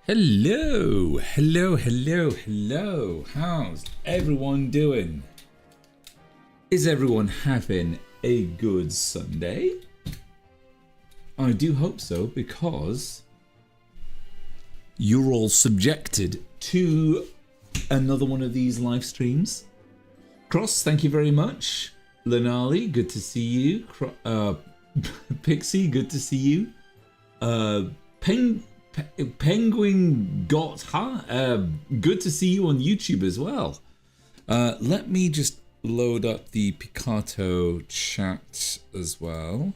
Hello, hello, hello, hello. How's everyone doing? Is everyone having a good Sunday? I do hope so, because you're all subjected to another one of these live streams. Cross, thank you very much. Lenali, good to see you. Pixie, good to see you. Penguin Got good to see you on YouTube as well. Let me just load up the Picato chat as well.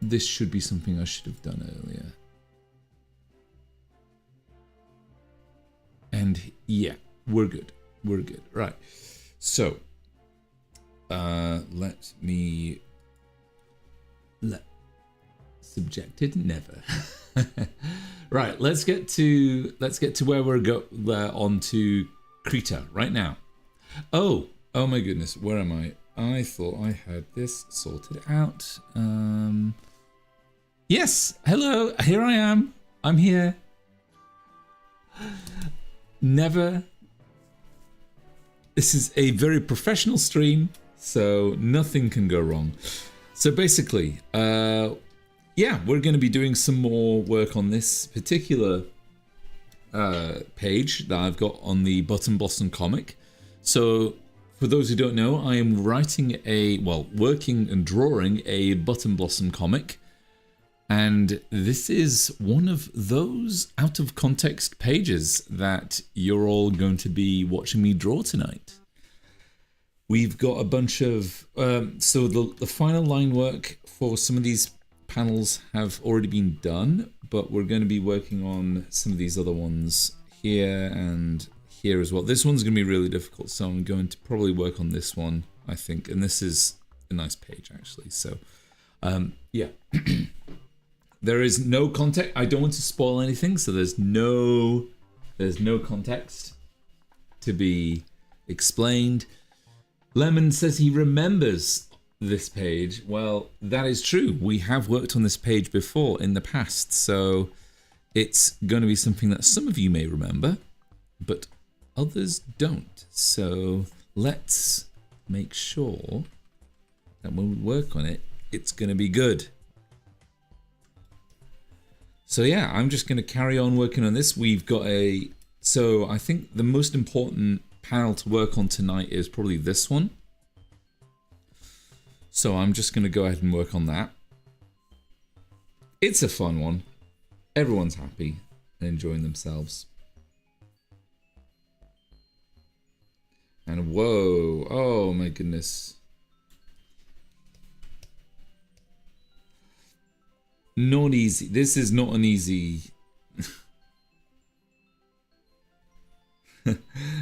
This should be something I should have done earlier. And yeah, we're good. We're good. Right. So, subjected never. Right, let's get to where we're on to Krita right now. Oh my goodness, where am I? I thought I had this sorted out. Yes, hello, here I am. I'm here. Never. This is a very professional stream, so nothing can go wrong. So basically, yeah, we're going to be doing some more work on this particular page that I've got on the Button Blossom comic. So, for those who don't know, I am working and drawing a Button Blossom comic. And this is one of those out of context pages that you're all going to be watching me draw tonight. We've got a bunch of, so the final line work for some of these panels have already been done, but we're going to be working on some of these other ones here and here as well. This one's going to be really difficult, so I'm going to probably work on this one, I think. And this is a nice page, actually. So, yeah. There is no context. I don't want to spoil anything, so there's no context to be explained. Lemon says he remembers this page. Well, that is true. We have worked on this page before in the past, so it's going to be something that some of you may remember, but others don't. So let's make sure that when we work on it, it's going to be good. So yeah, I'm just going to carry on working on this. We've got a... So I think the most important panel to work on tonight is probably this one. So I'm just going to go ahead and work on that. It's a fun one. Everyone's happy and enjoying themselves. And whoa, oh my goodness. Not easy. This is not an easy...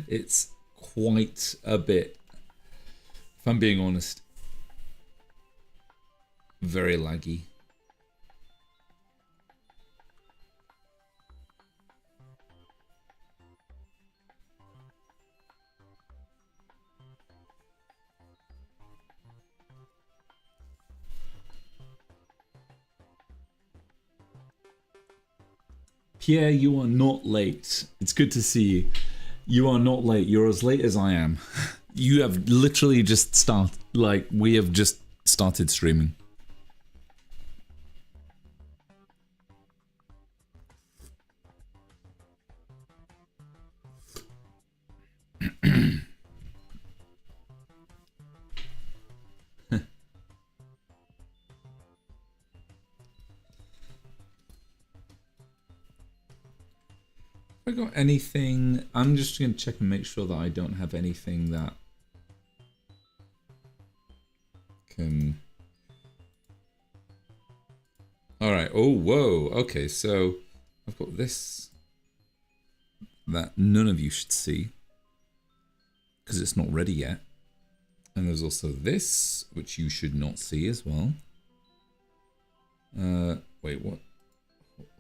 It's quite a bit, if I'm being honest, very laggy. Pierre, you are not late. It's good to see you. You are not late. You're as late as I am. You have literally just started, like, we have just started streaming. Have I got anything? I'm just going to check and make sure that I don't have anything that can... Alright, oh, whoa, okay, so I've got this that none of you should see because it's not ready yet. And there's also this, which you should not see as well. Wait, what?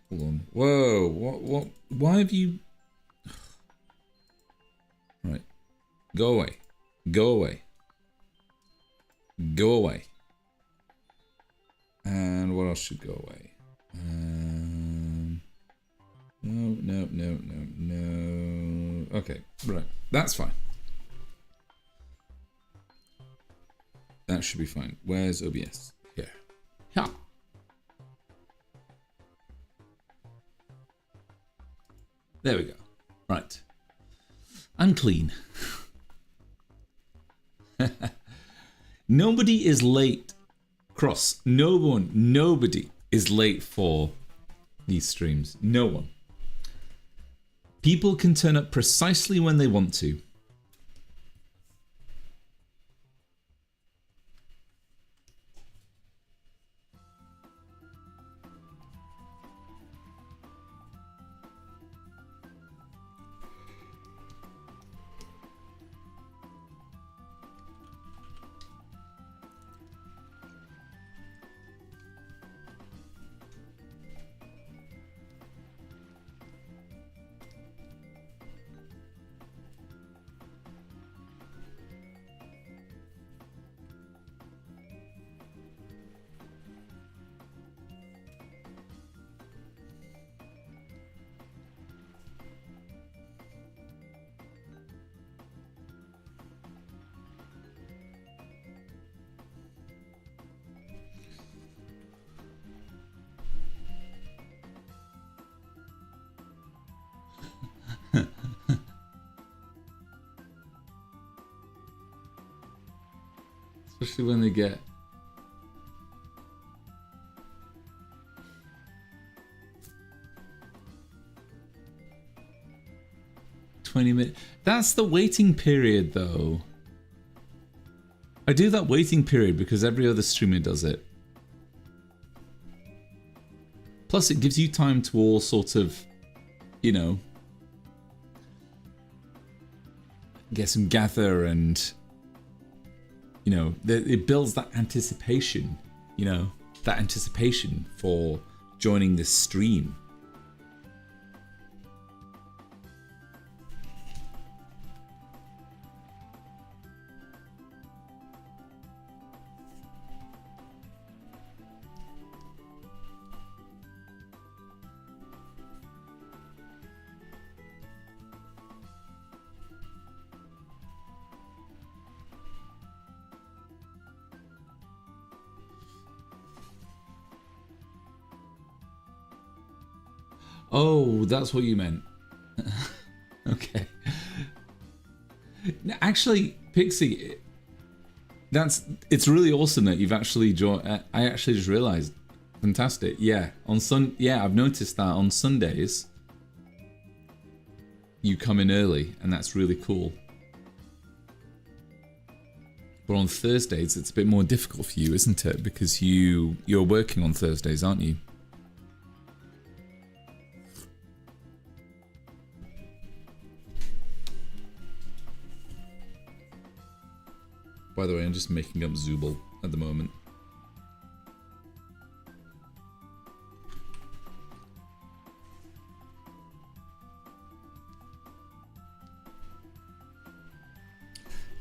Hold on. Whoa, what? Why have you... Right. Go away. Go away. Go away. And what else should go away? No. Okay, right. That's fine. That should be fine. Where's OBS? Here. Yeah. There we go. Right. I'm clean. Nobody is late. Cross. No one. Nobody is late for these streams. No one. People can turn up precisely when they want to. Especially when they get... $20. That's the waiting period, though. I do that waiting period because every other streamer does it. Plus, it gives you time to all sort of, you know, get some gather and... You know, it builds that anticipation, you know, that anticipation for joining this stream. Oh, that's what you meant. Okay. Actually, Pixie, it's really awesome that you've actually joined. I actually just realized. Fantastic. Yeah. Yeah, I've noticed that on Sundays you come in early, and that's really cool. But on Thursdays it's a bit more difficult for you, isn't it? Because you're working on Thursdays, aren't you? By the way, I'm just making up Zooble at the moment.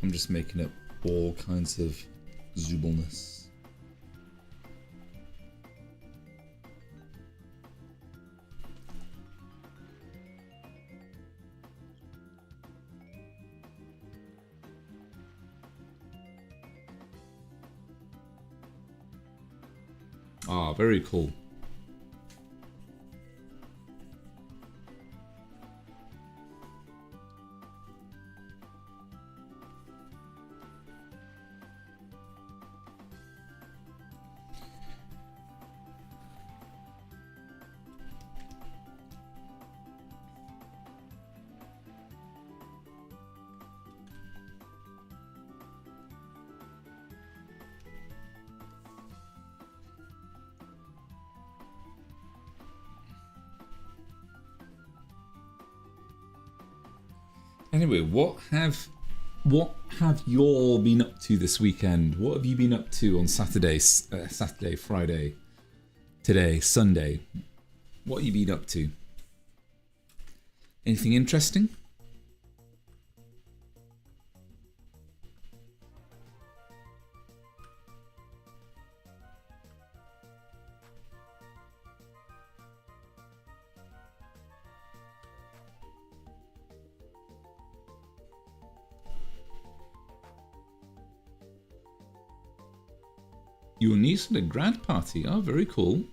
I'm just making up all kinds of Zoobleness. Ah, very cool. Anyway, what have you all been up to this weekend? What have you been up to on Saturday, Friday, today, Sunday? What have you been up to? Anything interesting? Your niece had a grad party. Oh, very cool.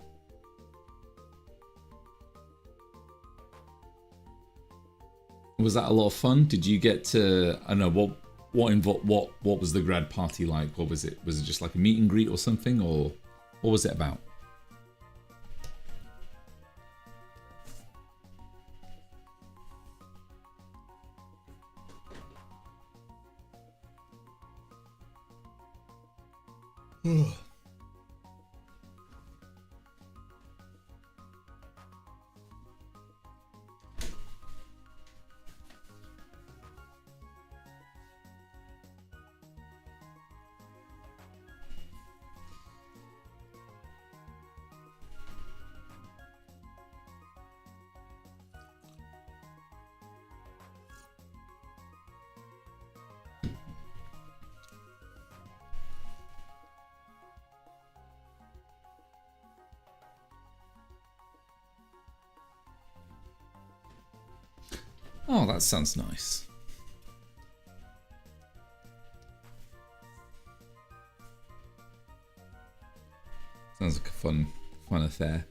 Was that a lot of fun? Did you get to, I don't know, what was the grad party like? What was it? Was it just like a meet and greet or something, or what was it about? Oh, that sounds nice. Sounds like a fun affair.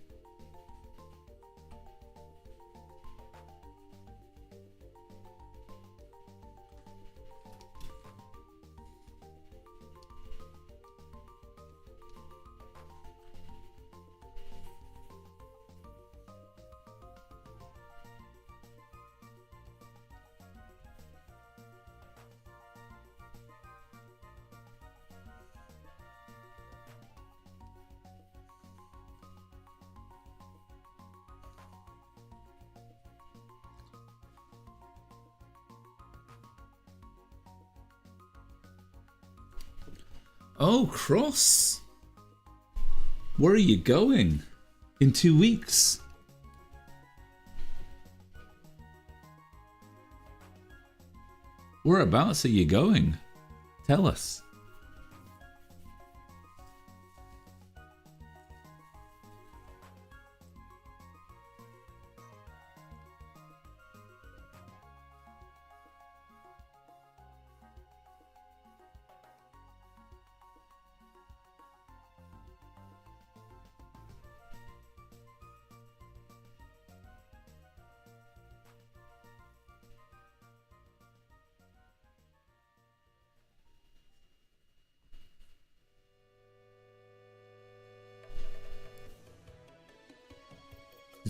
Oh, Cross! Where are you going? In 2 weeks? Whereabouts are you going? Tell us.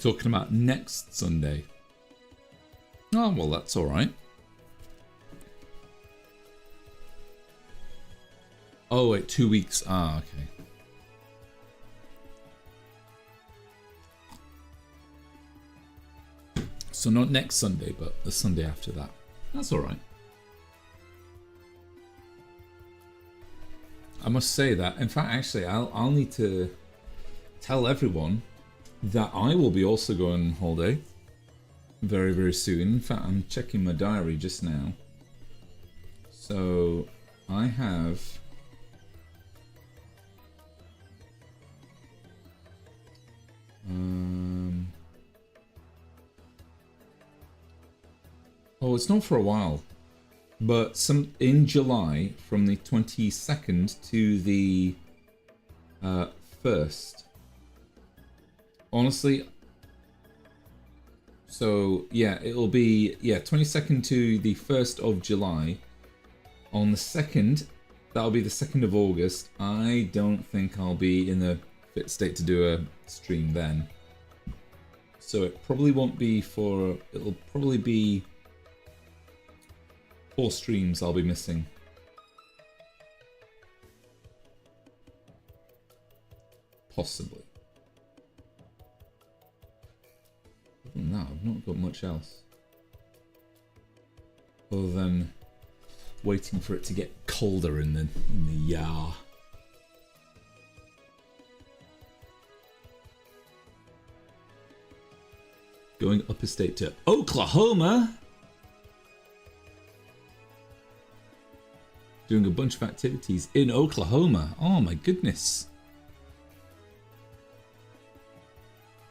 You're talking about next Sunday. Oh, well, that's all right. Oh, wait, 2 weeks. Ah, okay. So not next Sunday, but the Sunday after that. That's all right. I must say that. In fact, actually, I'll need to tell everyone that I will be also going on holiday very, very soon. In fact, I'm checking my diary just now. So I have oh, it's not for a while, but some in July from the 22nd to the 1st. Honestly, so yeah, it'll be 22nd to the 1st of July. On the 2nd, that'll be the 2nd of August. I don't think I'll be in the fit state to do a stream then. So it probably won't be for, it'll probably be 4 streams I'll be missing. Possibly. Other than that, I've not got much else. Other than waiting for it to get colder in the Yar. Going up a state to Oklahoma. Doing a bunch of activities in Oklahoma. Oh my goodness.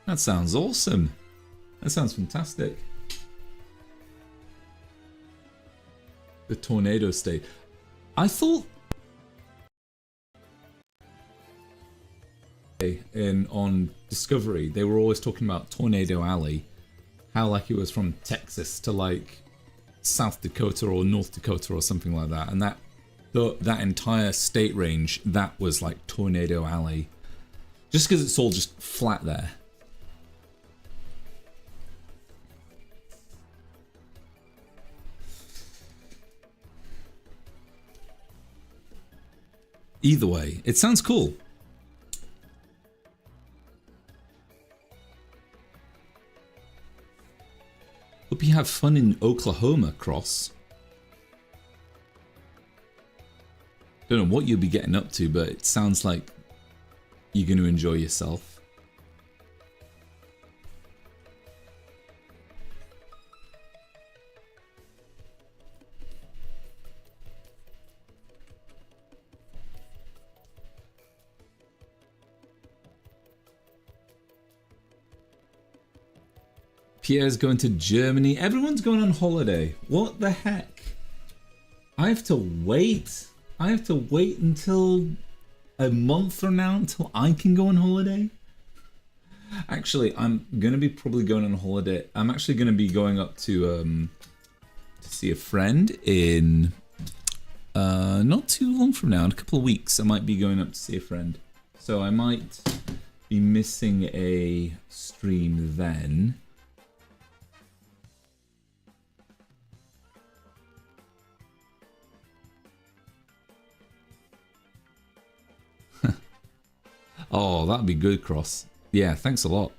That sounds awesome. That sounds fantastic. The tornado state. I thought on Discovery they were always talking about Tornado Alley, how like it was from Texas to like South Dakota or North Dakota or something like that, and that entire state range, that was like Tornado Alley, just because it's all just flat there. Either way, it sounds cool. Hope you have fun in Oklahoma, Cross. Don't know what you'll be getting up to, but it sounds like you're going to enjoy yourself. Pierre's going to Germany. Everyone's going on holiday. What the heck? I have to wait. I have to wait until a month from now until I can go on holiday. Actually, I'm going to be probably going on holiday. I'm actually going to be going up to see a friend in not too long from now. In a couple of weeks, I might be going up to see a friend. So I might be missing a stream then. Oh, that'd be good, Cross. Yeah, thanks a lot.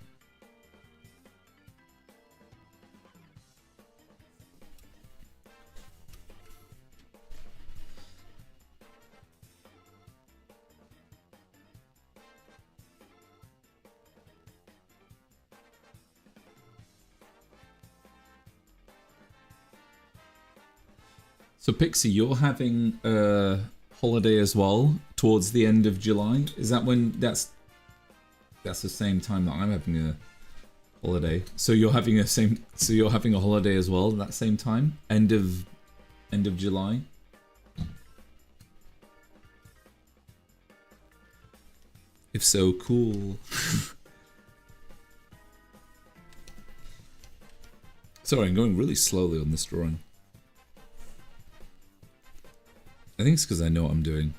So Pixie, you're having a holiday as well towards the end of July. Is that when that's the same time that I'm having a holiday? So you're having a holiday as well at that same time? End of July? If so, cool. Sorry, I'm going really slowly on this drawing. I think it's because I know what I'm doing.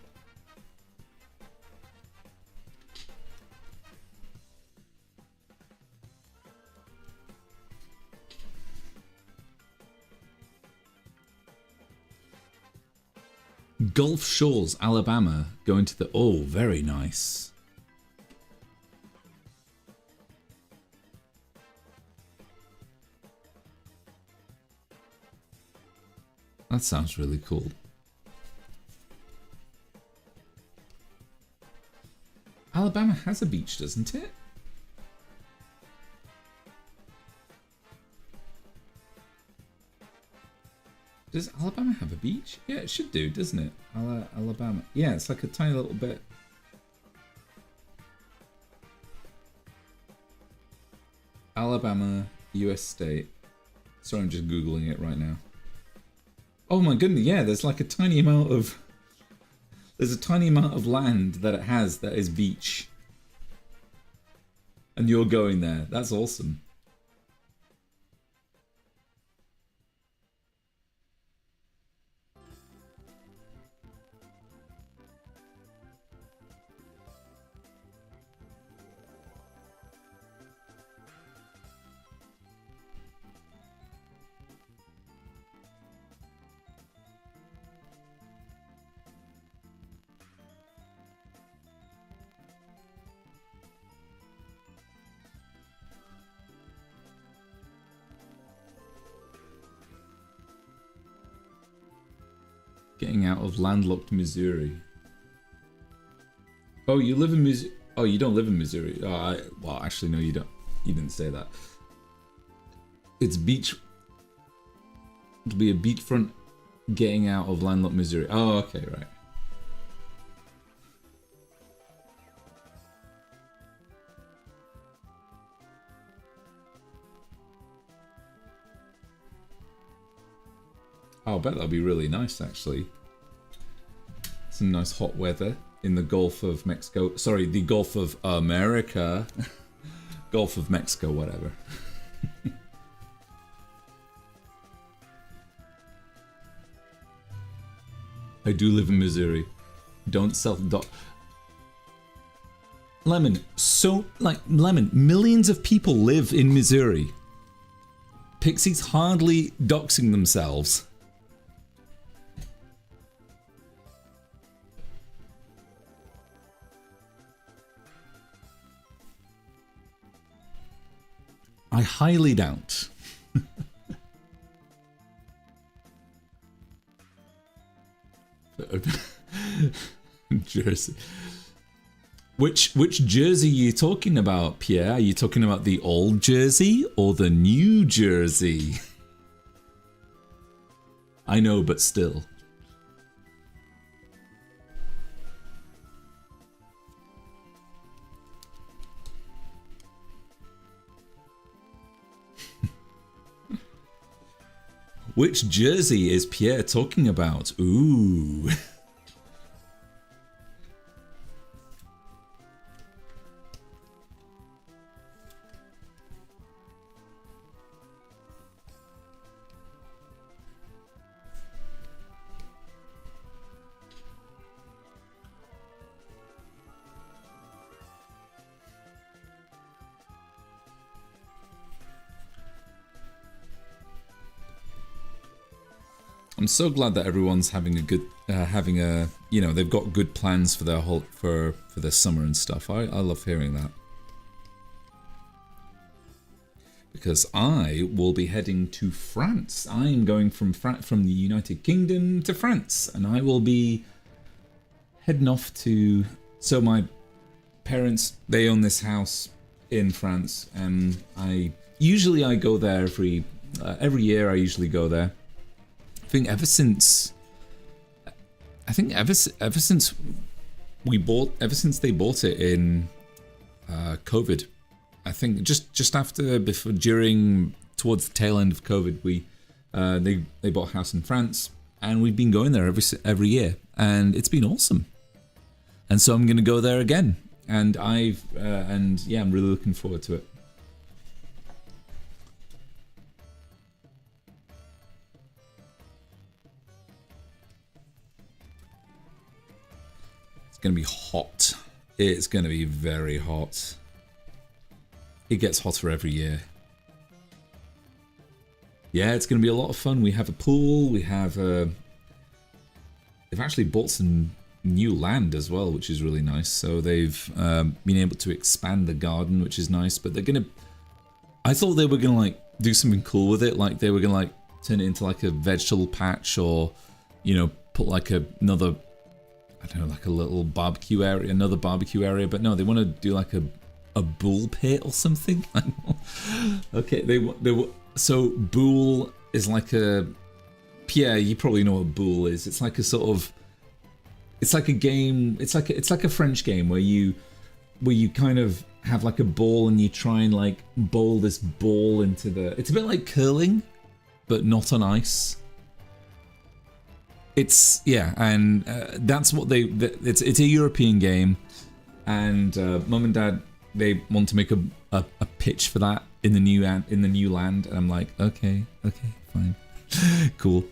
Gulf Shores, Alabama, going to the... Oh, very nice. That sounds really cool. Alabama has a beach, doesn't it? Does Alabama have a beach? Yeah, it should do, doesn't it? Alabama. Yeah, it's like a tiny little bit. Alabama, US state. Sorry, I'm just Googling it right now. Oh my goodness, yeah, there's like a tiny amount of... There's a tiny amount of land that it has that is beach. And you're going there. That's awesome. Getting out of landlocked Missouri. Oh, you live in Missouri? Oh, you don't live in Missouri. Oh, well, actually, no, you don't. You didn't say that. It's beach. It'll be a beachfront getting out of landlocked Missouri. Oh, okay, right. Oh, I bet that'll be really nice, actually. Some nice hot weather in the Gulf of Mexico. Sorry, the Gulf of America. Gulf of Mexico, whatever. I do live in Missouri. Don't self-dox. Lemon, Lemon, millions of people live in Missouri. Pixie's hardly doxing themselves. I highly doubt. Jersey. Which Jersey are you talking about, Pierre? Are you talking about the old Jersey or the new Jersey? I know, but still. Which Jersey is Pierre talking about? Ooh. I'm so glad that everyone's having a good, you know, they've got good plans for their whole, for their summer and stuff. I love hearing that. Because I will be heading to France. I'm going from the United Kingdom to France, and I will be heading off to. So my parents, they own this house in France, and I usually go there every year. I usually go there. I think ever since they bought it in COVID. I think just after, towards the tail end of COVID, they bought a house in France, and we've been going there every year, and it's been awesome. And so I'm going to go there again, and I'm really looking forward to it. It's going to be hot. It's going to be very hot. It gets hotter every year. Yeah, it's going to be a lot of fun. We have a pool. They've they've actually bought some new land as well, which is really nice. So they've been able to expand the garden, which is nice. But they're gonna. I thought they were gonna like do something cool with it, like they were gonna like turn it into like a vegetable patch, or you know, put like another, I don't know, like a little barbecue area, another barbecue area. But no, they want to do like a bull pit or something. Okay, so bull is like a. Yeah, you probably know what bull is. It's like a sort of. It's like a game. It's like a French game where you kind of have like a ball and you try and like bowl this ball into the. It's a bit like curling, but not on ice. It's and that's what they. It's a European game, and Mum and Dad, they want to make a pitch for that in the new land, and I'm like, okay, fine, cool.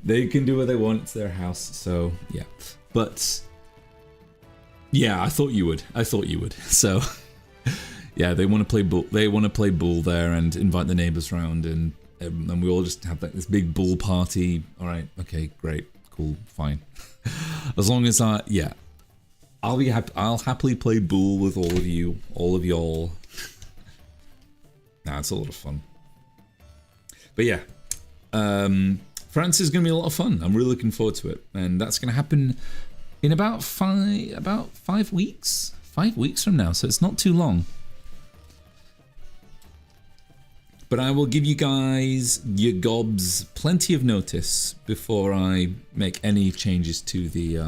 They can do what they want. It's their house, so yeah. But yeah, I thought you would. So yeah, they want to play bull. They want to play bull there and invite the neighbors round, and we all just have like this big bull party. All right, okay, great, cool, fine. As long as I'll be happy. I'll happily play bull with all of y'all. Nah, it's a lot of fun. But yeah. France is going to be a lot of fun. I'm really looking forward to it, and that's going to happen in about 5 weeks. 5 weeks from now, so it's not too long. But I will give you guys, your gobs, plenty of notice before I make any changes to the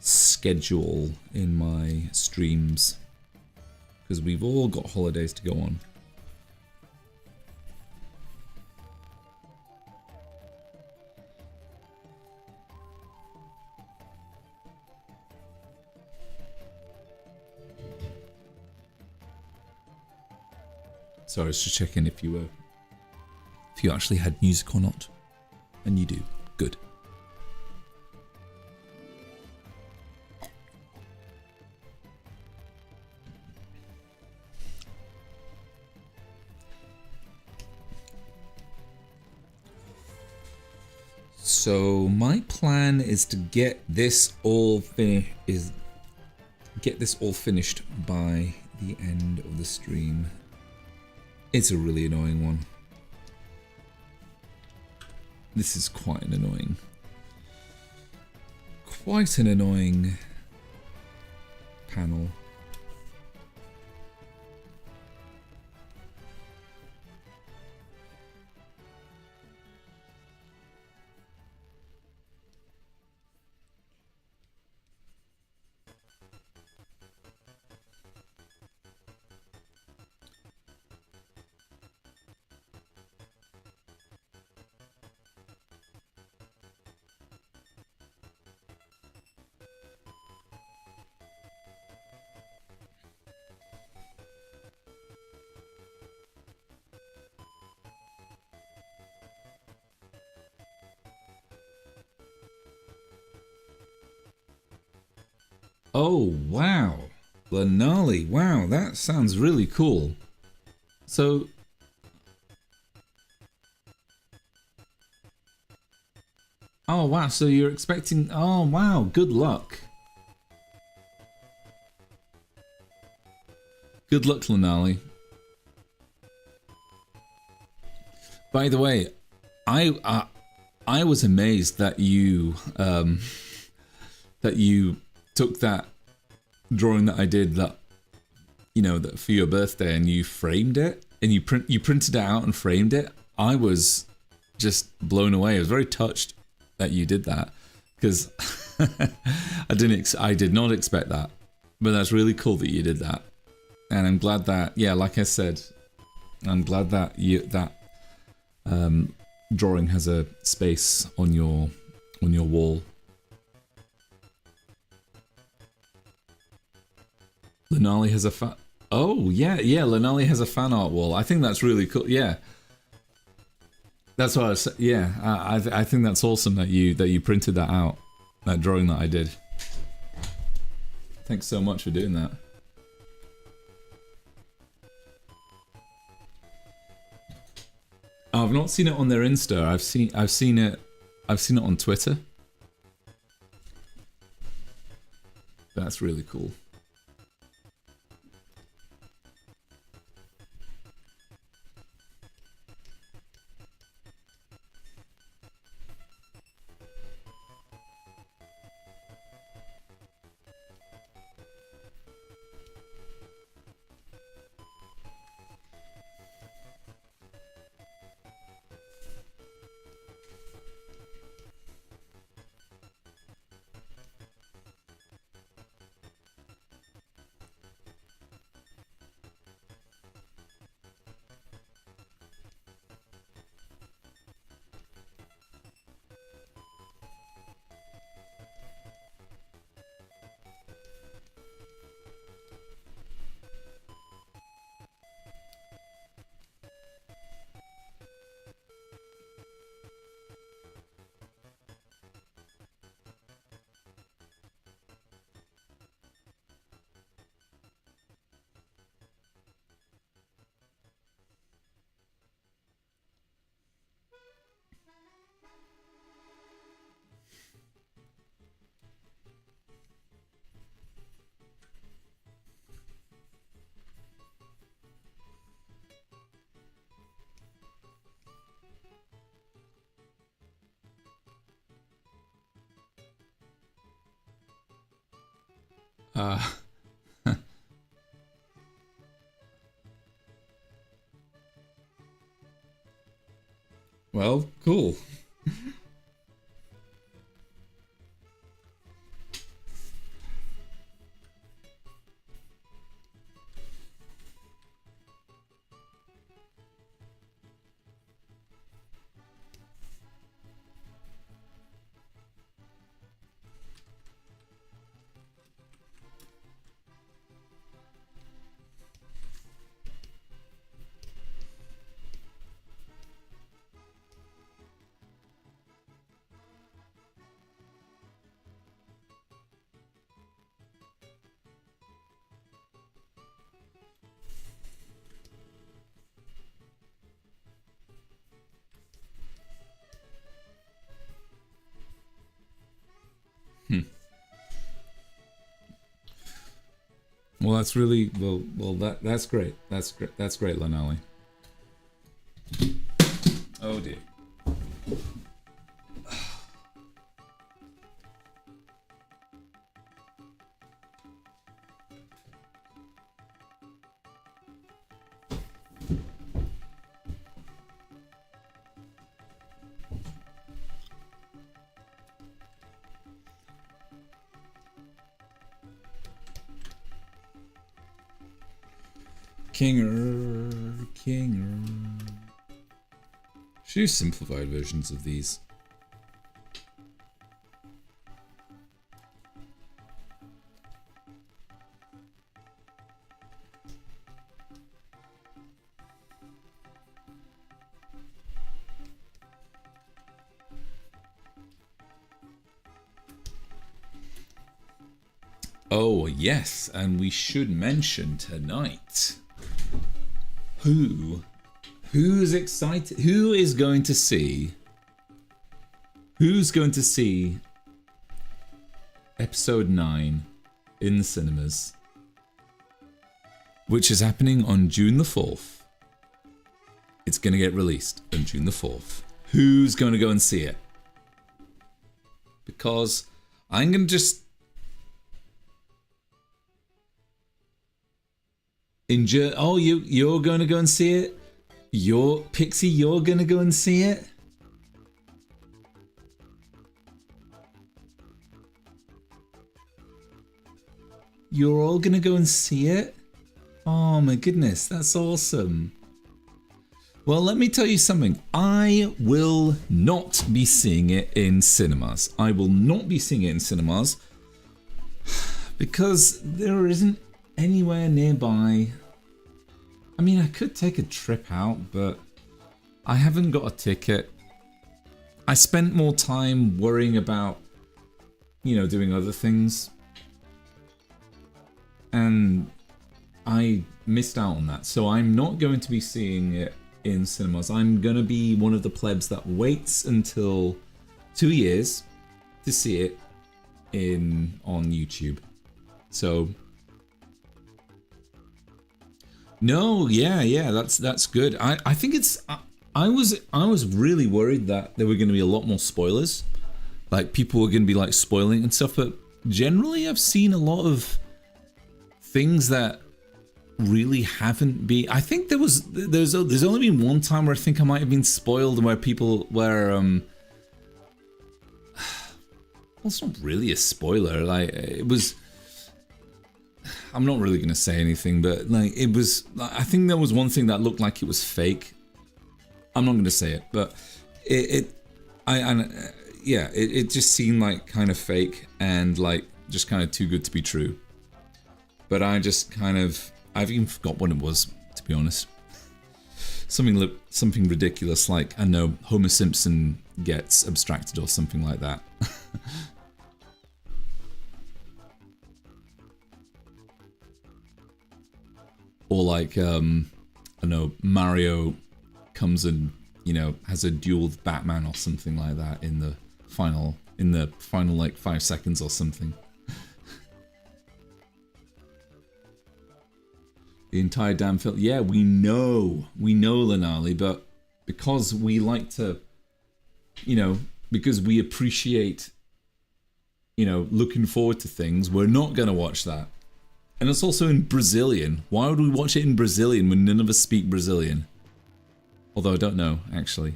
schedule in my streams, because we've all got holidays to go on. So I was just checking if you actually had music or not, and you do. Good. So my plan is to get this all finished by the end of the stream. It's a really annoying one. This is quite an annoying panel. Oh, wow. Lanali. Wow, that sounds really cool. So... Oh, wow, so you're expecting... Oh, wow, good luck. Good luck, Lanali. By the way, I was amazed that you took that drawing that I did, that, you know, that for your birthday, and you framed it, and you printed it out and framed it. I was just blown away. I was very touched that you did that, because I did not expect that. But that's really cool that you did that, and I'm glad that, yeah, like I said, I'm glad that drawing has a space on your wall. Lanali has a fan... Oh, yeah, Lanali has a fan art wall. I think that's really cool, yeah. That's what I was... Yeah, I think that's awesome that you printed that out, that drawing that I did. Thanks so much for doing that. I've not seen it on their Insta. I've seen it I've seen it on Twitter. That's really cool. Well, cool. Well, that's really that's great. That's great. That's great, Lanali. Oh dear. Kinger. Should use simplified versions of these. Oh yes, and we should mention tonight. Who's excited? Who's going to see episode 9 in the cinemas, which is happening on June the 4th. It's going to get released on June the 4th. Who's going to go and see it? Because I'm going to just oh, you're going to go and see it? Pixie, you're going to go and see it? You're all going to go and see it? Oh my goodness, that's awesome. Well, let me tell you something. I will not be seeing it in cinemas. I will not be seeing it in cinemas because there isn't anywhere nearby. I mean, I could take a trip out, but I haven't got a ticket. I spent more time worrying about, doing other things. And I missed out on that. So I'm not going to be seeing it in cinemas. I'm going to be one of the plebs that waits until 2 years to see it on YouTube. So no, yeah, that's good. I think it's I was really worried that there were going to be a lot more spoilers, like people were going to be like spoiling and stuff. But generally, I've seen a lot of things that really haven't been. I think there's only been one time where I think I might have been spoiled, and where people were well, it's not really a spoiler. Like it was. I'm not really gonna say anything, but like it was. I think there was one thing that looked like it was fake. I'm not gonna say it, but it just seemed like kind of fake and like just kind of too good to be true. But I just kind of, I've even forgot what it was, to be honest. Something ridiculous, like, I know, Homer Simpson gets abstracted or something like that. Or like, I know, Mario comes and, you know, has a duel with Batman or something like that in the final like 5 seconds or something. The entire damn film. Yeah, we know, Lenali, but because we like to, you know, because we appreciate, you know, looking forward to things, we're not going to watch that. And it's also in Brazilian. Why would we watch it in Brazilian when none of us speak Brazilian? Although I don't know, actually.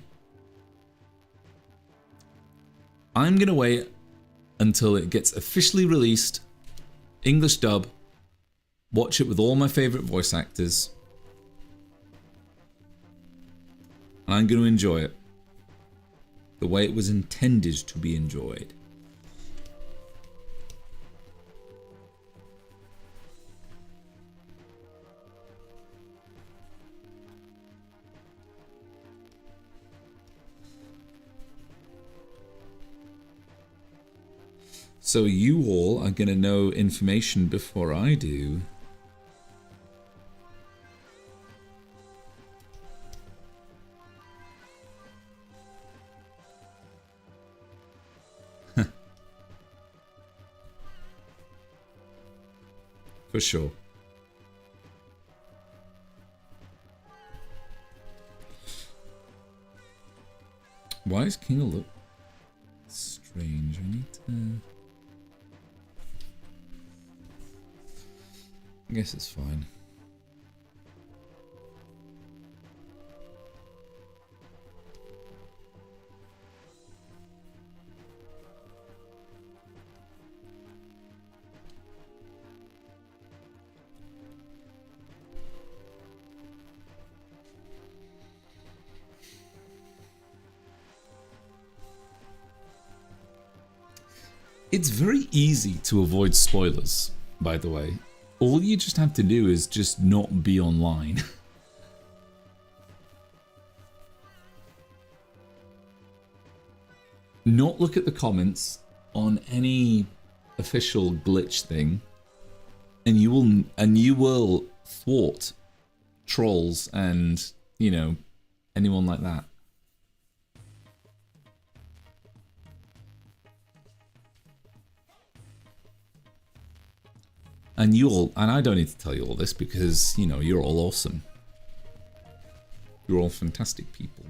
I'm going to wait until it gets officially released, English dub, watch it with all my favourite voice actors, and I'm going to enjoy it the way it was intended to be enjoyed. So you all are going to know information before I do. For sure. Why is King look strange? I need to... I guess it's fine. It's very easy to avoid spoilers, by the way. All you just have to do is just not be online. Not look at the comments on any official glitch thing, and you will thwart trolls and, you know, anyone like that. And I don't need to tell you all this because, you know, you're all awesome. You're all fantastic people.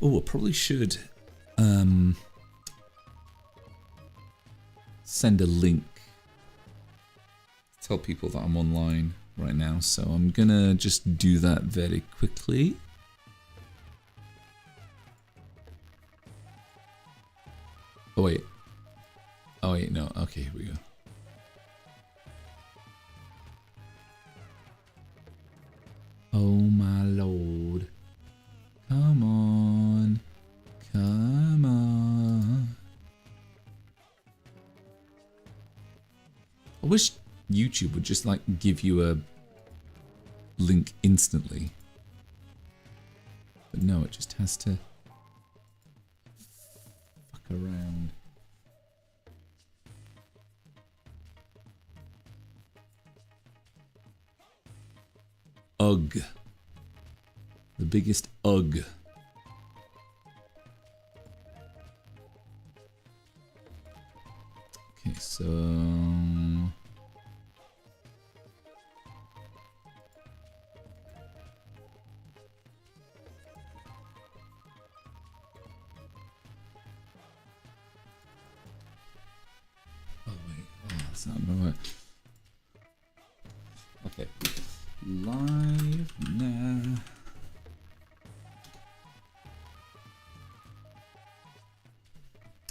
Oh, I probably should send a link to tell people that I'm online right now. So I'm gonna just do that very quickly. Oh wait. Oh wait, no. Okay, here we go. Oh my lord. Come on. Come on. I wish YouTube would just like give you a link instantly. But no, it just has to fuck around. ugh. The biggest ugh. Okay, so... Oh, wait. Oh, that's not right. Okay. Live now.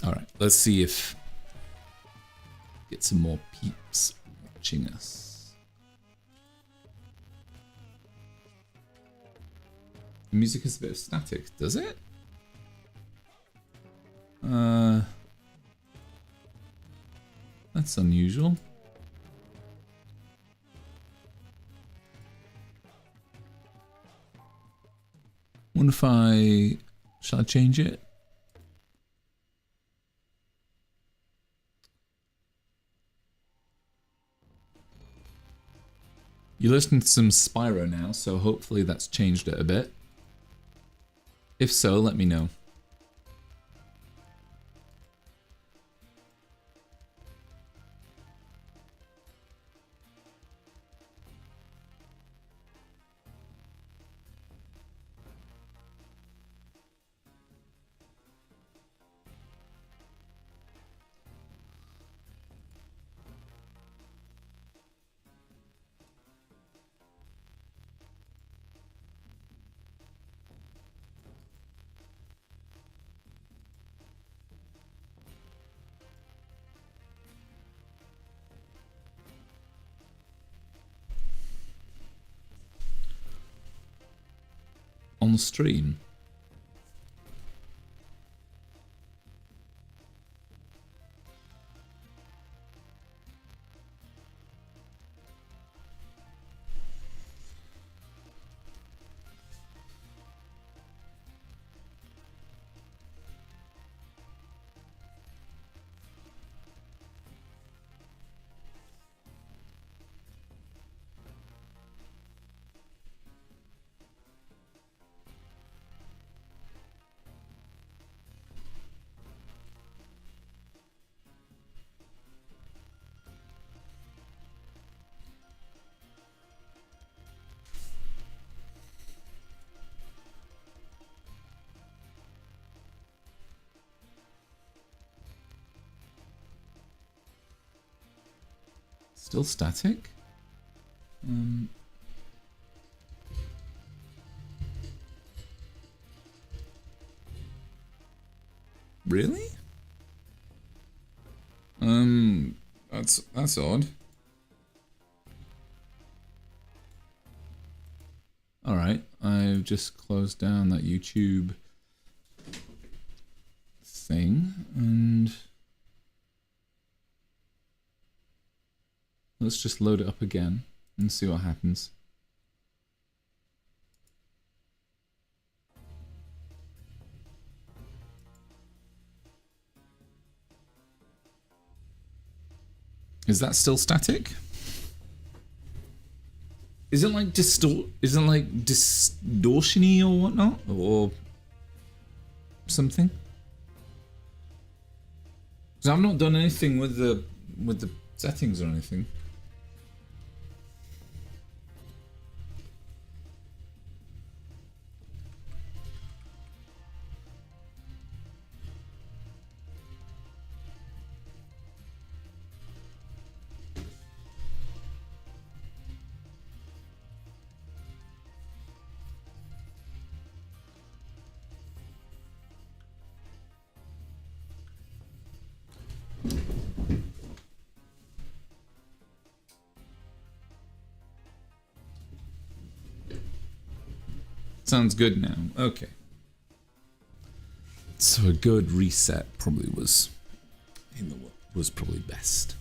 Alright, let's see if... Get some more peeps watching us. The music is a bit static, does it? That's unusual. Wonder if I... Shall I change it? You're listening to some Spyro now, so hopefully that's changed it a bit. If so, let me know. On stream. Still static? Really? That's odd. Alright, I've just closed down that YouTube thing and let's just load it up again and see what happens. Is that still static? Is it like distortion-y or whatnot? Or something? Because I've not done anything with the settings or anything. Sounds good now. Okay. So a good reset probably was probably best.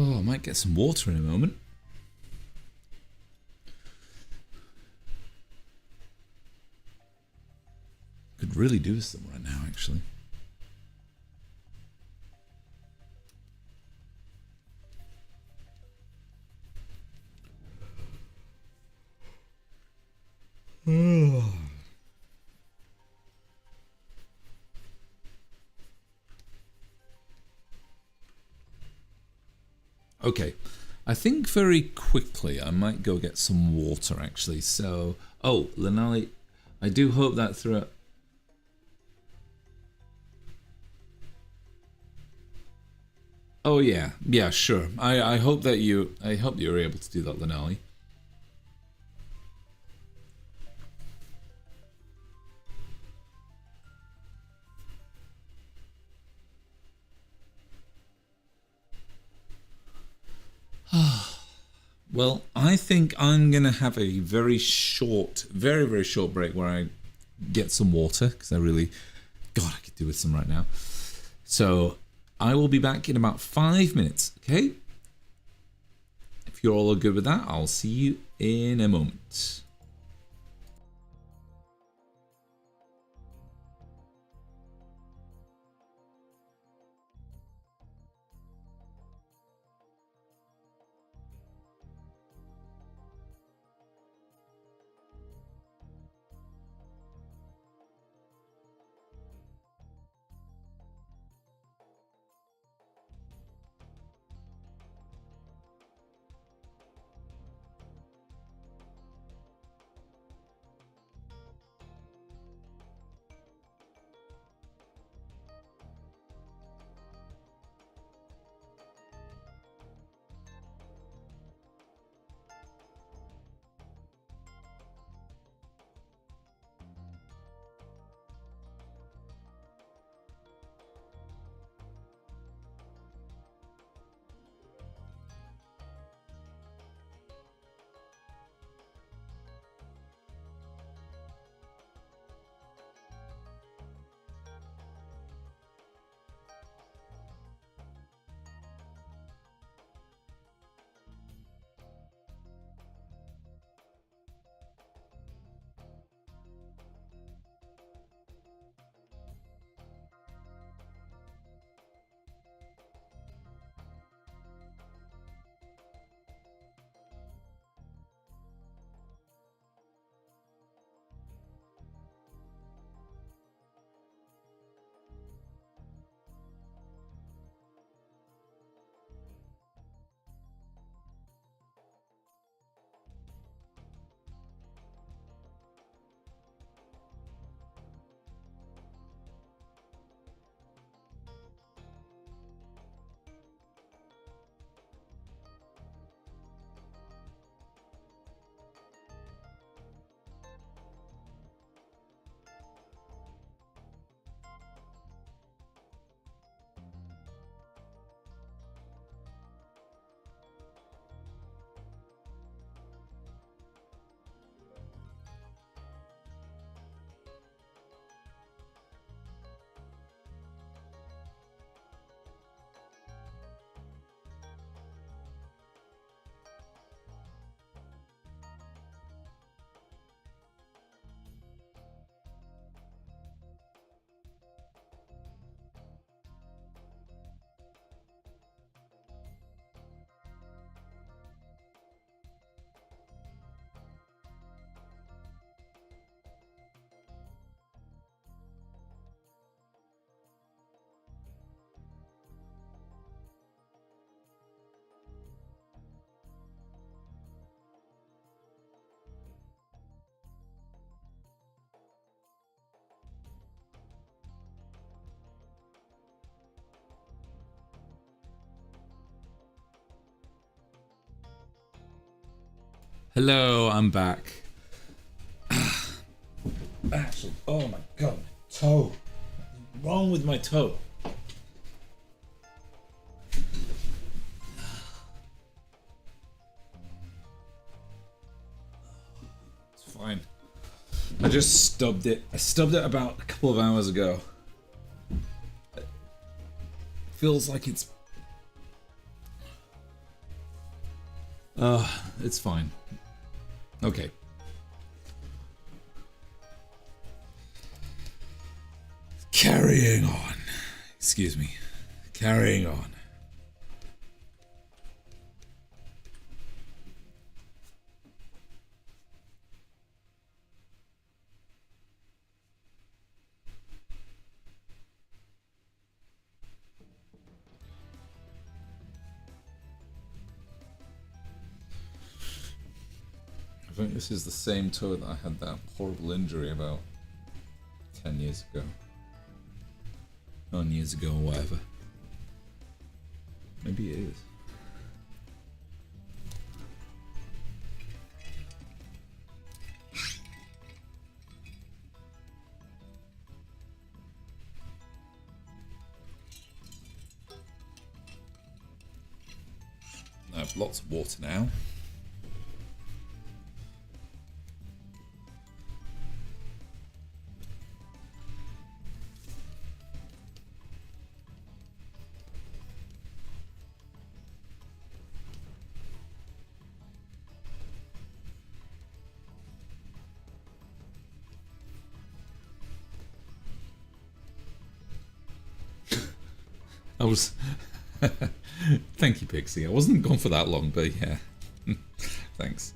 Oh, I might get some water in a moment. Could really do with some right now, actually. Okay, I think very quickly I might go get some water actually. So, oh, Lanali, I do hope that through. Oh yeah, yeah, sure. I hope that you're able to do that, Lanali. Well, I think I'm gonna have a very short, very short break where I get some water because I really, God, I could do with some right now. So I will be back in about 5 minutes. Okay. If you're all good with that, I'll see you in a moment. Hello, I'm back. Actually, oh my god, my toe. What's wrong with my toe? It's fine. I just stubbed it. I stubbed it about a couple of hours ago. It feels like it's It's fine. Okay. Carrying on. Excuse me. Carrying on. I think this is the same toe that I had that horrible injury about 10 years ago. 9 years ago or whatever. Maybe it is. I have lots of water now. I was... Thank you, Pixie. I wasn't gone for that long, but yeah. Thanks.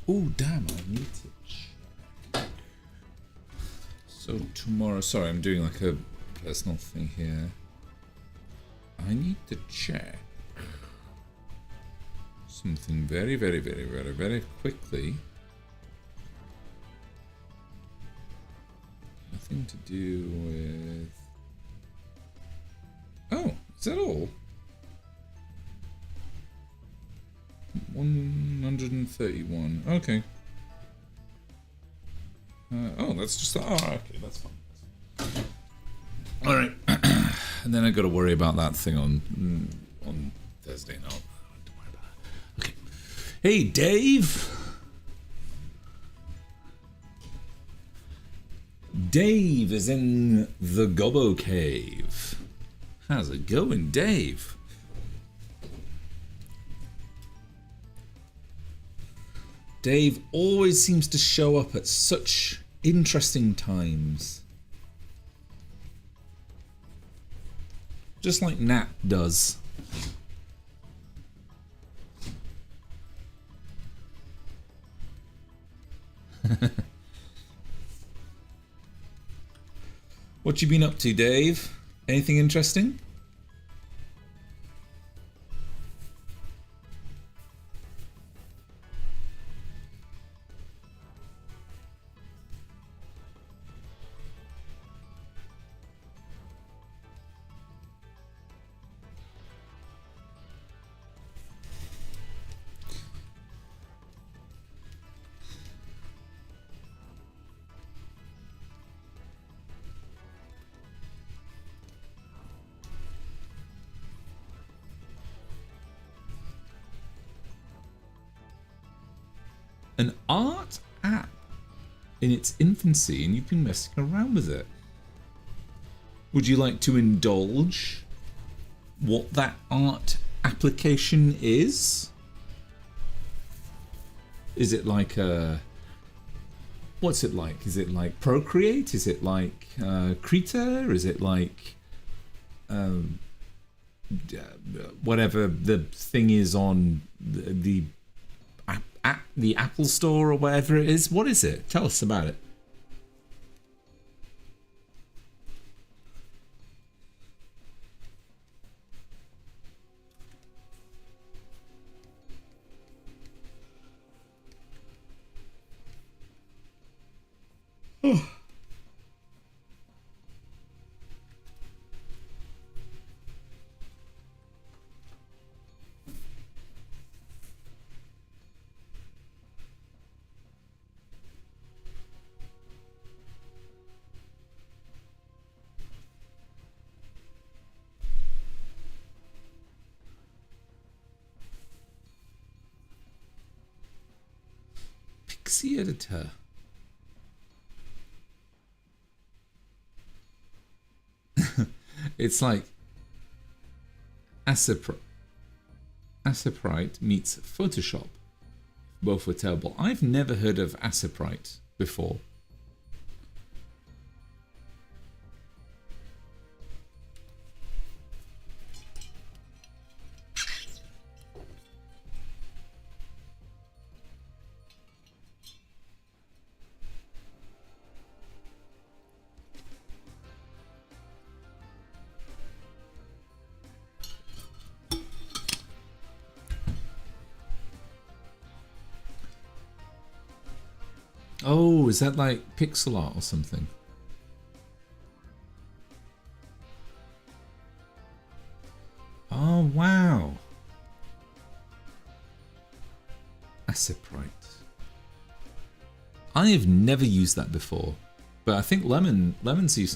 Oh, damn, I need to check. So tomorrow, sorry, I'm doing like a personal thing here. I need to check something very, very, very, very, very quickly. Nothing to do with... Oh, is that all? 131. Okay. Oh, that's just... Oh, okay, that's fine. All right. And then I got to worry about that thing on Thursday. No, don't worry about that. Okay. Hey, Dave. Dave is in the Gobbo Cave. How's it going, Dave? Dave always seems to show up at such interesting times. Just like Nat does. What you been up to, Dave? Anything interesting? An art app in its infancy, and you've been messing around with it. Would you like to indulge what that art application is? Is it like a... What's it like? Is it like Procreate? Is it like Krita? Is it like... whatever the thing is on the Apple Store or whatever it is? What is it? Tell us about it. TADC editor. It's like Aciprite meets Photoshop. Both were terrible. I've never heard of Aciprite before. Oh, is that like pixel art or something? Oh, wow. Aciprite. I have never used that before, but I think Lemon seems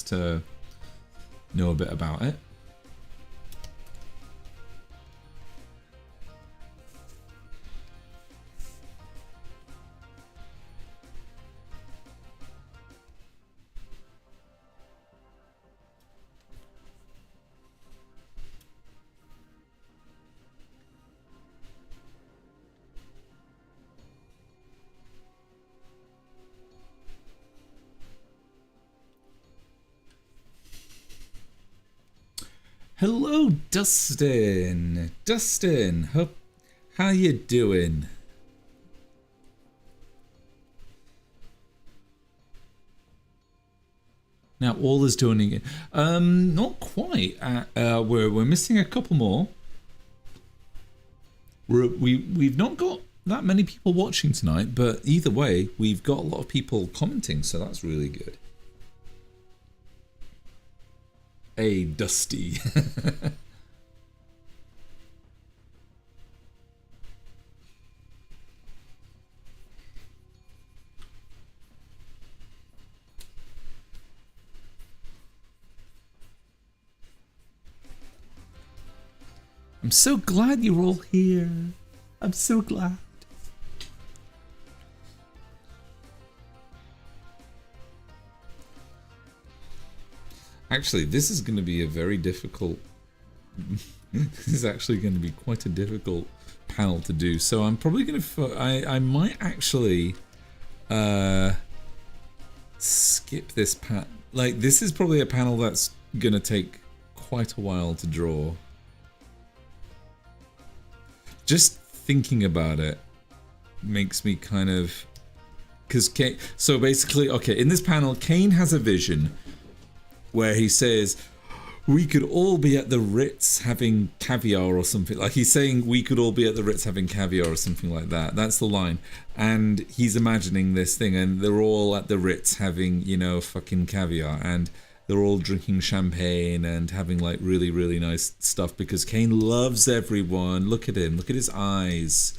to know a bit about it. Hello, Dustin. Dustin, how you doing? Now all is joining in. Not quite. We're missing a couple more. We've not got that many people watching tonight, but either way, we've got a lot of people commenting, so that's really good. Hey, Dusty. I'm so glad you're all here. I'm so glad. Actually, this is going to be a very difficult... this is actually going to be quite a difficult panel to do. So I'm probably going to... I might actually skip this panel. Like, this is probably a panel that's going to take quite a while to draw. Just thinking about it makes me kind of... Because so basically, okay, in this panel, Kane has a vision where he says, we could all be at the Ritz having caviar or something. Like, he's saying we could all be at the Ritz having caviar or something like that. That's the line. And he's imagining this thing, and they're all at the Ritz having, you know, fucking caviar. And they're all drinking champagne and having, like, really, really nice stuff because Kane loves everyone. Look at him. Look at his eyes.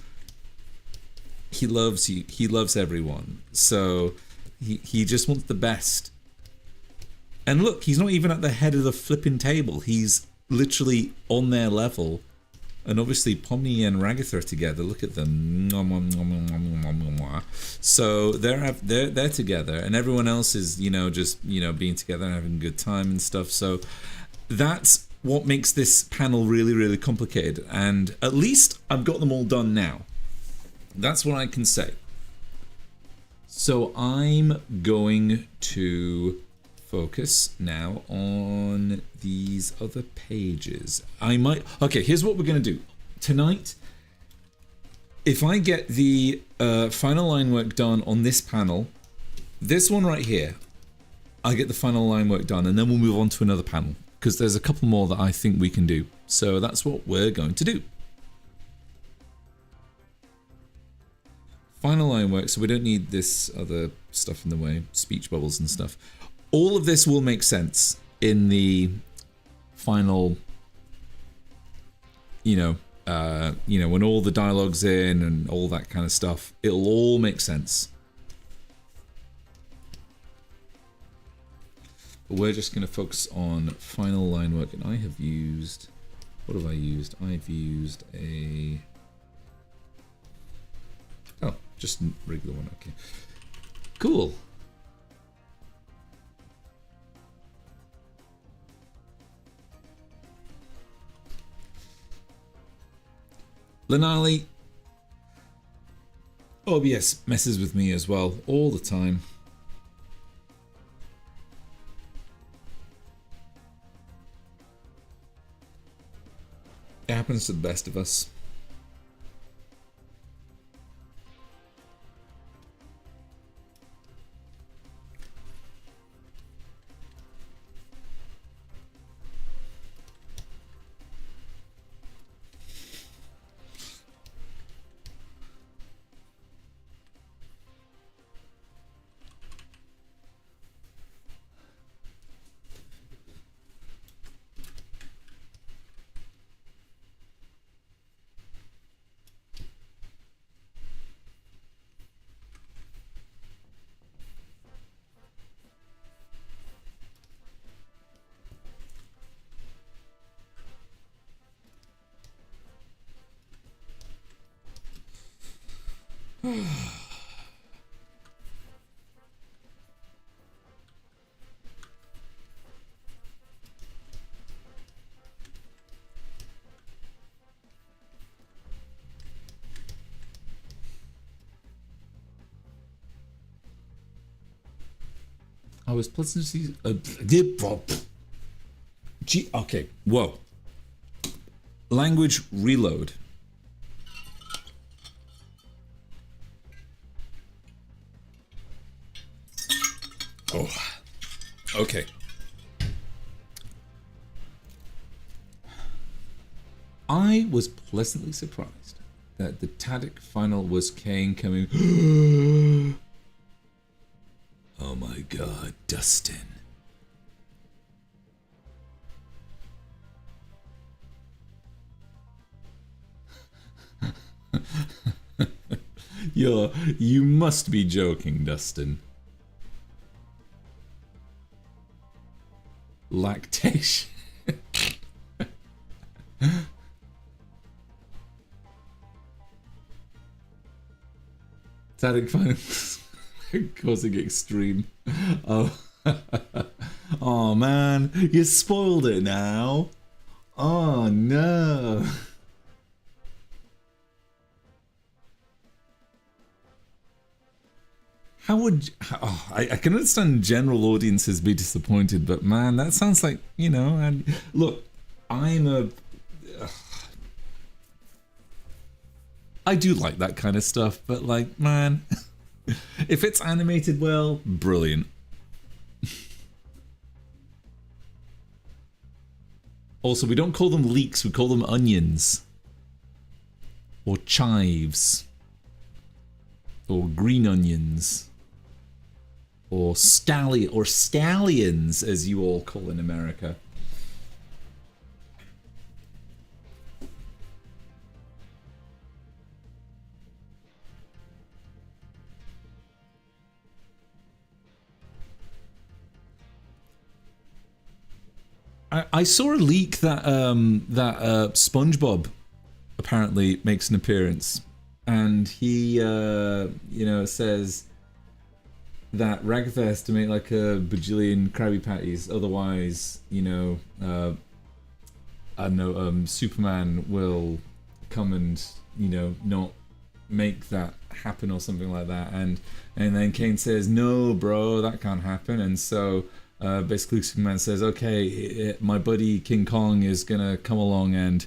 He loves you. He loves everyone. So he just wants the best. And look, he's not even at the head of the flipping table. He's literally on their level. And obviously Pomni and Ragatha are together. Look at them. So they're together, and everyone else is, you know, just, you know, being together and having a good time and stuff. So that's what makes this panel really, really complicated. And at least I've got them all done now. That's what I can say. So I'm going to focus now on these other pages. Okay, here's what we're going to do. Tonight, if I get the final line work done on this panel, this one right here, I get the final line work done, and then we'll move on to another panel, because there's a couple more that I think we can do. So that's what we're going to do. Final line work, so we don't need this other stuff in the way, speech bubbles and stuff. All of this will make sense in the final, you know, when all the dialogue's in and all that kind of stuff. It'll all make sense. But we're just going to focus on final line work, and I have used... What have I used? I've used a... Oh, just regular one. Okay, cool. Lenali, OBS messes with me as well all the time. It happens to the best of us. I was pleasantly okay, whoa. Language reload. Oh, okay. I was pleasantly surprised that the TADC final was Kane coming. Oh my god, Dustin. You must be joking, Dustin. Lactation. TADC finals causing extreme. Oh. Oh man, you spoiled it now. Oh no. How would I can understand general audiences be disappointed, but man, that sounds like, you know, and look, I do like that kind of stuff, but like, man, if it's animated well, brilliant. Also, we don't call them leeks, we call them onions. Or chives. Or green onions. Or scallions, as you all call in America. I saw a leak that SpongeBob apparently makes an appearance, and he you know, says that Ragatha has to make like a bajillion Krabby Patties, otherwise, you know, I don't know, Superman will come and, you know, not make that happen or something like that, and then Kane says, no bro, that can't happen, and so basically Superman says, okay, my buddy King Kong is gonna come along and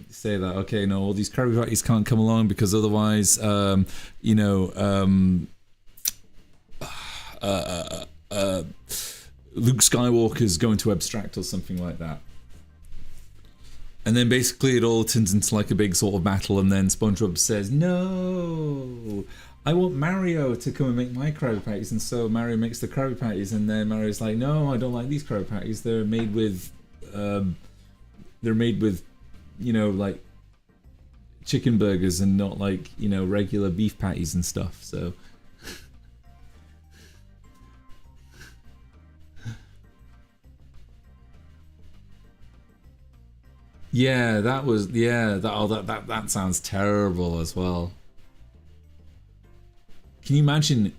say that, okay, no, all these Krabby Patties can't come along because otherwise, you know, Luke Skywalker's going to abstract or something like that. And then basically it all turns into like a big sort of battle, and then SpongeBob says, no, I want Mario to come and make my Krabby Patties, and so Mario makes the Krabby Patties, and then Mario's like, no, I don't like these Krabby Patties, they're made with, you know, like chicken burgers and not like, you know, regular beef patties and stuff, so... Yeah, that was, yeah, that sounds terrible as well. Can you imagine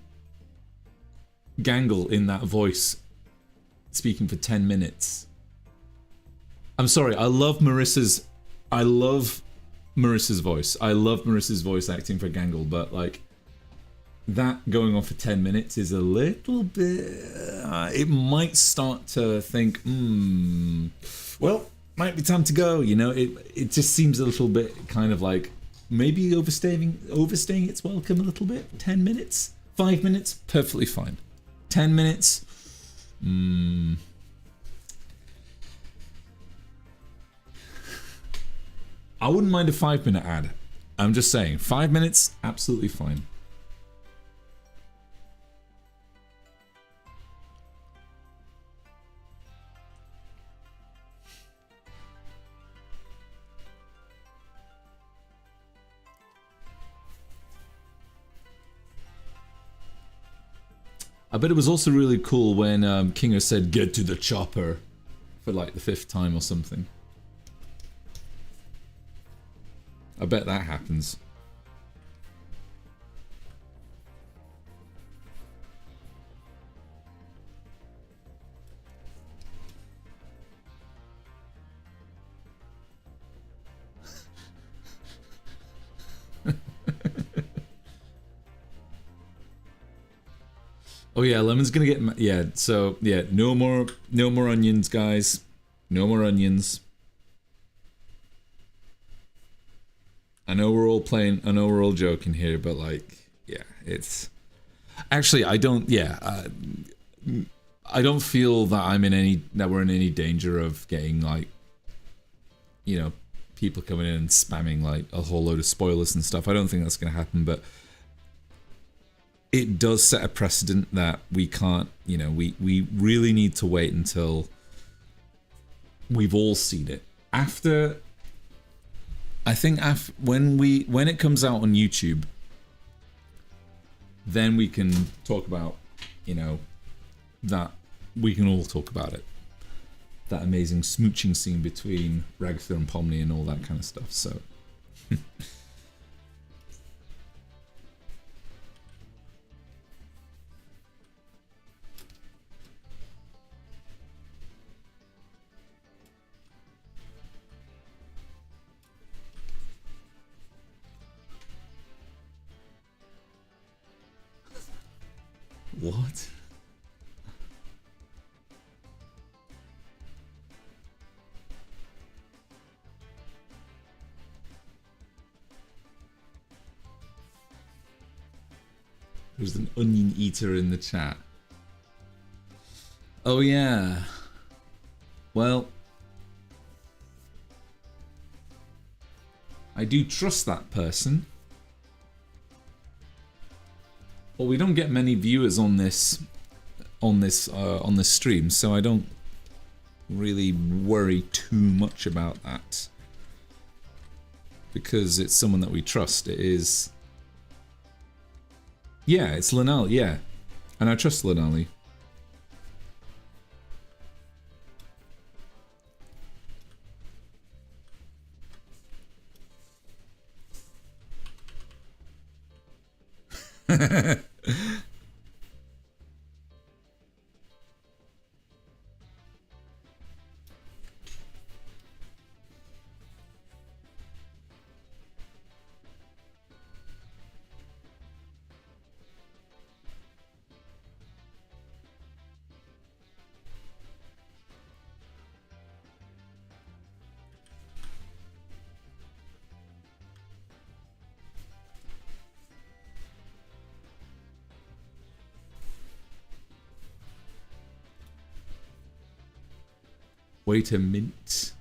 Gangle in that voice speaking for 10 minutes? I'm sorry, I love Marissa's voice. I love Marissa's voice acting for Gangle, but like that going on for 10 minutes is a little bit... it might start to think, well, might be time to go, you know? It just seems a little bit kind of like maybe overstaying its welcome a little bit. 10 minutes? 5 minutes? Perfectly fine. 10 minutes? I wouldn't mind a 5-minute ad. I'm just saying, 5 minutes, absolutely fine. I bet it was also really cool when Kingo said, "Get to the chopper," for like the 5th time or something. I bet that happens. Oh yeah, Lemon's gonna get so yeah, no more onions, guys. No more onions. I know we're all joking here, but like, yeah, it's actually I don't feel that we're in any danger of getting like, you know, people coming in and spamming like a whole load of spoilers and stuff. I don't think that's gonna happen, but it does set a precedent that we can't, you know, we really need to wait until we've all seen it. After, I think when it comes out on YouTube, then we can talk about, you know, that we can all talk about it. That amazing smooching scene between Ragatha and Pomni and all that kind of stuff, so. What? There's an onion eater in the chat. Oh yeah. Well, I do trust that person. Well, we don't get many viewers on this stream, so I don't really worry too much about that, because it's someone that we trust. It is, yeah, it's Lanali, yeah, and I trust Lanali. Wait a minute.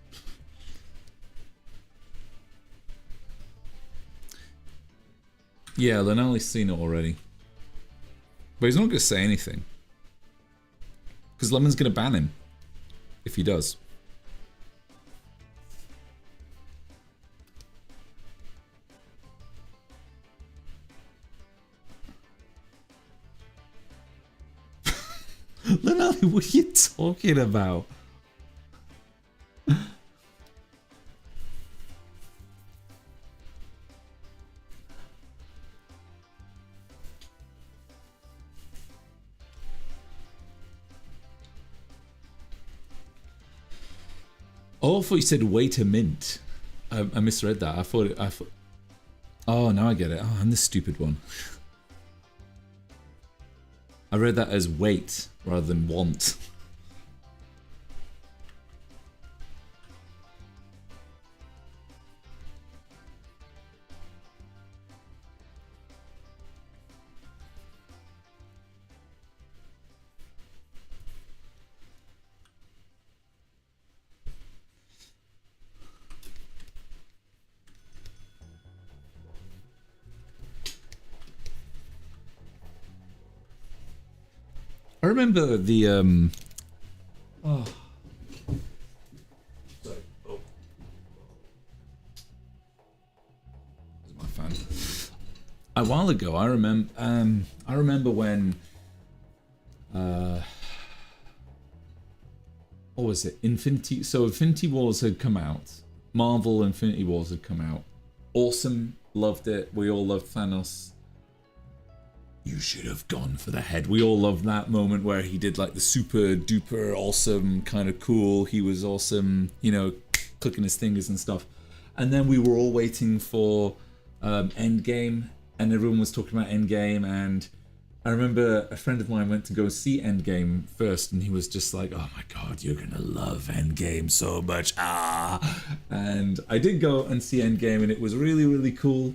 Yeah, Lanali's seen it already. But he's not going to say anything. Because Lemon's going to ban him. If he does. Lanali, what are you talking about? Oh, I thought you said wait a mint. I misread that. I thought. Oh, now I get it. Oh, I'm the stupid one. I read that as wait rather than want. I remember the oh. Sorry. Oh. This is my fan. A while ago, I remember when what was it? Infinity Wars had come out. Marvel Infinity Wars had come out. Awesome, loved it. We all loved Thanos. You should have gone for the head. We all loved that moment where he did like the super duper awesome, kind of cool. He was awesome, you know, clicking his fingers and stuff. And then we were all waiting for Endgame, and everyone was talking about Endgame. And I remember a friend of mine went to go see Endgame first, and he was just like, "Oh my god, you're gonna love Endgame so much!" And I did go and see Endgame, and it was really, really cool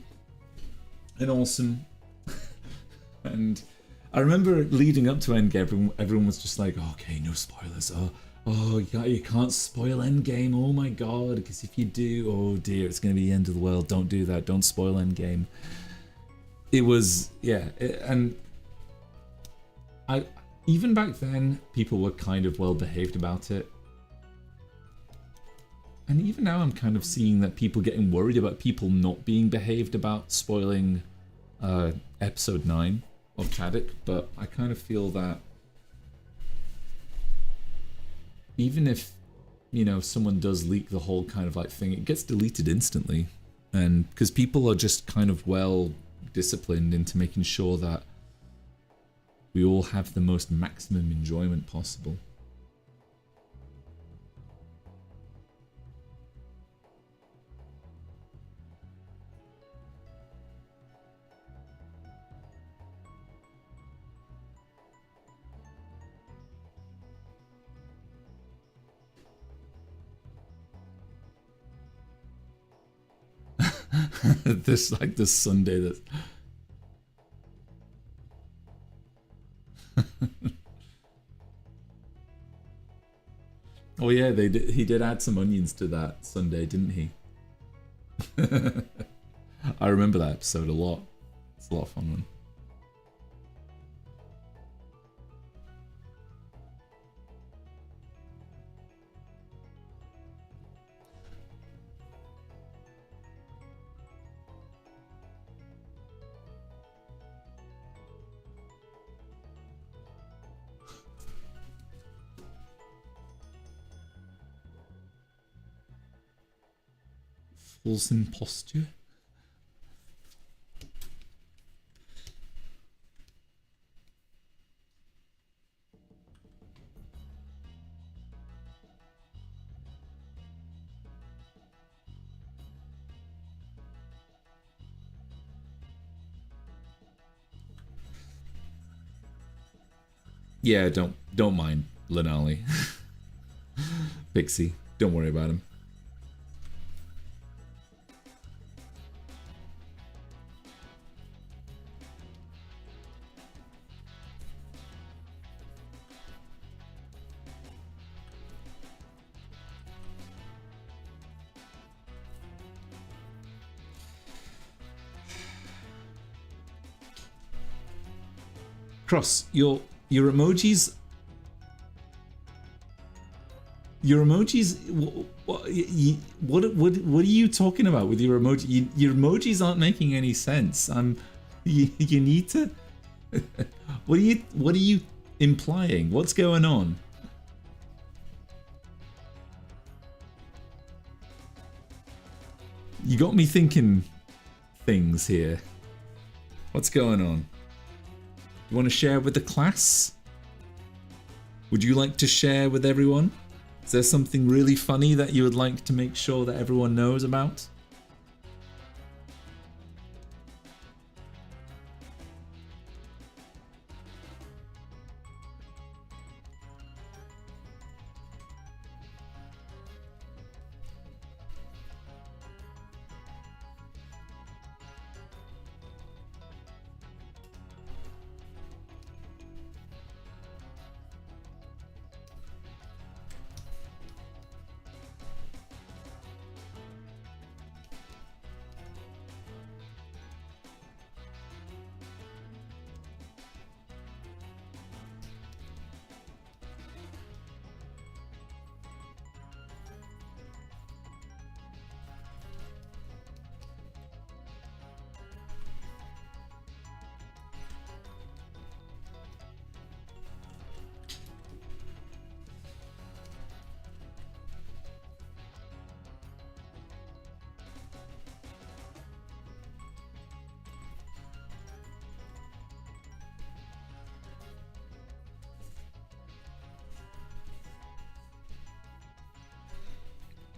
and awesome. And I remember leading up to Endgame, everyone was just like, "Okay, no spoilers. Oh, you can't spoil Endgame. Oh my god, because if you do, oh dear, it's going to be the end of the world. Don't do that. Don't spoil Endgame." It was, yeah, and even back then, people were kind of well behaved about it. And even now, I'm kind of seeing that people getting worried about people not being behaved about spoiling episode 9 of TADC, but I kind of feel that even if, you know, someone does leak the whole kind of like thing, it gets deleted instantly. And because people are just kind of well disciplined into making sure that we all have the most maximum enjoyment possible. This like this Sunday that oh yeah, he did add some onions to that Sunday, didn't he? I remember that episode a lot. It's a lot of fun one. False imposture. Yeah, don't mind Lenali. Pixie, don't worry about him. Cross, your emojis. Your emojis. What are you talking about with your emoji? Your emojis aren't making any sense. You need to. What are you implying? What's going on? You got me thinking things here. What's going on? You want to share with the class? Would you like to share with everyone? Is there something really funny that you would like to make sure that everyone knows about?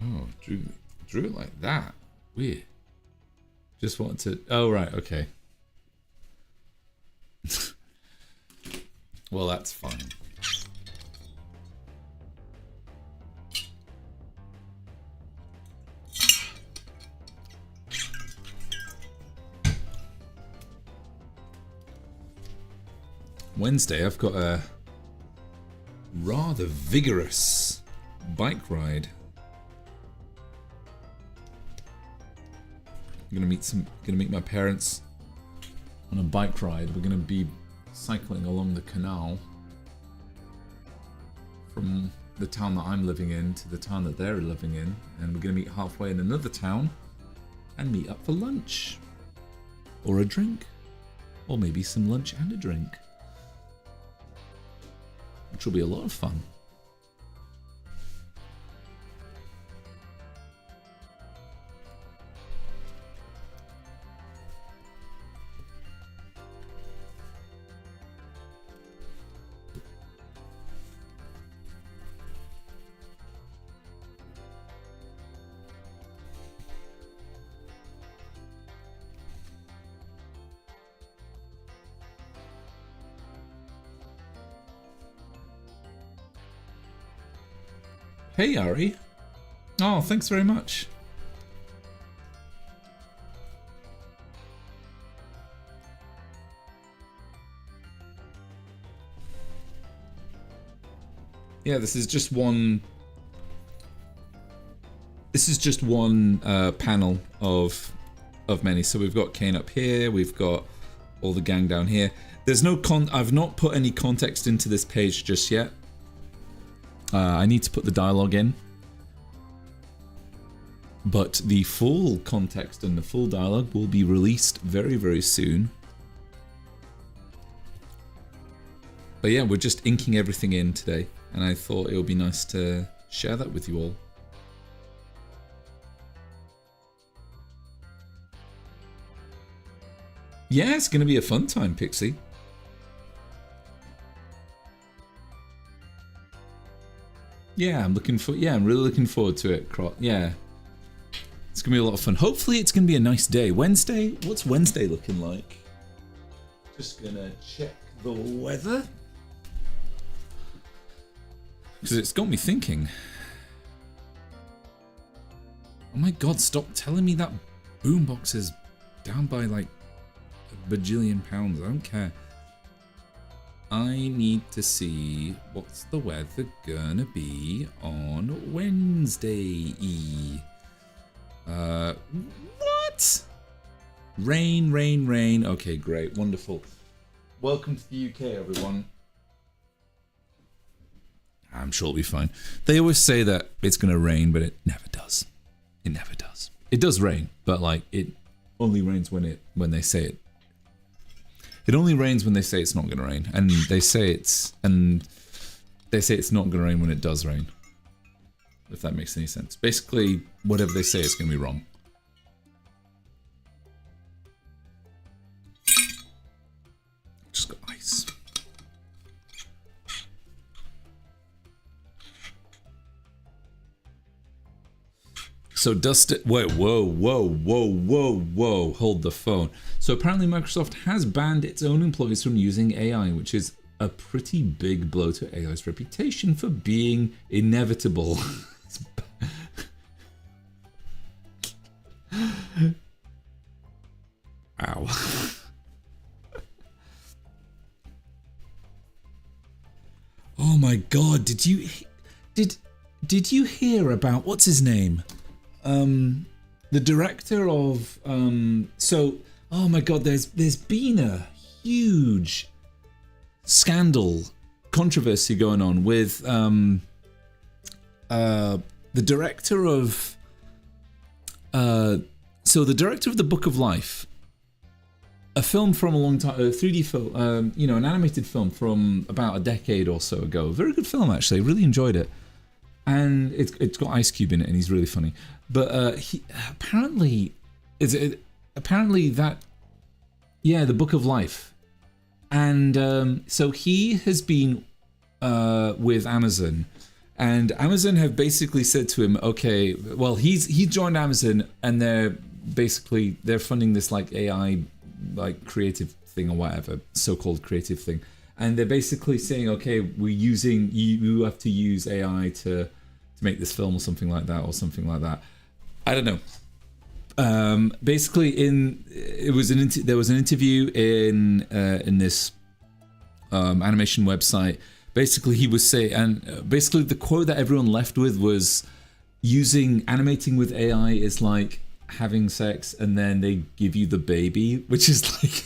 Oh, drew it like that. Weird. Just wanted to... Oh, right, okay. Well, that's fine. Wednesday, I've got a rather vigorous bike ride. I'm gonna meet my parents on a bike ride. We're gonna be cycling along the canal from the town that I'm living in to the town that they're living in, and we're gonna meet halfway in another town and meet up for lunch or a drink, or maybe some lunch and a drink, which will be a lot of fun. Hey, Ari. Oh, thanks very much. Yeah, this is just one panel of many. So we've got Kane up here, we've got all the gang down here. There's no I've not put any context into this page just yet. I need to put the dialogue in, but the full context and the full dialogue will be released very, very soon. But yeah, we're just inking everything in today, and I thought it would be nice to share that with you all. Yeah, it's going to be a fun time, Pixie. Yeah, I'm really looking forward to it. Yeah, it's gonna be a lot of fun. Hopefully it's gonna be a nice day. Wednesday, what's Wednesday looking like? Just gonna check the weather, because it's got me thinking. Oh my god, stop telling me that boombox is down by like a bajillion pounds. I don't care. I need to see what's the weather gonna be on Wednesday. What? Rain, rain, rain. Okay, great, wonderful. Welcome to the UK, everyone. I'm sure it'll be fine. They always say that it's gonna rain, but it never does. It never does. It does rain, but like it only rains when they say it. It only rains when they say it's not going to rain, and they say it's not going to rain when it does rain. If that makes any sense. Basically, whatever they say is going to be wrong. Just got ice. So Dustin, wait, whoa, hold the phone. So apparently Microsoft has banned its own employees from using AI, which is a pretty big blow to AI's reputation for being inevitable. Ow. Oh my god, did you hear about what's his name? The director of oh my god, there's been a huge scandal, controversy going on with the director of the director of the Book of Life, a film from a long time, a 3D film, an animated film from about a decade or so ago. Very good film, actually. Really enjoyed it. And it's got Ice Cube in it, and he's really funny. But he apparently the Book of Life, and so he has been with Amazon, and Amazon have basically said to him, okay, well he joined Amazon, and they're funding this like AI like creative thing or whatever, so-called creative thing, and they're basically saying, okay, you have to use AI to make this film or something like that. I don't know. Basically, there was an interview in this animation website. Basically, he was saying, and basically the quote that everyone left with was, animating with AI is like having sex and then they give you the baby, which is like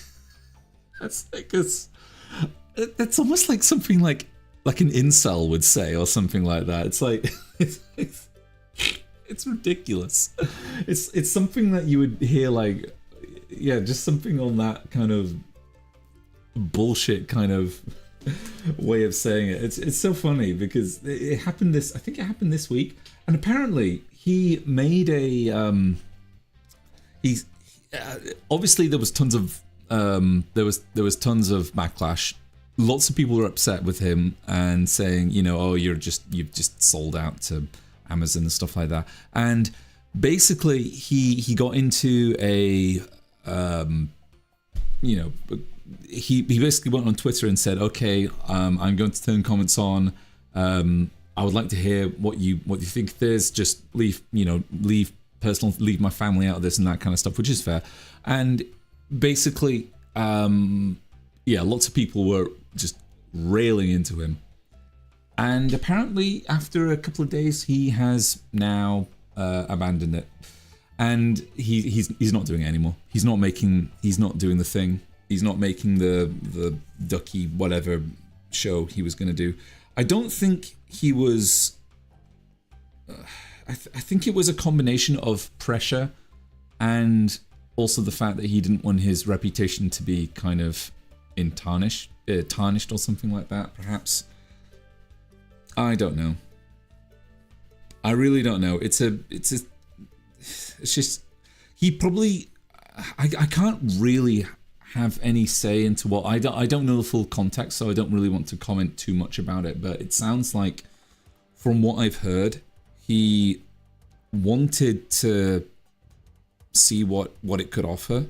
that's almost like something like an incel would say or something like that. It's like it's ridiculous. It's something that you would hear, like, yeah, just something on that kind of bullshit kind of way of saying it. It's so funny because it happened I think it happened this week, and apparently he made a obviously there was tons of tons of backlash. Lots of people were upset with him and saying, oh, you've just sold out to Amazon and stuff like that. And basically he got into he basically went on Twitter and said, okay, I'm going to turn comments on. I would like to hear what you think. There's just leave my family out of this and that kind of stuff, which is fair. And basically, lots of people were just railing into him. And apparently, after a couple of days, he has now abandoned it, and he's not doing it anymore. He's not doing the thing. He's not making the ducky whatever show he was going to do. I don't think he was. I think it was a combination of pressure and also the fact that he didn't want his reputation to be kind of tarnished or something like that, perhaps. I don't know. I really don't know. It's just, he probably, I can't really have any say into what, I don't know the full context, so I don't really want to comment too much about it, but it sounds like, from what I've heard, he wanted to see what it could offer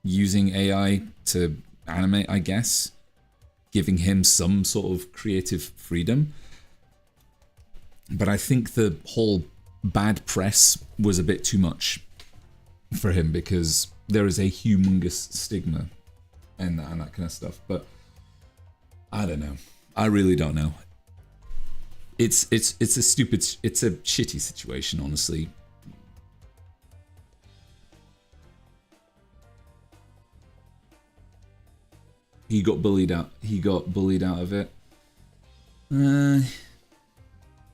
using AI to animate, I guess, giving him some sort of creative freedom. But I think the whole bad press was a bit too much for him because there is a humongous stigma and that kind of stuff. But I don't know. I really don't know. It's a shitty situation, honestly. He got bullied out of it.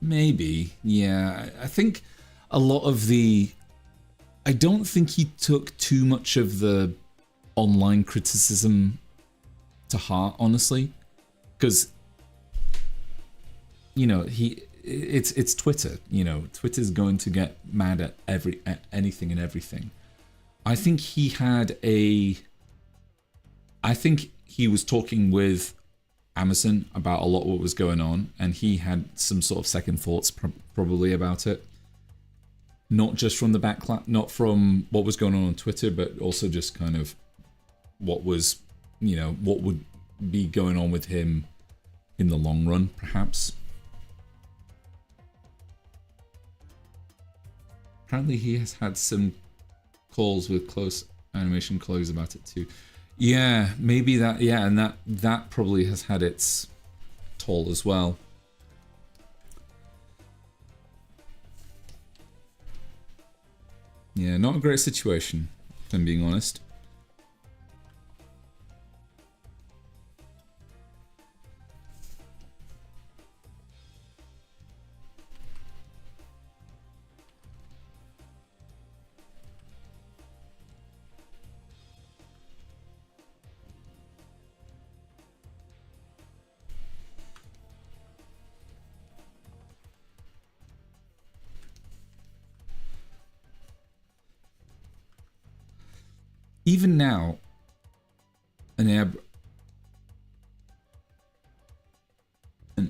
Maybe, yeah. I think a lot of I don't think he took too much of the online criticism to heart, honestly, because it's Twitter. Twitter's going to get mad at anything and everything. I think he was talking with Amazon about a lot of what was going on, and he had some sort of second thoughts probably about it. not just from the backlash, not from what was going on Twitter, but also just kind of what was, what would be going on with him in the long run, perhaps. Apparently he has had some calls with close animation colleagues about it too. Yeah, maybe that, yeah, and that probably has had its toll as well. Yeah, not a great situation, if I'm being honest. Even now, an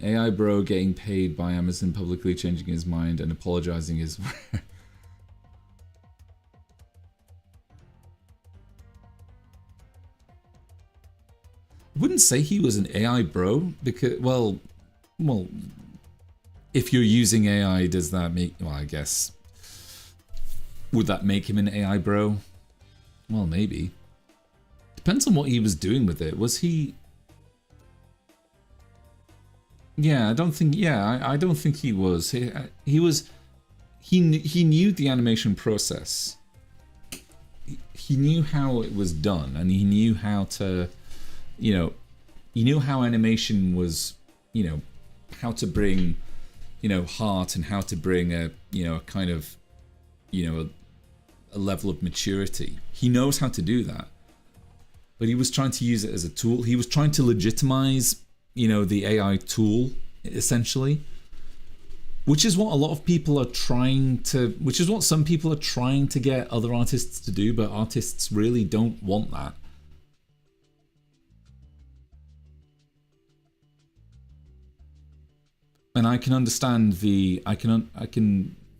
AI bro getting paid by Amazon publicly changing his mind and apologizing is... I wouldn't say he was an AI bro, because, well, if you're using AI, does that make... Well, I guess... Would that make him an AI bro? Well, maybe. Depends on what he was doing with it. Was he... Yeah, I don't think... Yeah, I don't think he was. He was... He knew the animation process. He knew how it was done, and he knew how to... He knew how animation was... how to bring... heart, and how to bring a... a kind of... a level of maturity. He knows how to do that. But he was trying to use it as a tool. He was trying to legitimize, the AI tool, essentially. Which is what a lot of people are trying to... Which is what some people are trying to get other artists to do, but artists really don't want that. And I can understand the... I can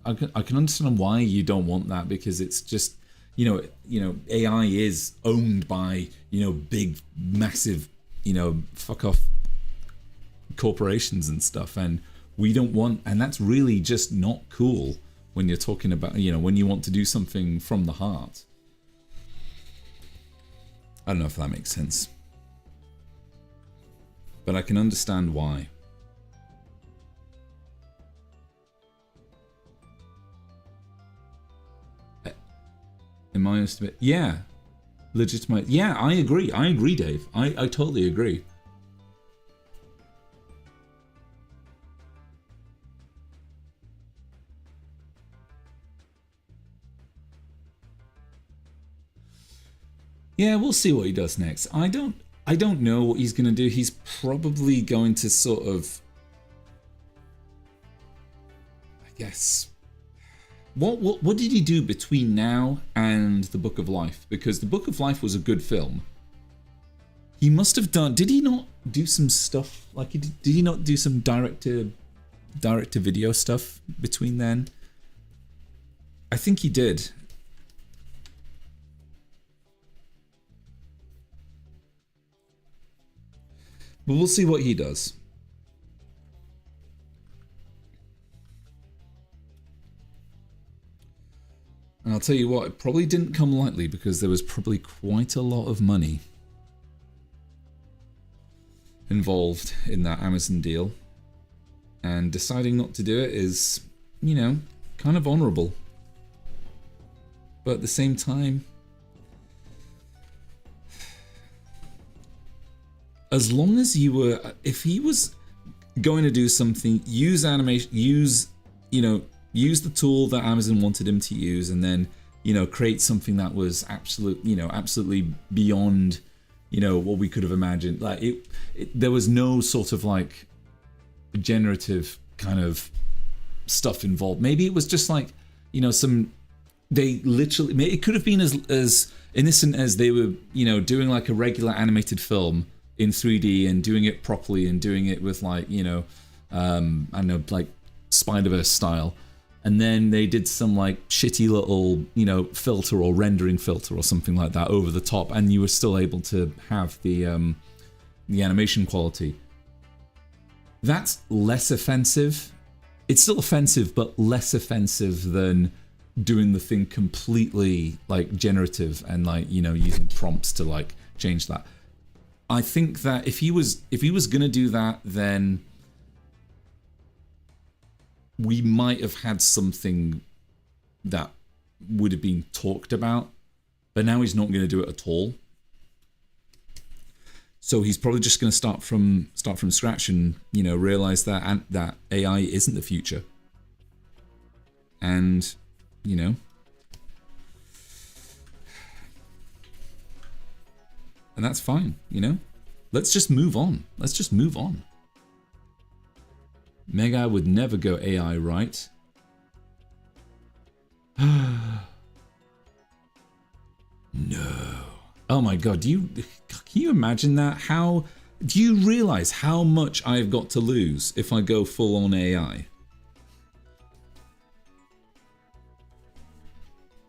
understand why you don't want that, because it's just, AI is owned by, big, massive, fuck off corporations and stuff, and we don't want, and that's really just not cool when you're talking about, when you want to do something from the heart. I don't know if that makes sense, but I can understand why. In my estimate, yeah, legitimate. Yeah, I agree, Dave. I totally agree. Yeah, we'll see what he does next. I don't know what he's gonna do. He's probably going to sort of, I guess. What did he do between now and The Book of Life? Because The Book of Life was a good film. He must have done... Did he not do some stuff? Like, did he not do some direct-to-video stuff between then? I think he did. But we'll see what he does. And I'll tell you what, it probably didn't come lightly, because there was probably quite a lot of money involved in that Amazon deal. And deciding not to do it is, kind of honourable. But at the same time, as long as you were, if he was going to do something, use animation, use the tool that Amazon wanted him to use, and then, create something that was absolutely beyond, what we could have imagined. Like there was no sort of like generative kind of stuff involved. Maybe it was just like, they literally, it could have been as innocent as they were, doing like a regular animated film in 3D and doing it properly and doing it with like, I don't know, like Spider-Verse style. and then they did some like shitty little, you know, filter or rendering filter or something like that over the top, and you were still able to have the animation quality. That's less offensive. It's still offensive, but less offensive than doing the thing completely like generative and like, you know, using prompts to like change that. I think that if he was gonna do that, then we might have had something that would have been talked about, but now he's not going to do it at all. So he's probably just going to start from scratch and, you know, realize that that AI isn't the future. And, you know, and that's fine, you know? Let's just move on. Let's just move on. Mega would never go AI right. No. Oh my god, can you imagine that? How do you realize how much I've got to lose if I go full on AI?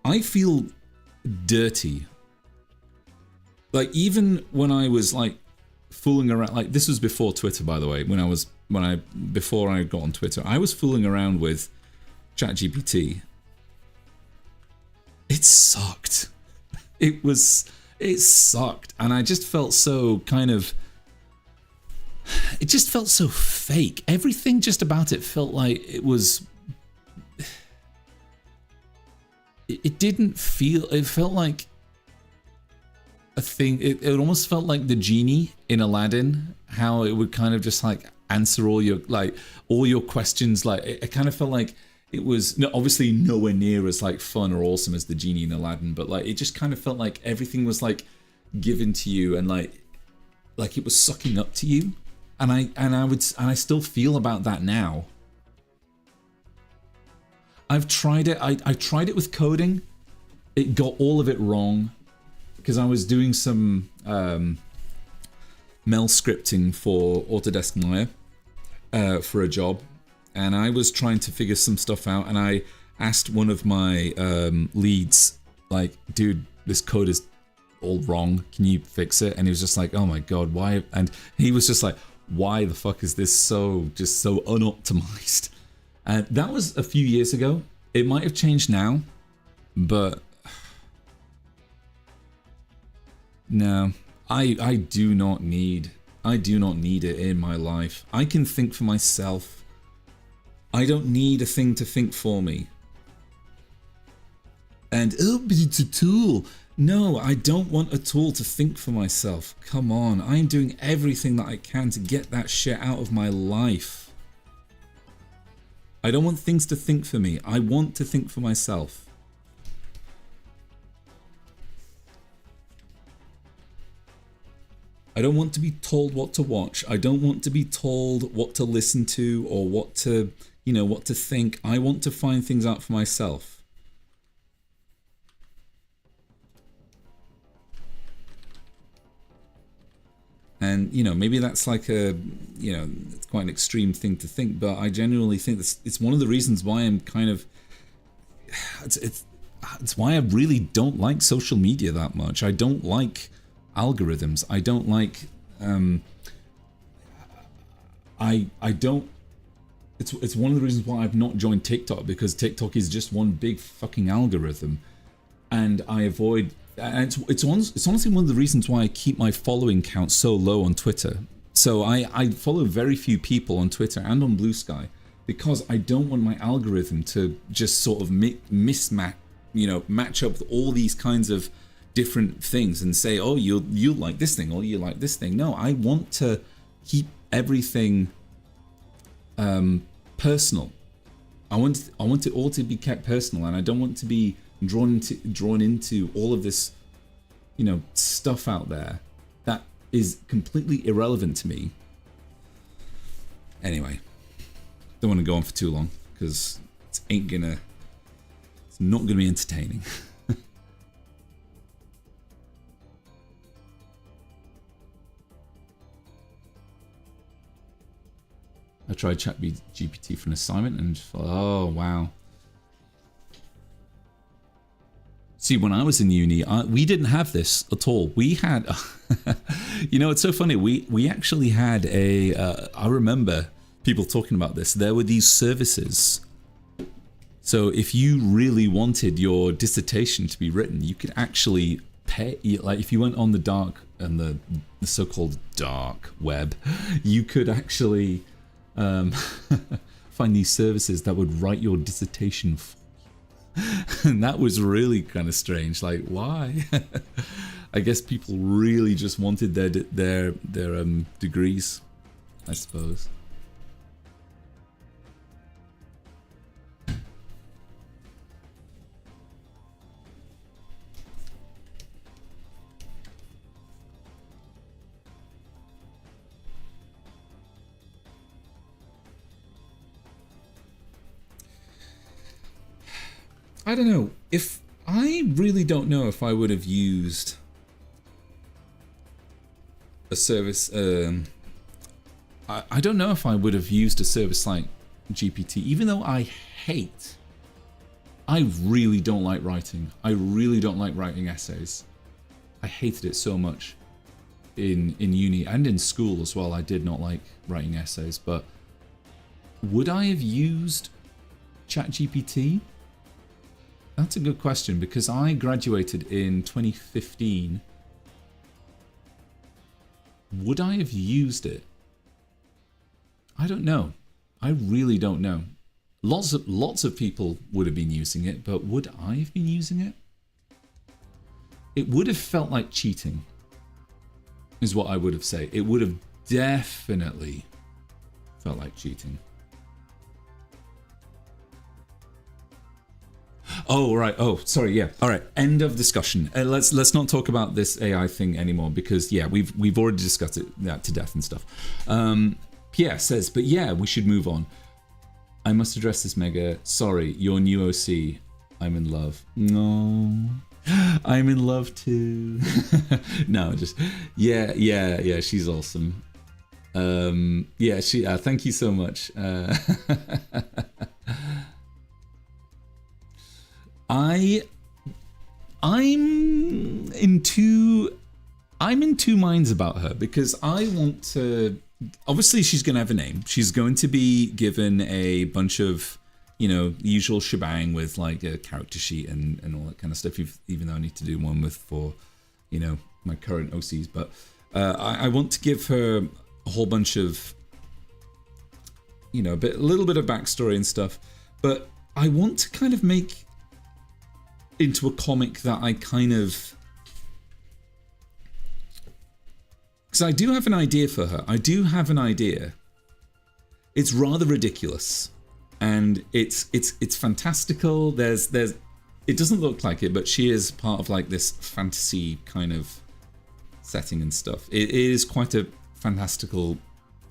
I feel dirty. Like, even when I was like fooling around, like this was before Twitter, by the way, before I got on Twitter, I was fooling around with ChatGPT. It sucked. It sucked, and I just felt so kind of, it just felt so fake. Everything just about it felt like it was, it didn't feel, it felt like a thing, it almost felt like the genie in Aladdin, how it would kind of just like answer all your questions. Like it kind of felt like it was obviously nowhere near as like fun or awesome as the genie in Aladdin, but like it just kind of felt like everything was like given to you, and like it was sucking up to you. And I still feel about that now. I've tried it. I tried it with coding. It got all of it wrong because I was doing some Mel scripting for Autodesk Maya for a job, and I was trying to figure some stuff out, and I asked one of my leads, like, dude, this code is all wrong, can you fix it? And he was just like, oh my god, why? And he was just like, why the fuck is this so unoptimized? And that was a few years ago. It might have changed now, but no, I do not need it in my life. I can think for myself. I don't need a thing to think for me. And oh, but it's a tool. No, I don't want a tool to think for myself. Come on, I'm doing everything that I can to get that shit out of my life. I don't want things to think for me. I want to think for myself. I don't want to be told what to watch. I don't want to be told what to listen to or what to, you know, what to think. I want to find things out for myself. And, you know, maybe that's like a, you know, it's quite an extreme thing to think, but I genuinely think it's one of the reasons why I'm kind of, it's why I really don't like social media that much. I don't like algorithms. I don't like, I don't, it's one of the reasons why I've not joined TikTok, because TikTok is just one big fucking algorithm, and I avoid. And it's honestly one of the reasons why I keep my following count so low on Twitter. So I follow very few people on Twitter and on Blue Sky, because I don't want my algorithm to just sort of mismatch, you know, match up with all these kinds of different things and say, oh, you like this thing, or you like this thing. No, I want to keep everything personal. I want it all to be kept personal, and I don't want to be drawn into all of this, you know, stuff out there that is completely irrelevant to me. Anyway, don't want to go on for too long, because it's not gonna be entertaining. I tried ChatGPT for an assignment and just thought, oh wow, See, when I was in uni, we didn't have this at all. We had, you know, it's so funny. We actually had I remember people talking about this. There were these services. So if you really wanted your dissertation to be written, you could actually pay, like if you went on the dark and the so-called dark web, you could actually find these services that would write your dissertation for you. And that was really kind of strange. Like, why? I guess people really just wanted their degrees, I suppose. I don't know. I really don't know if I would have used a service. I don't know if I would have used a service like GPT, even though I really don't like writing. I really don't like writing essays. I hated it so much in uni and in school as well. I did not like writing essays, but would I have used ChatGPT? That's a good question, because I graduated in 2015. Would I have used it? I don't know. I really don't know. Lots of people would have been using it, but would I have been using it? It would have felt like cheating, is what I would have said. It would have definitely felt like cheating. Oh, right. Oh, sorry. Yeah. All right. End of discussion. Let's not talk about this AI thing anymore, because yeah, we've already discussed it to death and stuff. Pierre says, but yeah, we should move on. I must address this, Mega. Sorry, your new OC. I'm in love. No, I'm in love too. No, just yeah. She's awesome. Yeah. She. Thank you so much. I'm in two minds about her, because I want to. Obviously, she's going to have a name. She's going to be given a bunch of, you know, the usual shebang with like a character sheet and all that kind of stuff. Even though I need to do one for, you know, my current OCs, but I want to give her a whole bunch of, you know, a little bit of backstory and stuff. But I want to kind of make into a comic that I kind of, because I do have an idea for her. I do have an idea. It's rather ridiculous, and it's fantastical. There's it doesn't look like it, but she is part of like this fantasy kind of setting and stuff. It is quite a fantastical,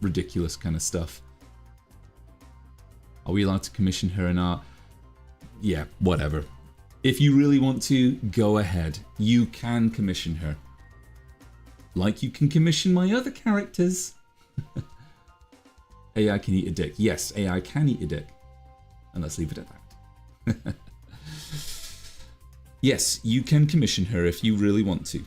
ridiculous kind of stuff. Are we allowed to commission her in art? Yeah, whatever. If you really want to, go ahead. You can commission her. Like you can commission my other characters. AI can eat a dick. Yes, AI can eat a dick. And let's leave it at that. Yes, you can commission her if you really want to.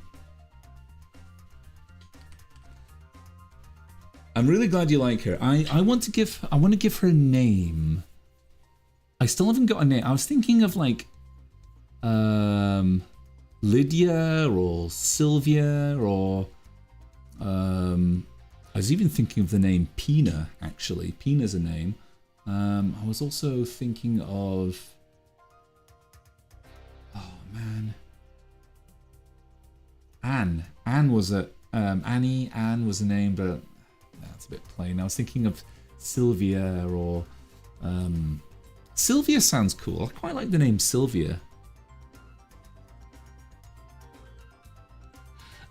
I'm really glad you like her. I want to give her a name. I still haven't got a name. I was thinking of like Lydia or Sylvia, or I was even thinking of the name Pina, actually. Pina's a name. I was also thinking of, oh man, Anne. Anne was a Anne was a name, but that's a bit plain. I was thinking of Sylvia, or Sylvia sounds cool. I quite like the name Sylvia.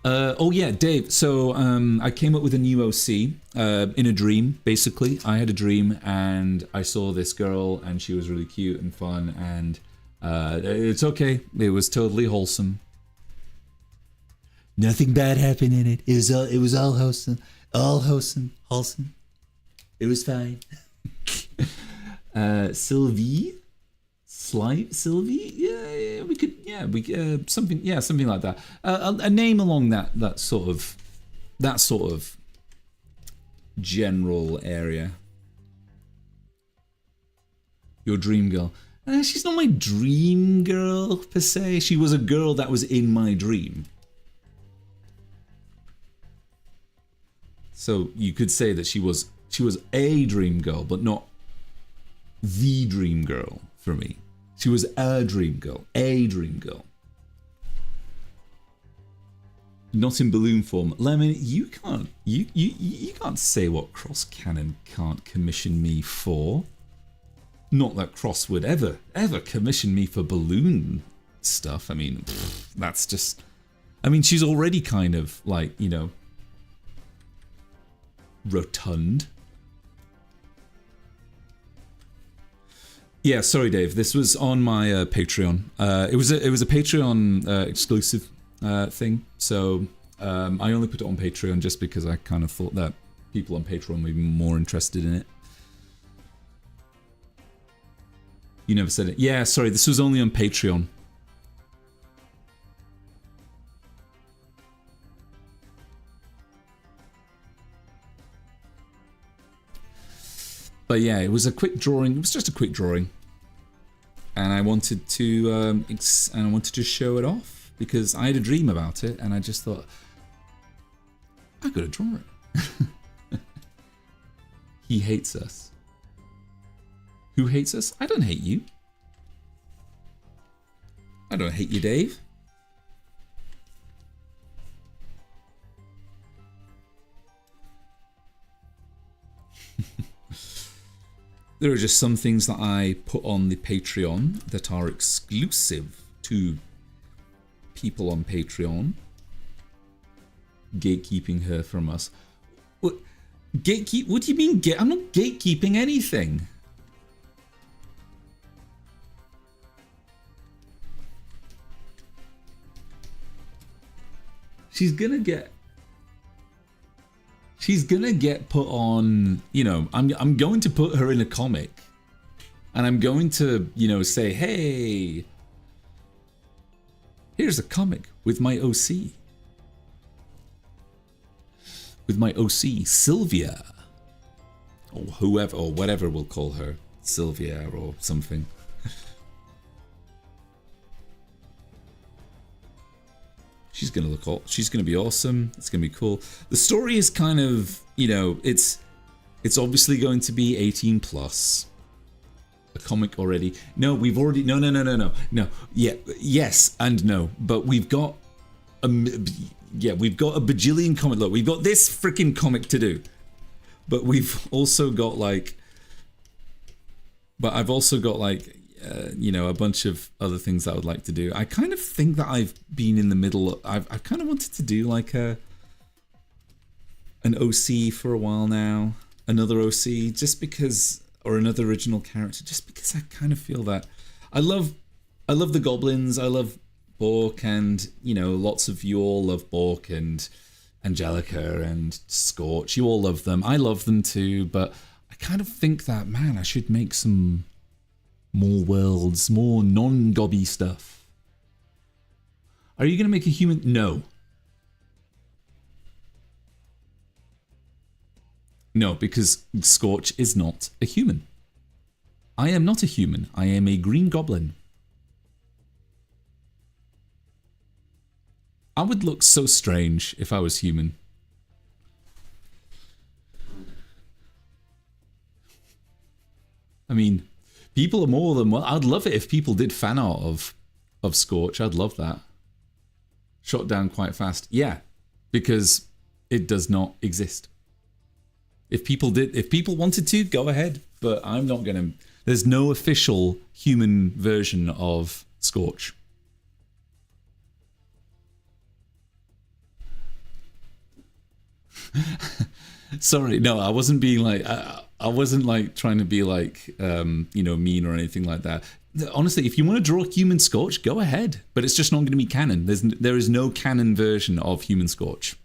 Oh yeah, Dave. So I came up with a new OC in a dream. Basically, I had a dream and I saw this girl, and she was really cute and fun, and it's okay. It was totally wholesome. Nothing bad happened in it. It was all wholesome, wholesome. It was fine. Sylvie, Sylvie, yeah, we could, yeah, something, yeah, something like that. A name along that sort of general area. Your dream girl. She's not my dream girl per se. She was a girl that was in my dream. So you could say that she was a dream girl, but not the dream girl for me. She was a dream girl, Not in balloon form. Lemon, you can't say what Cross Cannon can't commission me for. Not that Cross would ever commission me for balloon stuff. I mean, that's just... I mean, she's already kind of like, you know, rotund. Yeah, sorry, Dave. This was on my Patreon. It was a Patreon exclusive thing. So I only put it on Patreon just because I kind of thought that people on Patreon would be more interested in it. You never said it. Yeah, sorry. This was only on Patreon. But yeah, it was a quick drawing. It was just a quick drawing, and I wanted to show it off because I had a dream about it, and I just thought I gotta draw it. He hates us. Who hates us? I don't hate you. I don't hate you, Dave. There are just some things that I put on the Patreon that are exclusive to people on Patreon. Gatekeeping her from us. What? Gatekeep? What do you mean? I'm not gatekeeping anything. She's gonna get put on, you know, I'm going to put her in a comic. And I'm going to, you know, say, hey, here's a comic with my OC. With my OC, Sylvia. Or whoever, or whatever we'll call her. Sylvia or something. She's gonna look all, she's gonna be awesome. It's gonna be cool. The story is kind of, you know, it's obviously going to be 18 plus. A comic already. No, we've already no. Yeah, yes and no. But we've got we've got a bajillion comic. Look, we've got this freaking comic to do. But we've also got like I've also got like you know, a bunch of other things that I would like to do. I kind of think that I've been in the middle. I've kind of wanted to do like an OC for a while now, another OC, just because, or another original character, just because I kind of feel that I love the goblins. I love Bork, and you know, lots of you all love Bork and Angelica and Scorch. You all love them. I love them too, but I kind of think that, man, I should make some more worlds, more non-gobby stuff. Are you going to make a human? No. No, because Scorch is not a human. I am not a human. I am a green goblin. I would look so strange if I was human. I mean, people are more than well. I'd love it if people did fan art of Scorch. I'd love that. Shot down quite fast. Yeah, because it does not exist. If people wanted to, go ahead. But I'm not gonna. There's no official human version of Scorch. Sorry, no, I wasn't being like. I wasn't like trying to be like, you know, mean or anything like that. Honestly, if you want to draw Human Scorch, go ahead. But it's just not going to be canon. There is no canon version of Human Scorch.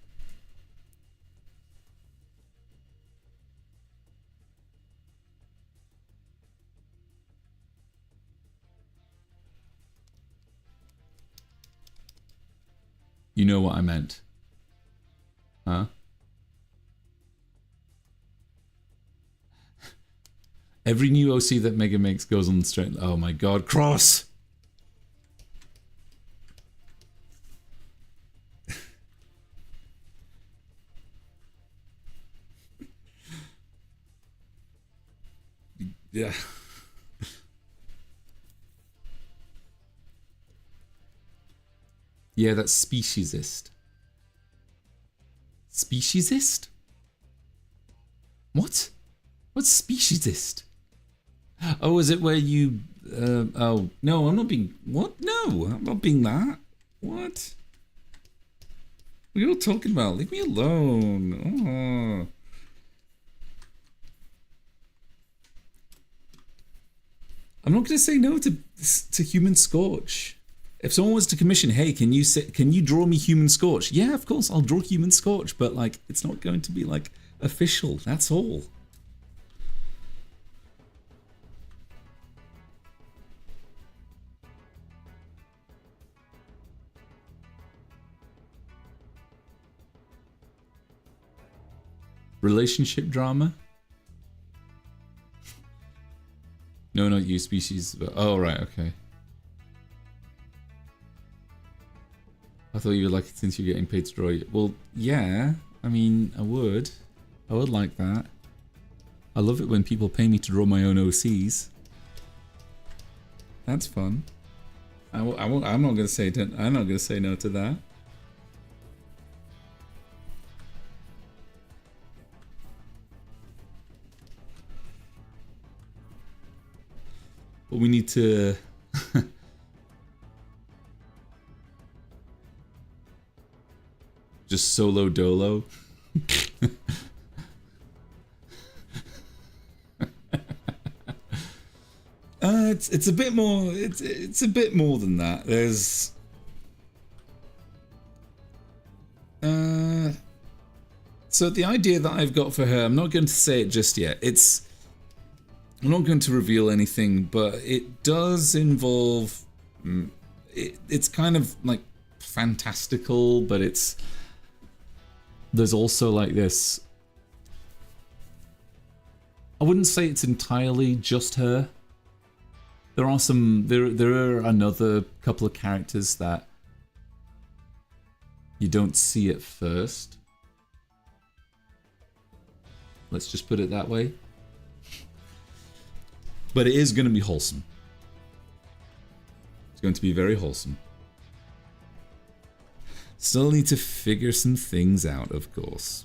You know what I meant. Huh? Every new OC that Mega makes goes on the straight. Oh my god, Cross! Yeah. Yeah, that's speciesist. Speciesist? What? What's speciesist? Oh, is it where you... oh, no, I'm not being... What? No, I'm not being that. What? What are you all talking about? Leave me alone. Oh. I'm not going to say no to Human Scorch. If someone was to commission, hey, can you draw me Human Scorch? Yeah, of course, I'll draw Human Scorch, but like, it's not going to be like official. That's all. Relationship drama? No, not you, species. But, oh, right, okay. I thought you would like it since you're getting paid to draw it. Well, yeah. I mean, I would. I would like that. I love it when people pay me to draw my own OCs. That's fun. I'm not gonna say no to that. But we need to. Just solo dolo. It's a bit more. It's a bit more than that. There's. So the idea that I've got for her, I'm not going to say it just yet. I'm not going to reveal anything, but it does involve. It's kind of like fantastical, but it's. There's also like this. I wouldn't say it's entirely just her. There are some. There are another couple of characters that you don't see at first. Let's just put it that way. But it is going to be wholesome. It's going to be very wholesome. Still need to figure some things out, of course.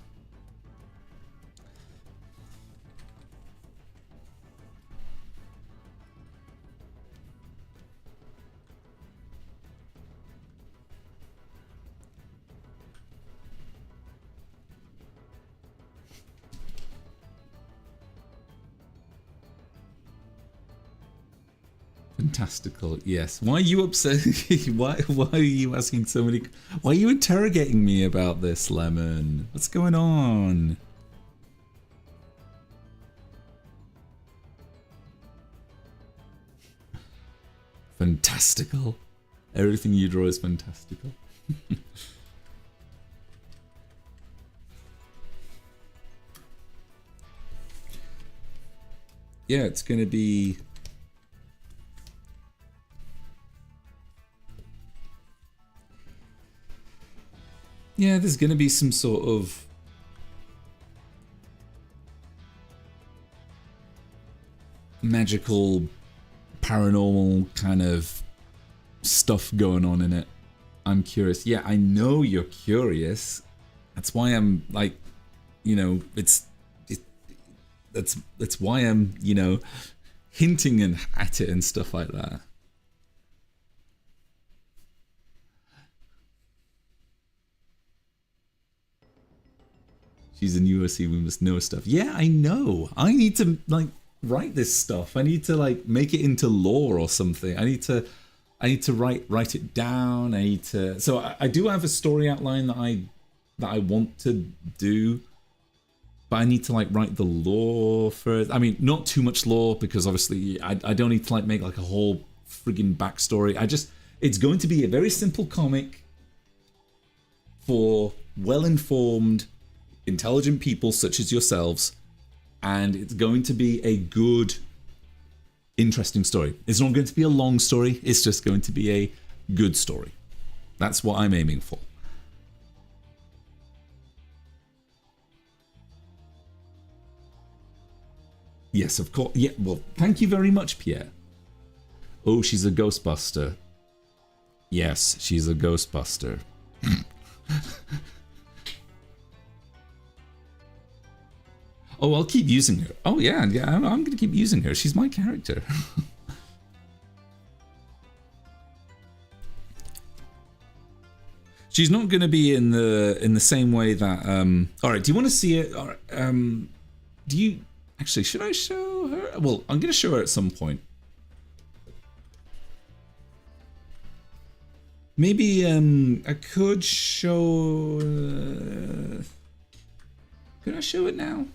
Fantastical, yes. Why are you upset? why are you asking so many... Why are you interrogating me about this, Lemon? What's going on? Fantastical. Everything you draw is fantastical. Yeah, it's gonna be... Yeah, there's going to be some sort of magical, paranormal kind of stuff going on in it. I'm curious. Yeah, I know you're curious. That's why I'm like, you know, that's why I'm, you know, hinting at it and stuff like that. She's a new OC, we must know stuff. Yeah, I know. I need to, like, write this stuff. I need to, like, make it into lore or something. I need to write it down. I need to... So I do have a story outline that I want to do. But I need to, like, write the lore first. I mean, not too much lore, because obviously I don't need to, like, make, like, a whole friggin' backstory. It's going to be a very simple comic. for well-informed, intelligent people such as yourselves, and it's going to be a good, interesting story. It's not going to be a long story, it's just going to be a good story. That's what I'm aiming for. Yes, of course. Yeah, well, thank you very much, Pierre. Oh, she's a Ghostbuster. Yes, she's a Ghostbuster. Oh, I'll keep using her. Oh, yeah, I'm going to keep using her. She's my character. She's not going to be in the same way that. All right. Do you want to see it? All right, do you actually? Should I show her? Well, I'm going to show her at some point. Maybe I could show. Could I show it now?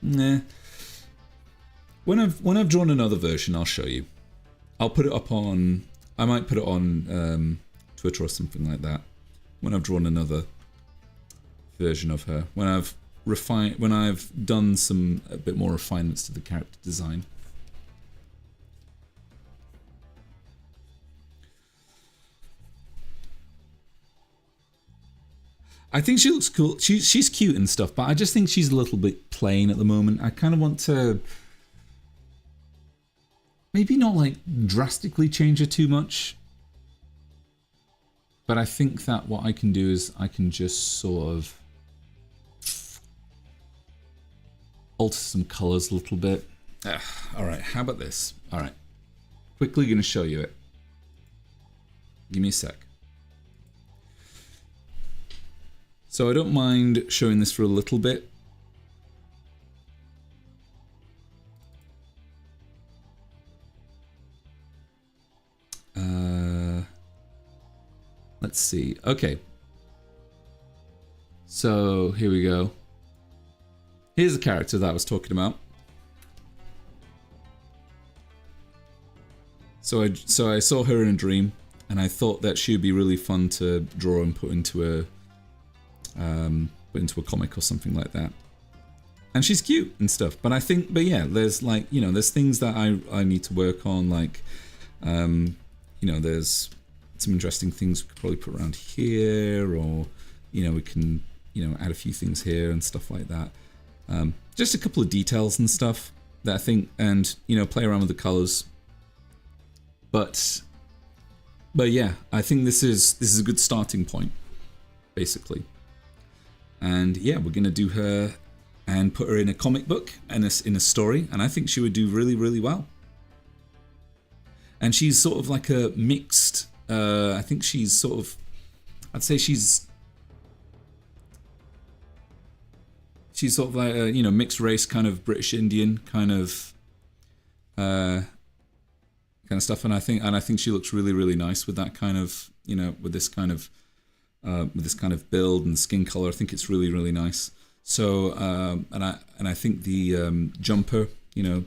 Nah. When I've drawn another version, I'll show you. I'll put it up on. I might put it on Twitter or something like that. When I've drawn another version of her, when I've done a bit more refinements to the character design. I think she looks cool. She's cute and stuff, but I just think she's a little bit plain at the moment. I kind of want to maybe not like drastically change her too much. But I think that what I can do is I can just sort of alter some colors a little bit. All right, how about this? All right, quickly going to show you it. Give me a sec. So I don't mind showing this for a little bit. Let's see. Okay. So here we go. Here's the character that I was talking about. So I saw her in a dream, and I thought that she'd be really fun to draw and put into a comic or something like that. And she's cute and stuff. But yeah, there's like, you know, there's things that I need to work on, like, you know, there's some interesting things we could probably put around here, or, you know, we can, you know, add a few things here and stuff like that. Just a couple of details and stuff that I think, and, you know, play around with the colors. But yeah, I think this is a good starting point, basically. And yeah, we're gonna do her and put her in a comic book and in a story, and I think she would do really, really well. And she's sort of like a mixed. I think she's sort of. I'd say she's sort of like a, you know, mixed race, kind of British Indian kind of stuff. And I think she looks really, really nice with that kind of, you know, with this kind of build and skin color. I think it's really, really nice. So and I think the jumper, you know,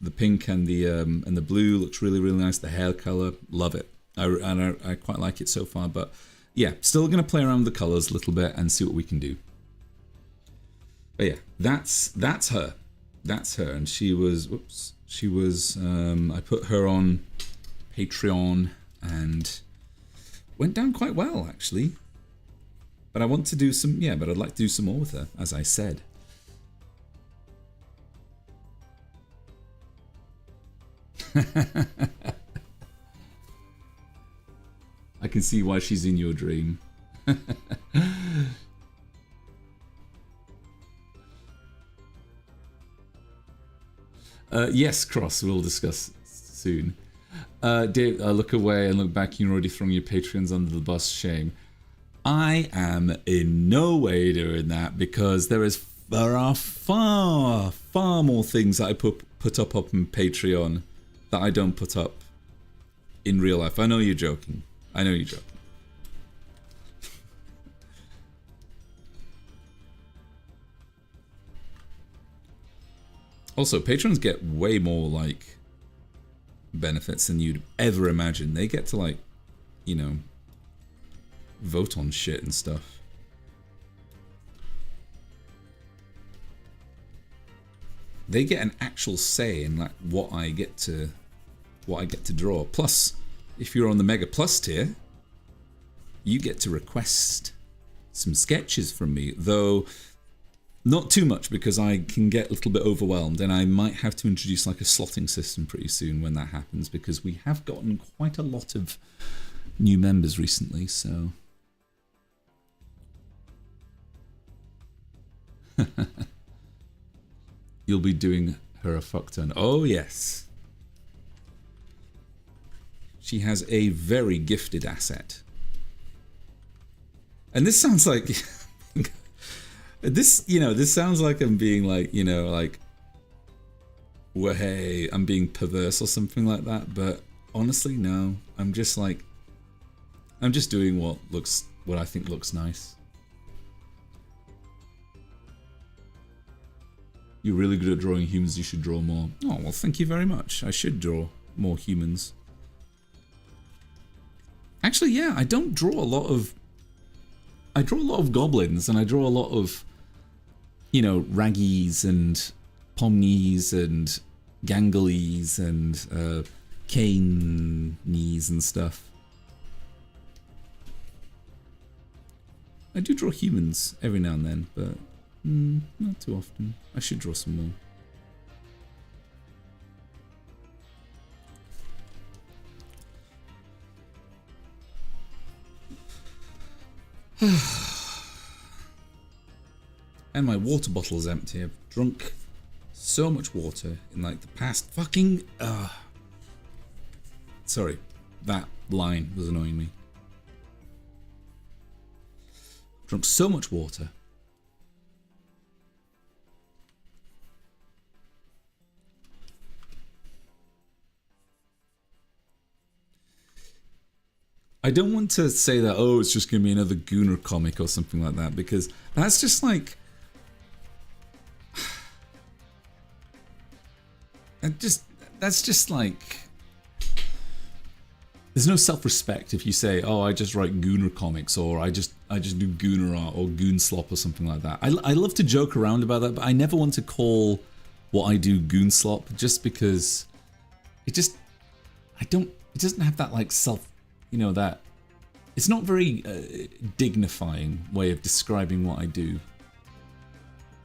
the pink and the blue looks really, really nice. The hair color, love it. I quite like it so far. But yeah, still gonna play around with the colors a little bit and see what we can do. But yeah, that's her. That's her, and she was. Whoops. She was. I put her on Patreon and went down quite well, actually. But I want to do some. Yeah, but I'd like to do some more with her, as I said. I can see why she's in your dream. Yes, Cross, we'll discuss soon. Dave, look away and look back. You're already throwing your Patreons under the bus. Shame. I am in no way doing that, because there are far more things that I put up on Patreon that I don't put up in real life. I know you're joking. I know you're joking. Also, patrons get way more, like, benefits than you'd ever imagine. They get to, like, you know, vote on shit and stuff. They get an actual say in, like, what I get to draw. Plus, if you're on the Mega Plus tier, you get to request some sketches from me, though not too much, because I can get a little bit overwhelmed, and I might have to introduce like a slotting system pretty soon when that happens, because we have gotten quite a lot of new members recently, so... You'll be doing her a fuck ton. Oh, yes. She has a very gifted asset. And this sounds like... this, you know, this sounds like I'm being like, you know, like... Well, hey, I'm being perverse or something like that. But honestly, no. I'm just like... I'm just doing what I think looks nice. You're really good at drawing humans, you should draw more. Oh, well, thank you very much. I should draw more humans. Actually, yeah, I don't draw a lot of... I draw a lot of goblins, and I draw a lot of, you know, raggies and pomnies and ganglies and caneies and stuff. I do draw humans every now and then, but not too often. I should draw some more. And my water bottle is empty. I've drunk so much water in like the past fucking... Sorry, that line was annoying me. Drunk so much water. I don't want to say that, oh, it's just going to be another Gooner comic or something like that, because that's just like... That's just like... There's no self-respect if you say, oh, I just write Gooner comics, or I just do Gooner art or Goon Slop or something like that. I love to joke around about that, but I never want to call what I do Goon Slop, just because it doesn't have that like self... You know, that it's not very dignifying way of describing what I do,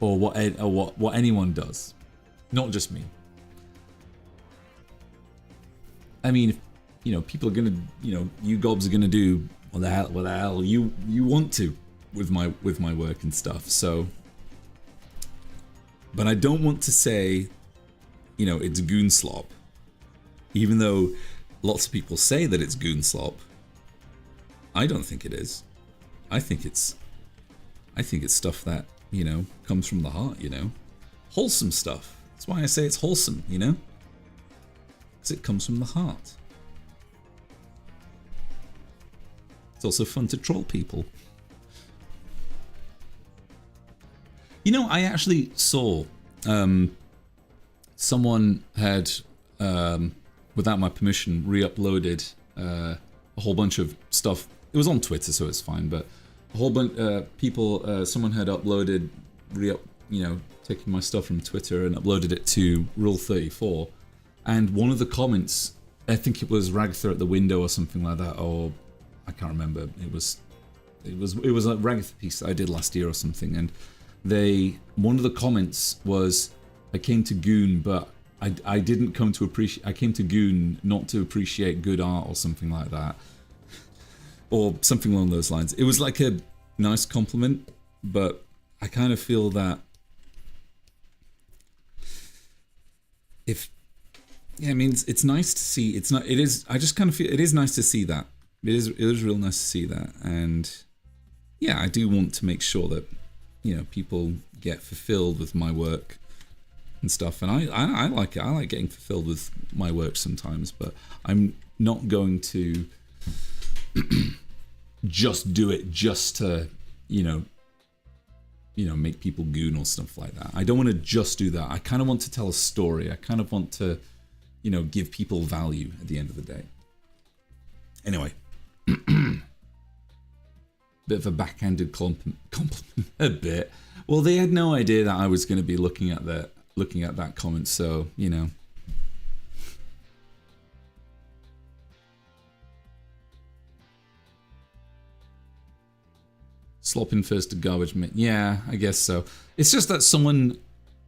or what anyone does, not just me. I mean, you know, people are gonna, you know, you gobs are gonna do what the hell you want to with my work and stuff. So, but I don't want to say, you know, it's Goon Slop, even though lots of people say that it's Goon Slop. I don't think it is. I think it's stuff that, you know, comes from the heart, you know. Wholesome stuff. That's why I say it's wholesome, you know? Because it comes from the heart. It's also fun to troll people. You know, I actually saw someone had, without my permission, re-uploaded a whole bunch of stuff. It was on Twitter, so it's fine, but a whole bunch someone had uploaded, taking my stuff from Twitter and uploaded it to Rule 34. And one of the comments, I think it was Ragatha at the window or something like that, or I can't remember. It was a Ragatha piece that I did last year or something, and one of the comments was, I came to Goon, but I didn't come to appreciate. I came to Goon not to appreciate good art or something like that, or something along those lines. It was like a nice compliment, but I kind of feel that I mean, it's nice to see. It's not. It is. I just kind of feel it is nice to see that. It is real nice to see that, and yeah, I do want to make sure that, you know, people get fulfilled with my work and stuff, and I like it. I like getting fulfilled with my work sometimes, but I'm not going to just do it just to, you know, make people goon or stuff like that. I don't want to just do that. I kind of want to tell a story. I kind of want to, you know, give people value at the end of the day. Anyway, bit of a backhanded compliment a bit. Well, they had no idea that I was going to be looking at that comment, so you know. Slopping first to garbage man. Yeah, I guess so. It's just that someone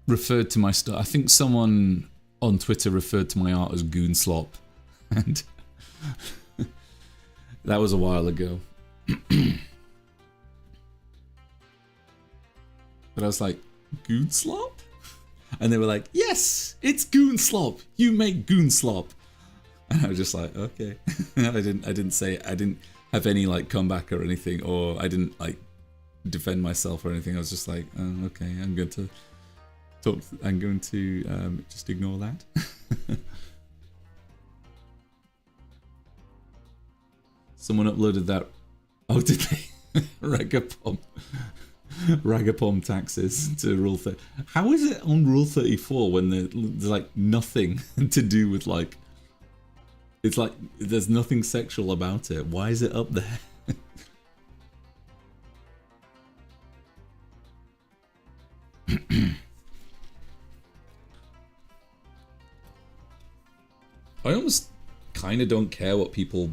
referred to my stuff. I think someone on Twitter referred to my art as goon slop, and that was a while ago. But I was like, goon slop? And they were like, yes, it's goon slop. You make goon slop. And I was just like, okay. I didn't have any like comeback or anything, or I didn't like defend myself or anything. I was just like, oh, okay, I'm going to just ignore that. Someone uploaded that. Oh, did they? Ragapom taxes to Rule 30. How is it on Rule 34 when there's like nothing to do with like, it's like there's nothing sexual about it? Why is it up there? I almost kind of don't care what people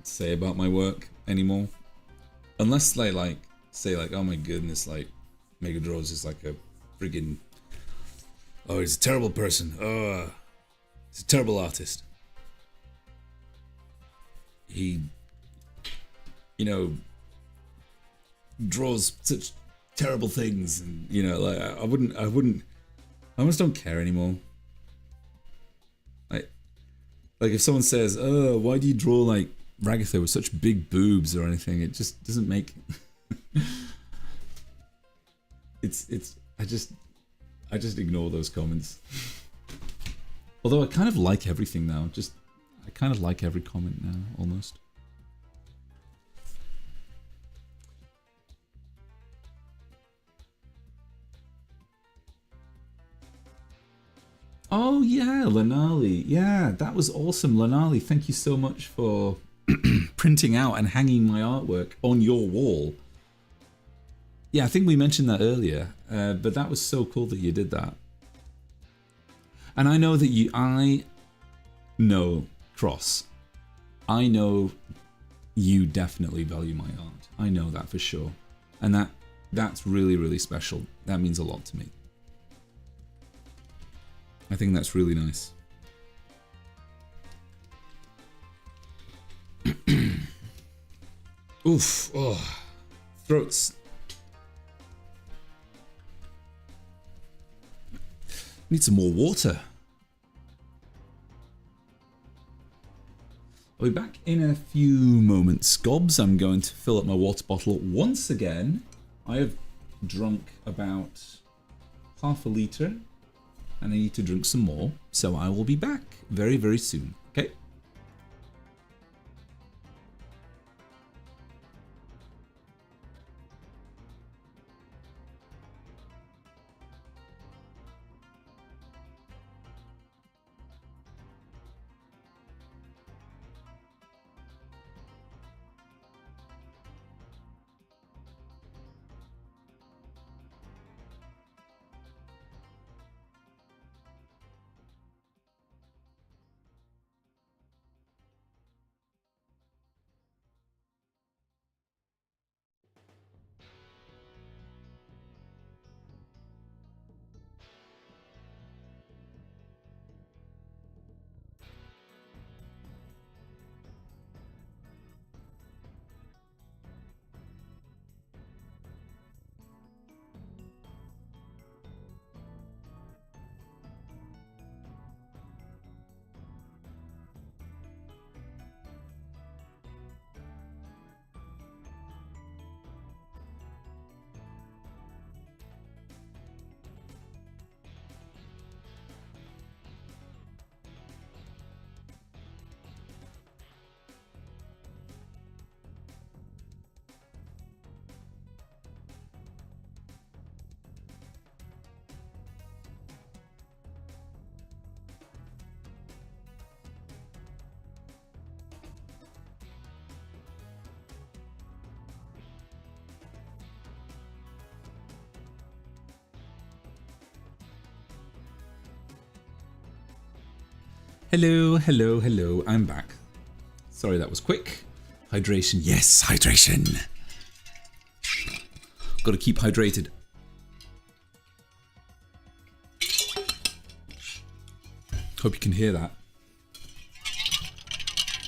say about my work anymore, unless they like say like, oh my goodness, like Mega Draws is like a friggin', oh, he's a terrible person, oh, he's a terrible artist, he, you know, draws such terrible things, and you know, like I almost don't care anymore. Like if someone says, oh, why do you draw like Ragatha with such big boobs or anything, it just doesn't make I just ignore those comments. Although I kind of like everything now. I kind of like every comment now, almost. Oh yeah, Lanali. Yeah, that was awesome, Lanali. Thank you so much for printing out and hanging my artwork on your wall. Yeah, I think we mentioned that earlier, but that was so cool that you did that. And I know that I know, Cross, I know you definitely value my art. I know that for sure. And that's really, really special. That means a lot to me. I think that's really nice. Oof, oh, throats. Need some more water. I'll be back in a few moments, Gobs. I'm going to fill up my water bottle once again. I have drunk about half a litre. And I need to drink some more, so I will be back very, very soon, okay? Hello, hello, hello. I'm back. Sorry that was quick. Hydration. Yes, hydration. Got to keep hydrated. Hope you can hear that.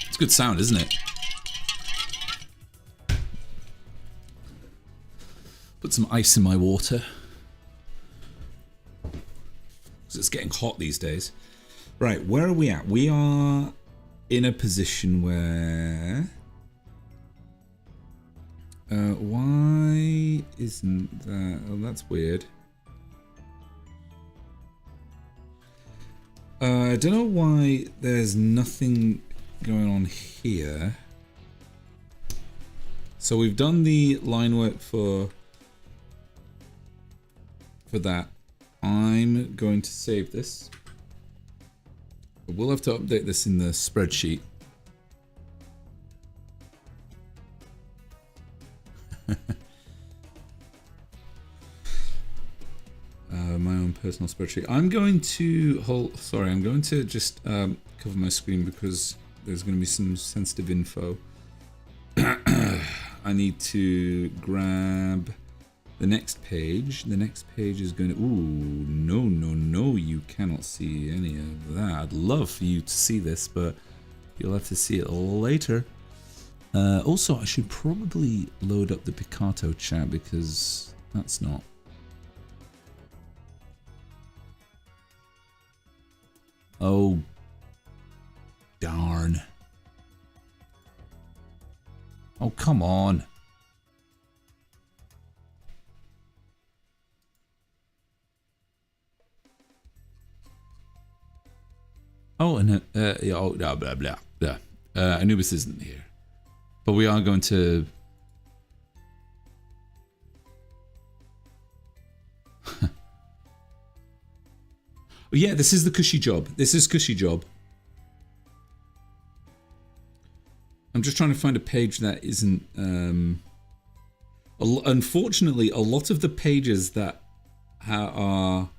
It's a good sound, isn't it? Put some ice in my water. Because it's getting hot these days. Right, where are we at? We are in a position where... why isn't that... Oh, that's weird. I don't know why there's nothing going on here. So we've done the line work for that. I'm going to save this. We'll have to update this in the spreadsheet. My own personal spreadsheet. I'm going to I'm going to just cover my screen because there's going to be some sensitive info. I need to grab the next page. The next page is going to... Ooh, no, you cannot see any of that. I'd love for you to see this, but you'll have to see it later. Also, I should probably load up the Picato chat because that's not... Oh, darn. Oh, come on. Oh, and oh, blah, blah, blah, blah. Anubis isn't here. But we are going to... Oh, yeah, this is the cushy job. This is cushy job. I'm just trying to find a page that isn't... Unfortunately, a lot of the pages that are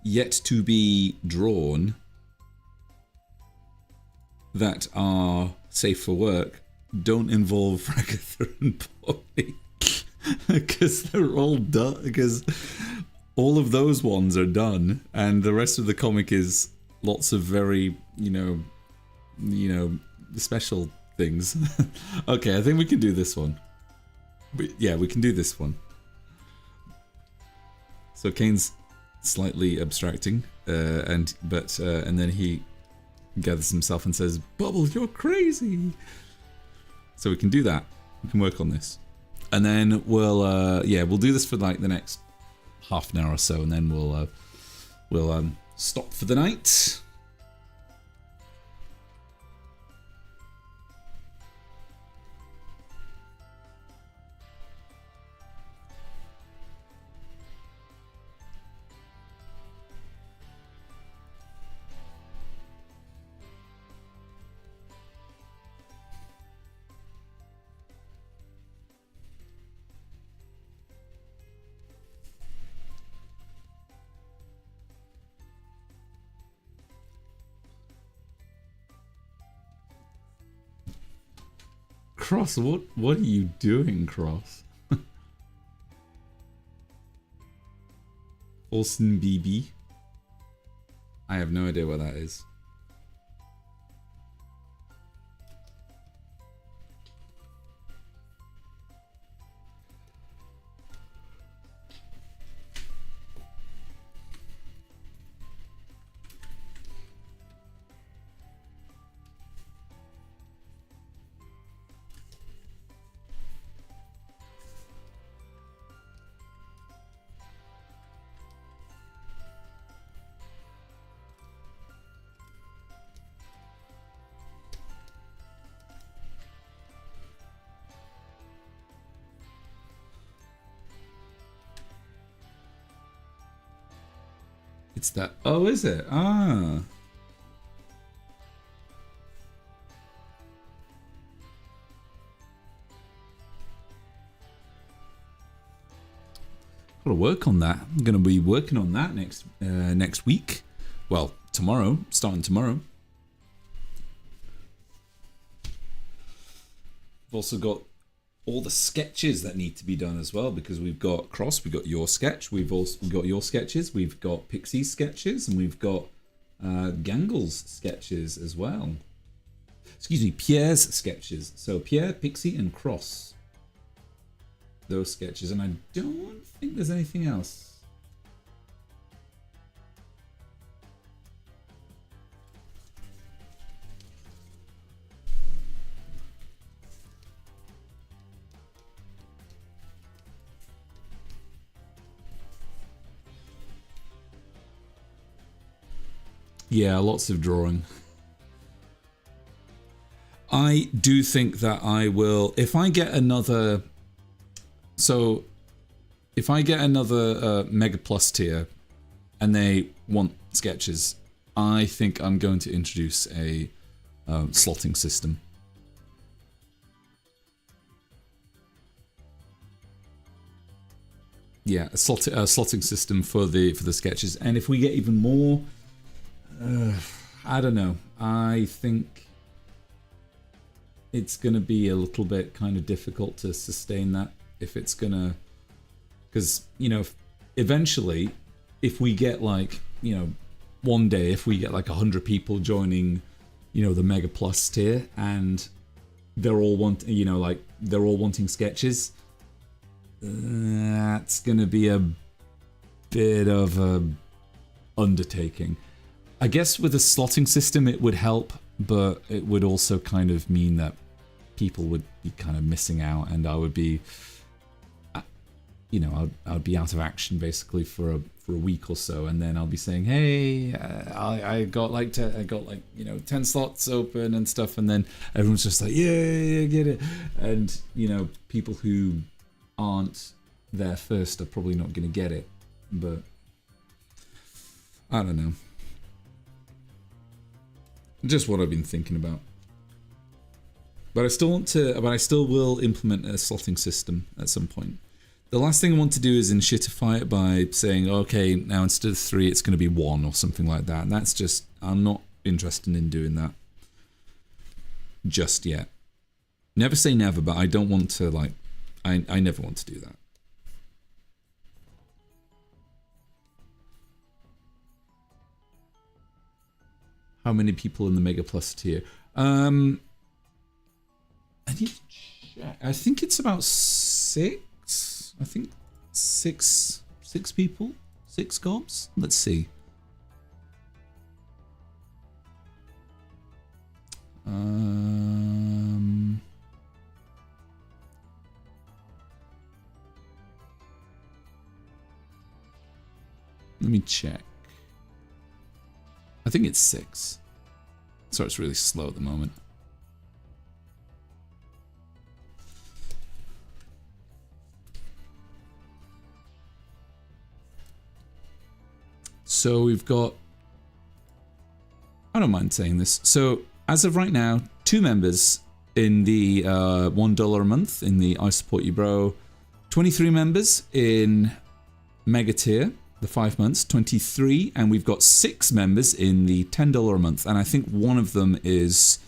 yet to be drawn that are safe for work don't involve Ragatha and Polly. Because they're all done. Because all of those ones are done, and the rest of the comic is lots of very, you know, special things. Okay, I think we can do this one. But yeah, we can do this one. So Kane's slightly abstracting, and then he gathers himself and says, "Bubble, you're crazy." So we can do that. We can work on this, and then we'll do this for like the next half an hour or so, and then we'll stop for the night. Cross, what are you doing, Cross? Olsen BB? I have no idea what that is. It's that. Oh, is it? Ah. Gotta work on that. I'm gonna be working on that next week. Well, tomorrow, starting tomorrow. We've also got all the sketches that need to be done as well, because we've got Cross, we've got your sketch, we've got your sketches, we've got Pixie's sketches, and we've got Gangle's sketches as well. Excuse me, Pierre's sketches. So Pierre, Pixie, and Cross. Those sketches, and I don't think there's anything else. Yeah, lots of drawing. I do think that I will, if I get another, so if I get another Mega Plus tier and they want sketches, I think I'm going to introduce a slotting system. Yeah, a slotting system for the sketches, and if we get even more. I don't know. I think it's going to be a little bit kind of difficult to sustain that if it's going to... Because, you know, eventually, if we get like, you know, one day, if we get like 100 people joining, you know, the Mega Plus tier, and they're all wanting sketches, that's going to be a bit of a undertaking. I guess with a slotting system it would help, but it would also kind of mean that people would be kind of missing out, and I would be, you know, I would be out of action basically for a week or so, and then I'll be saying, hey, I got like 10 slots open and stuff, and then everyone's just like, yeah, get it, and you know, people who aren't there first are probably not going to get it, but I don't know. Just what I've been thinking about. But I still want to, but I still will implement a slotting system at some point. The last thing I want to do is enshittify it by saying, okay, now instead of 3, it's going to be 1 or something like that. And that's just, I'm not interested in doing that just yet. Never say never, but I don't want to, like, I never want to do that. How many people in the Mega Plus tier? I need to check. I think it's about 6. I think 6 people, 6 gobs. Let's see. Let me check. I think it's 6. So it's really slow at the moment. So we've got... I don't mind saying this. So as of right now, 2 members in the $1 a month in the I Support You Bro. 23 members in Mega Tier. The 5 months, 23, and we've got 6 members in the $10 a month, and I think one of them is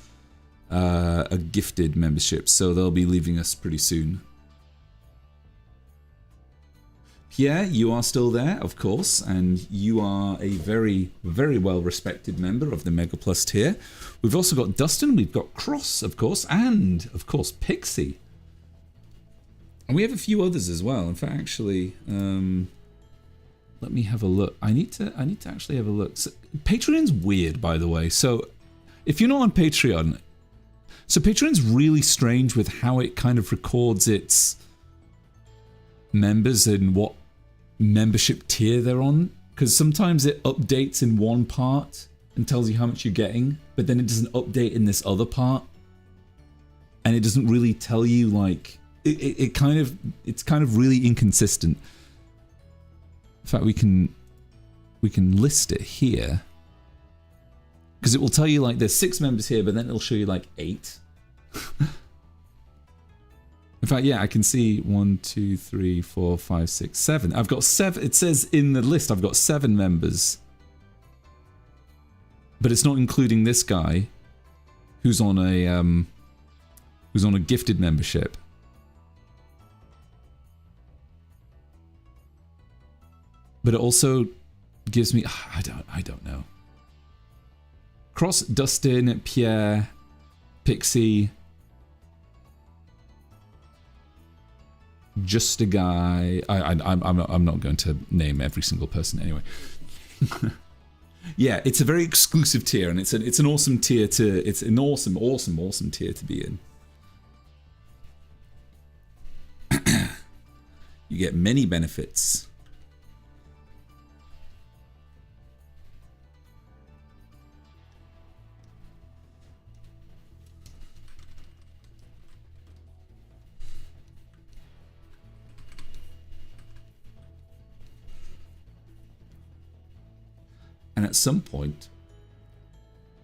a gifted membership, so they'll be leaving us pretty soon. Pierre, you are still there, of course, and you are a very, very well-respected member of the Mega Plus tier. We've also got Dustin, we've got Cross, of course, and, of course, Pixie. And we have a few others as well. In fact, actually... let me have a look. I need to actually have a look. So, Patreon's weird, by the way. So if you're not on Patreon, so Patreon's really strange with how it kind of records its members and what membership tier they're on. Because sometimes it updates in one part and tells you how much you're getting, but then it doesn't update in this other part. And it doesn't really tell you, like, it's kind of really inconsistent. In fact, we can list it here, because it will tell you like there's 6 members here, but then it'll show you like 8. In fact, yeah, I can see 1, 2, 3, 4, 5, 6, 7. I've got 7. It says in the list I've got 7 members, but it's not including this guy, who's on a who's on a gifted membership. But it also gives me, I don't know. Cross, Dustin, Pierre, Pixie, just a guy. I'm not going to name every single person anyway. Yeah, it's a very exclusive tier, and it's an awesome tier to. It's an awesome tier to be in. You get many benefits. And at some point,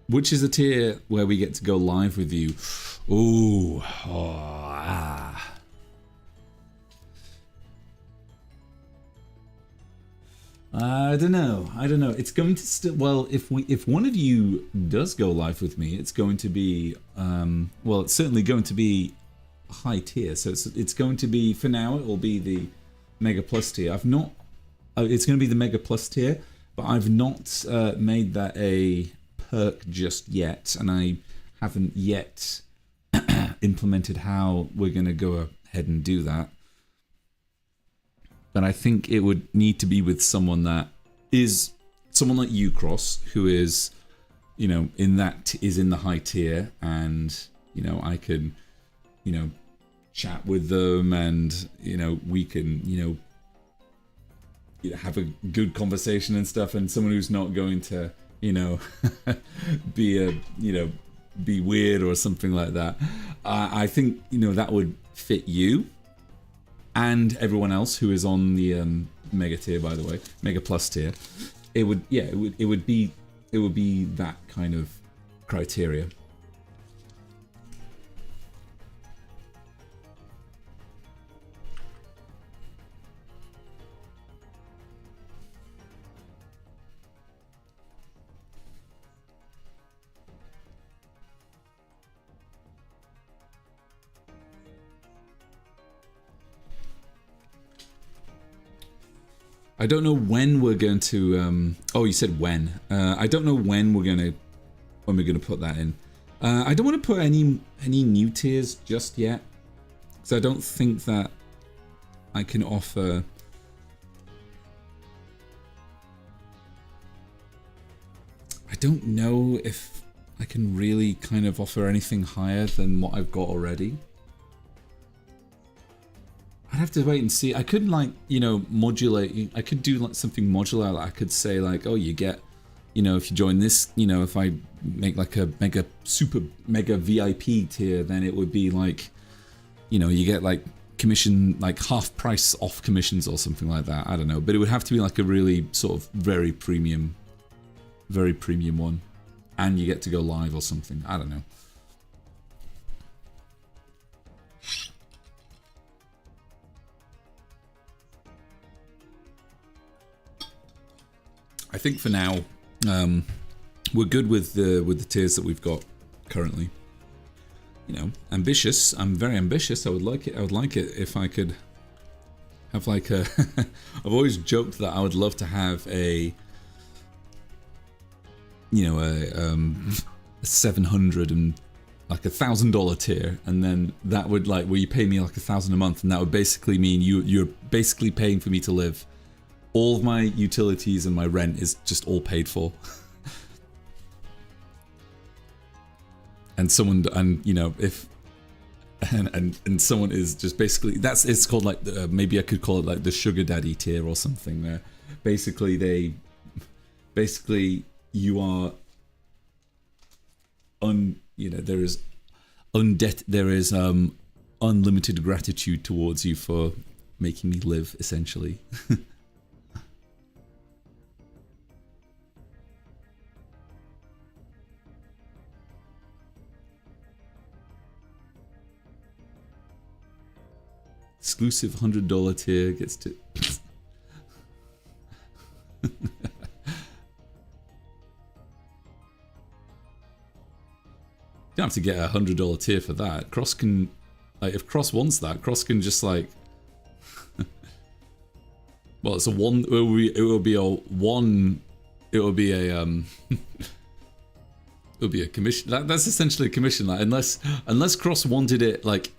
which is a tier where we get to go live with you. Ooh. I don't know. It's going to still, well, if one of you does go live with me, it's going to be well, it's certainly going to be a high tier. So it's going to be, for now it will be the Mega Plus tier. I've not it's going to be the Mega Plus tier. But I've not made that a perk just yet, and I haven't yet implemented how we're going to go ahead and do that. But I think it would need to be with someone that is someone like you, Cross, who is, you know, in the high tier, and you know, I can, you know, chat with them, and you know, we can, you know, have a good conversation and stuff, and someone who's not going to, you know, be weird or something like that. I think, you know, that would fit you and everyone else who is on the Mega tier, by the way, Mega Plus tier. It would be that kind of criteria. I don't know when we're going to. Oh, you said when. I don't know when we're gonna put that in. I don't want to put any new tiers just yet, because I don't think that I can offer. I don't know if I can really kind of offer anything higher than what I've got already. I'd have to wait and see. I could, like, you know, modulate. I could do like something modular. I could say like, oh, you get, you know, if you join this, you know, if I make like a super mega VIP tier, then it would be like, you know, you get like commission, like half price off commissions or something like that. I don't know, but it would have to be like a really sort of very premium one, and you get to go live or something. I don't know. I think for now, we're good with the tiers that we've got currently. You know, ambitious. I'm very ambitious. I would like it. I would like it if I could have like a. I've always joked that I would love to have a. You know, a 700 and like $1,000 tier, and then that would like where you pay me like $1,000 a month, and that would basically mean you're basically paying for me to live. All of my utilities and my rent is just all paid for. And someone, and you know, if and someone is just basically, that's, it's called like maybe I could call it like the sugar daddy tier or something, where basically you are you know, there is unlimited gratitude towards you for making me live, essentially. Exclusive $100 tier gets to. don't have to get $100 tier for that. Cross can, like, if Cross wants that, Cross can just like, well, it's a one. It will be a one. It will be a It'll be a commission. That's essentially a commission. Like, unless Cross wanted it like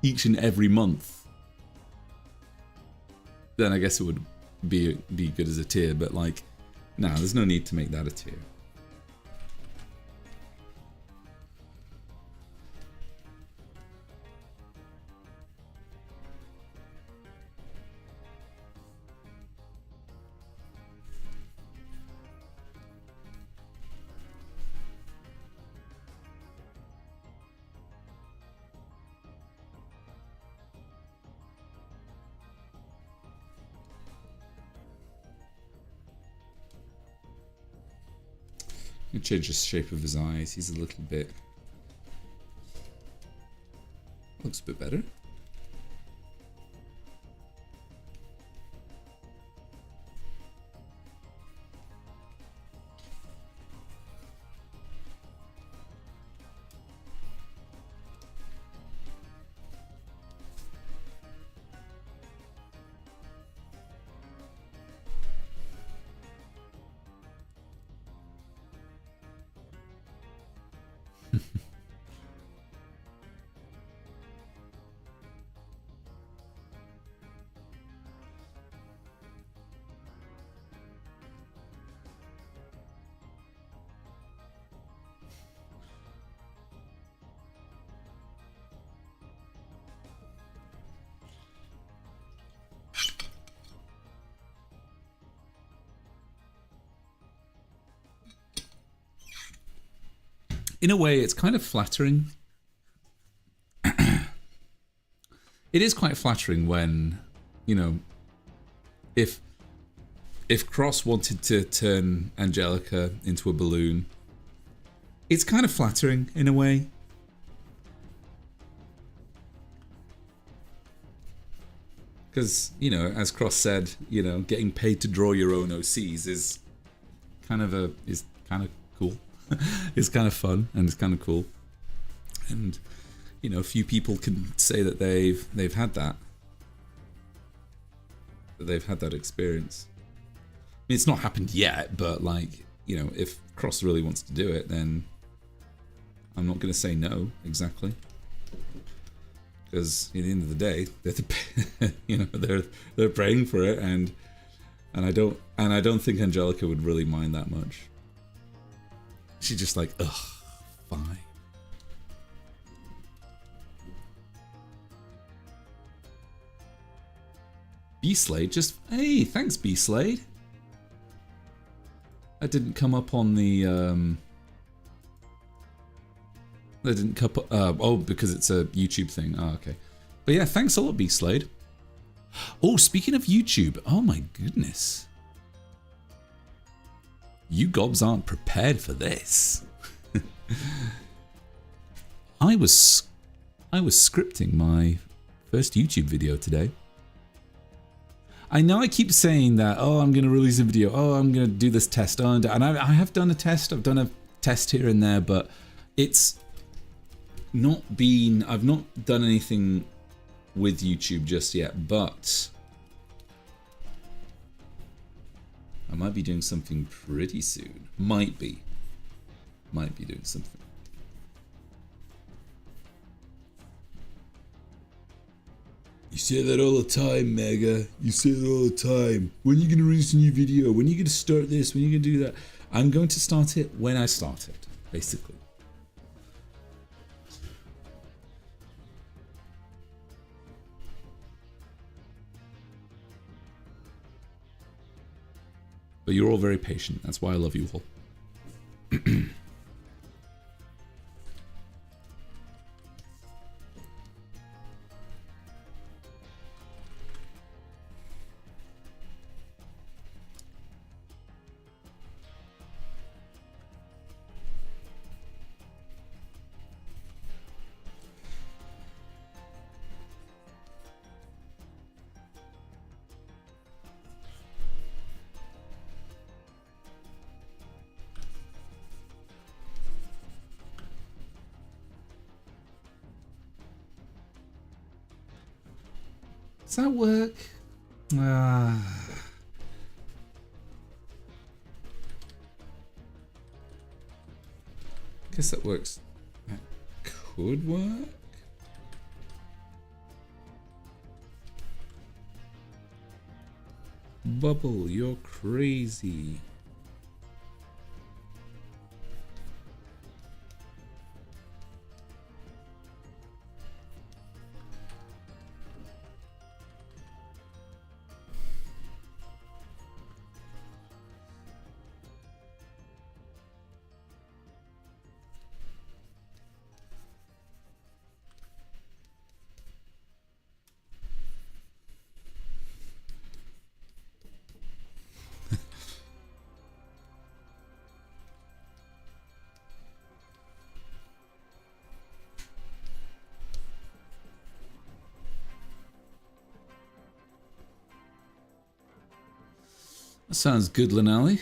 each and every month, then I guess it would be good as a tier. But like, nah, there's no need to make that a tier. You change the shape of his eyes. He's a little bit. Looks a bit better. In a way, it's kind of flattering. It is quite flattering when, you know, if Cross wanted to turn Angelica into a balloon, it's kind of flattering in a way. Because, you know, as Cross said, you know, getting paid to draw your own OCs is kind of cool. It's kind of fun and it's kind of cool, and you know, few people can say that they've had that experience. I mean, it's not happened yet, but like, you know, if Cross really wants to do it, then I'm not going to say no exactly, because at the end of the day, you know, they're praying for it, and I don't think Angelica would really mind that much. She's just like, ugh, fine. B-Slade just, hey, thanks B-Slade. That didn't come up on the, that didn't come up, oh, because it's a YouTube thing. Oh, okay. But yeah, thanks a lot, B-Slade. Oh, speaking of YouTube, oh my goodness. You gobs aren't prepared for this. I was scripting my first YouTube video today. I know I keep saying that, oh, I'm going to release a video, oh, I'm going to do this test, oh, and I have done a test, I've done a test here and there, but it's not been, I've not done anything with YouTube just yet, but I might be doing something pretty soon. Might be doing something. You say that all the time, Mega. You say that all the time. When are you going to release a new video? When are you going to start this? When are you going to do that? I'm going to start it when I start it, basically. But you're all very patient. That's why I love you all. Does that work? Guess that works. That could work. Bubble, you're crazy. That sounds good, Lanali.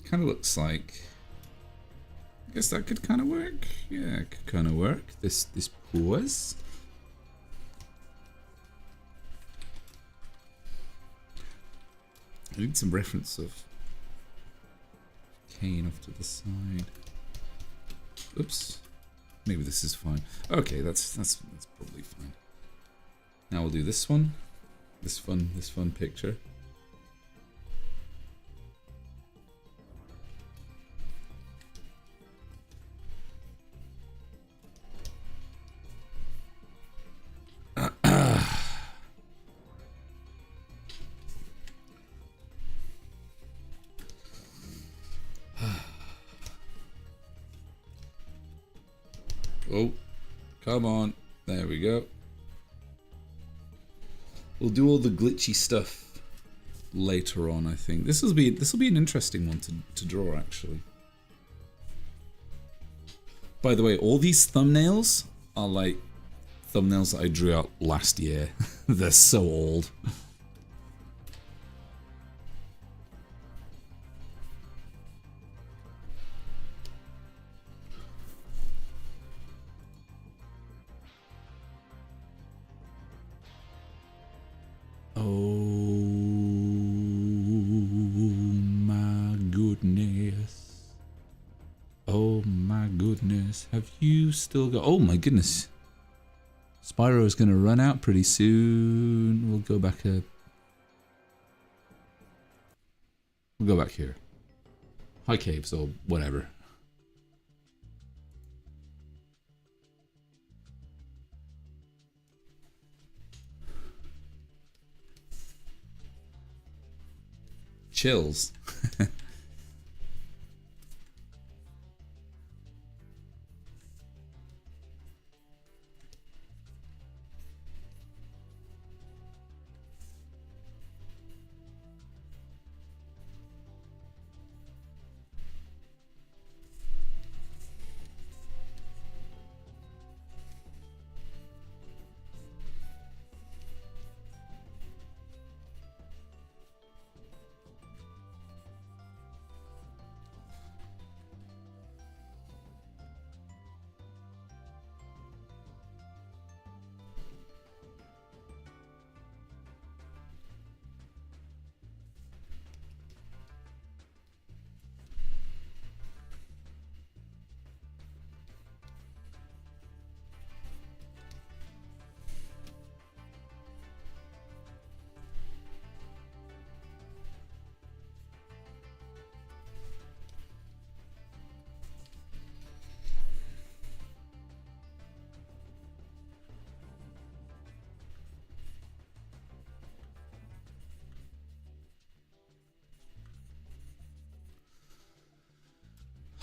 Kind of looks like. I guess that could kind of work. Yeah, it could kind of work. This pose. I need some reference of Kane off to the side. Oops. Maybe this is fine. Okay, that's probably fine. Now we'll do this one. This fun picture. Oh, come on. There we go. We'll do all the glitchy stuff later on, I think. This will be an interesting one to draw, actually. By the way, all these thumbnails are like thumbnails that I drew out last year. They're so old. Have you still got... Oh my goodness. Spyro is going to run out pretty soon. We'll go back a... We'll go back here. High caves or whatever. Chills.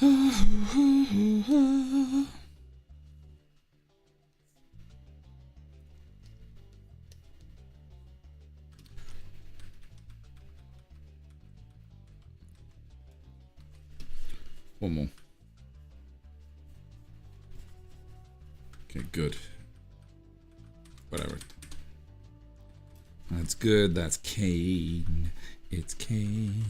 One more. Okay, good. Whatever. That's good. That's Kane. It's Kane.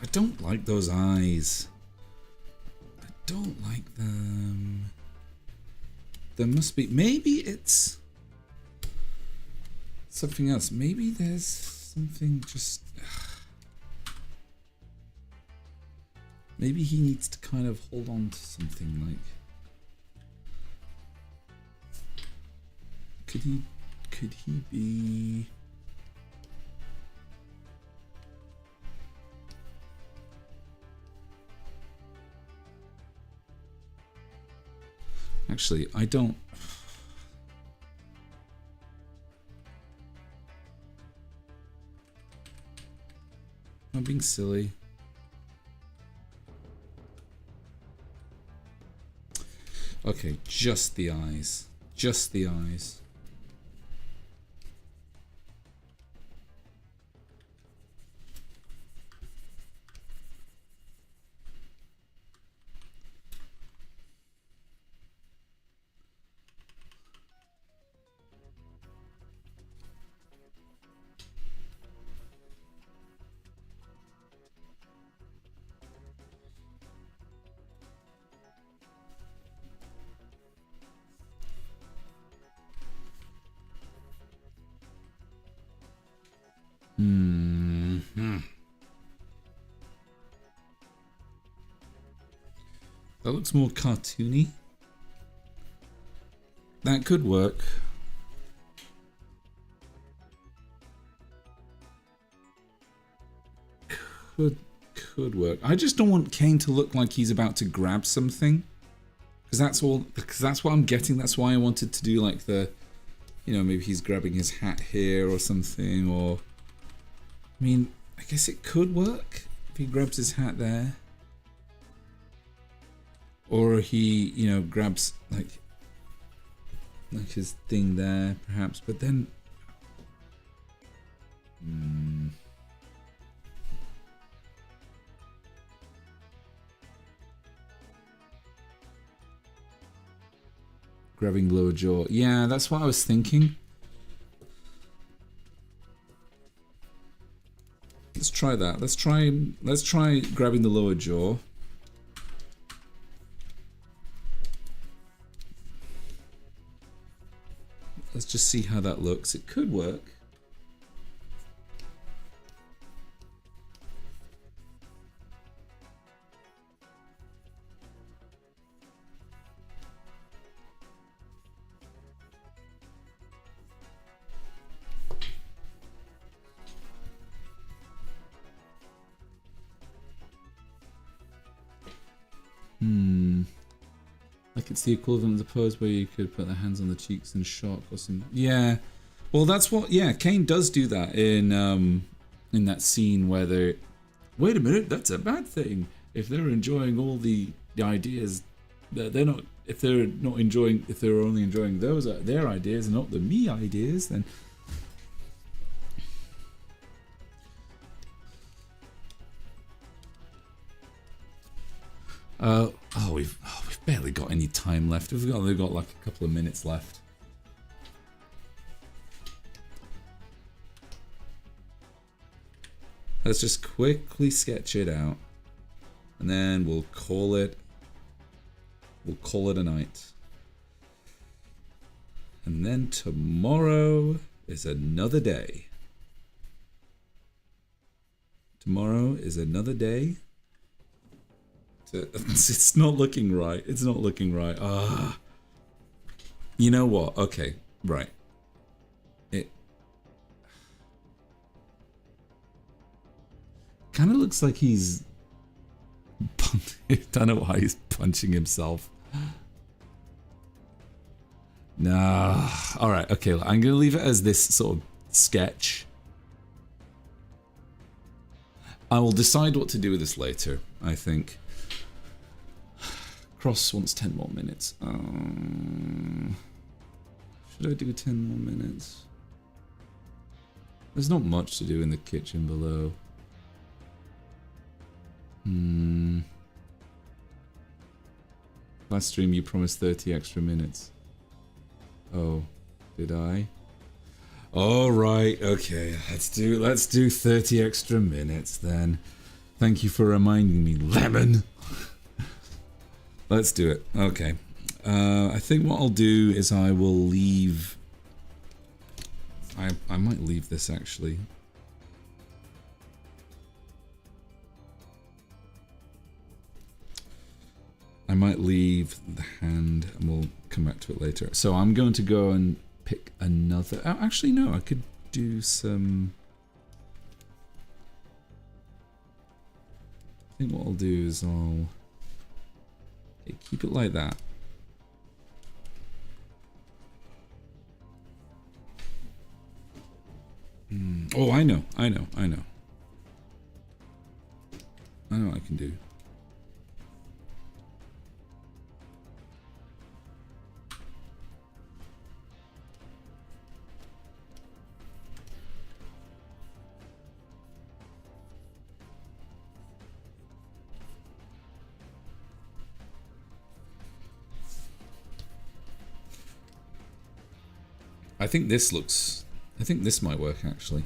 I don't like those eyes. I don't like them. There must be... Maybe it's... something else. Maybe there's something just... Maybe he needs to kind of hold on to something, like... Could he be... Actually, I don't... I'm being silly. Okay, just the eyes. Just the eyes. That looks more cartoony. That could work. Could work. I just don't want Kane to look like he's about to grab something. Because that's what I'm getting. That's why I wanted to do like the, you know, maybe he's grabbing his hat here or something, or I mean, I guess it could work if he grabs his hat there. Or he, you know, grabs like his thing there, perhaps. But then, grabbing lower jaw. Yeah, that's what I was thinking. Let's try that. Let's try grabbing the lower jaw. Let's just see how that looks. It could work. Like it's the equivalent of the pose where you could put the hands on the cheeks and shock or something. Yeah. Well, that's what... Yeah, Kane does do that in that scene where they're... Wait a minute, that's a bad thing. If they're enjoying all the ideas... They're not... If they're not enjoying... If they're only enjoying those their ideas and not the me ideas, then... We've barely got any time left. We've only got like a couple of minutes left. Let's just quickly sketch it out, and then we'll call it a night. And then tomorrow is another day. Tomorrow is another day. It's not looking right. It's not looking right. You know what? Okay, right. It kind of looks like he's I don't know why he's punching himself. Nah. Alright, okay. I'm going to leave it as this sort of sketch. I will decide what to do with this later, I think. Cross wants 10 more minutes. Should I do 10 more minutes? There's not much to do in the kitchen below. Last stream you promised 30 extra minutes. Oh, did I? All right, okay. Let's do 30 extra minutes then. Thank you for reminding me, Lemon. Let's do it. Okay. I think what I'll do is I will leave. I might leave this actually. I might leave the hand and we'll come back to it later. So I'm going to go and pick another. Oh, actually, no, I could do some. I think what I'll do is I'll keep it like that. Oh, I know what I can do. I think this might work actually.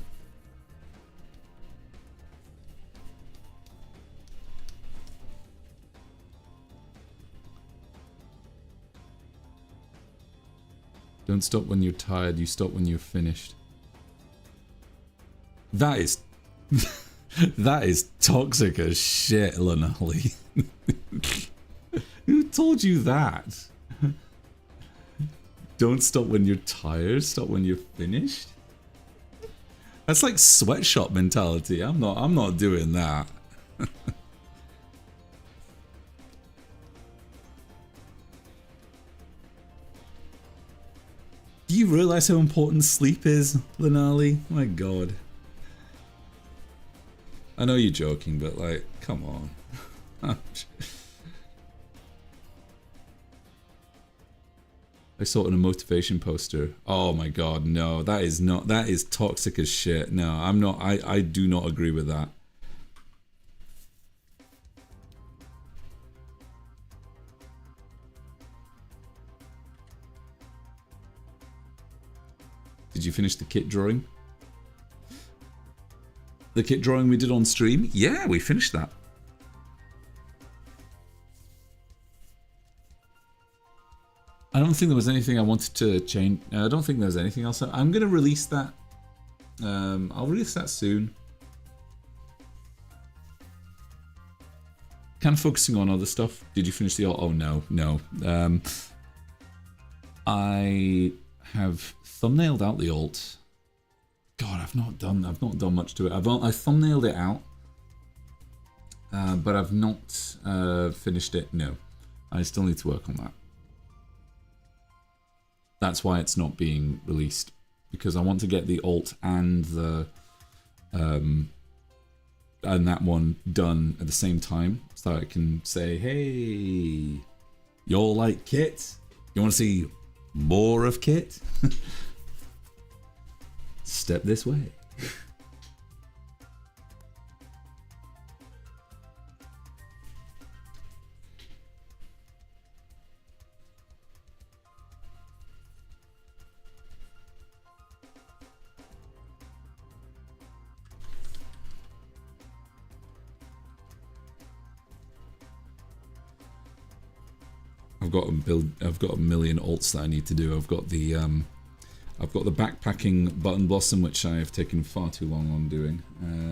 Don't stop when you're tired, you stop when you're finished. That is that is toxic as shit, Lanali. Who told you that? Don't stop when you're tired, stop when you're finished? That's like sweatshop mentality. I'm not doing that. Do you realize how important sleep is, Lanali? My god. I know you're joking, but like, come on. I saw it in a motivation poster. Oh my god, no, that is toxic as shit. No, I'm not, I do not agree with that. Did you finish the kit drawing? The kit drawing we did on stream? Yeah, we finished that. I don't think there was anything I wanted to change. I don't think there's anything else. I'm going to release that. I'll release that soon. Kind of focusing on other stuff. Did you finish the... Oh, no. I have thumbnailed out the alt. God, I've not done much to it. I thumbnailed it out. But I've not finished it. No. I still need to work on that. That's why it's not being released, because I want to get the alt and the and that one done at the same time, so I can say, hey, you're like Kit? You want to see more of Kit? Step this way. I've got a million alts that I need to do. I've got the backpacking button blossom, which I have taken far too long on doing.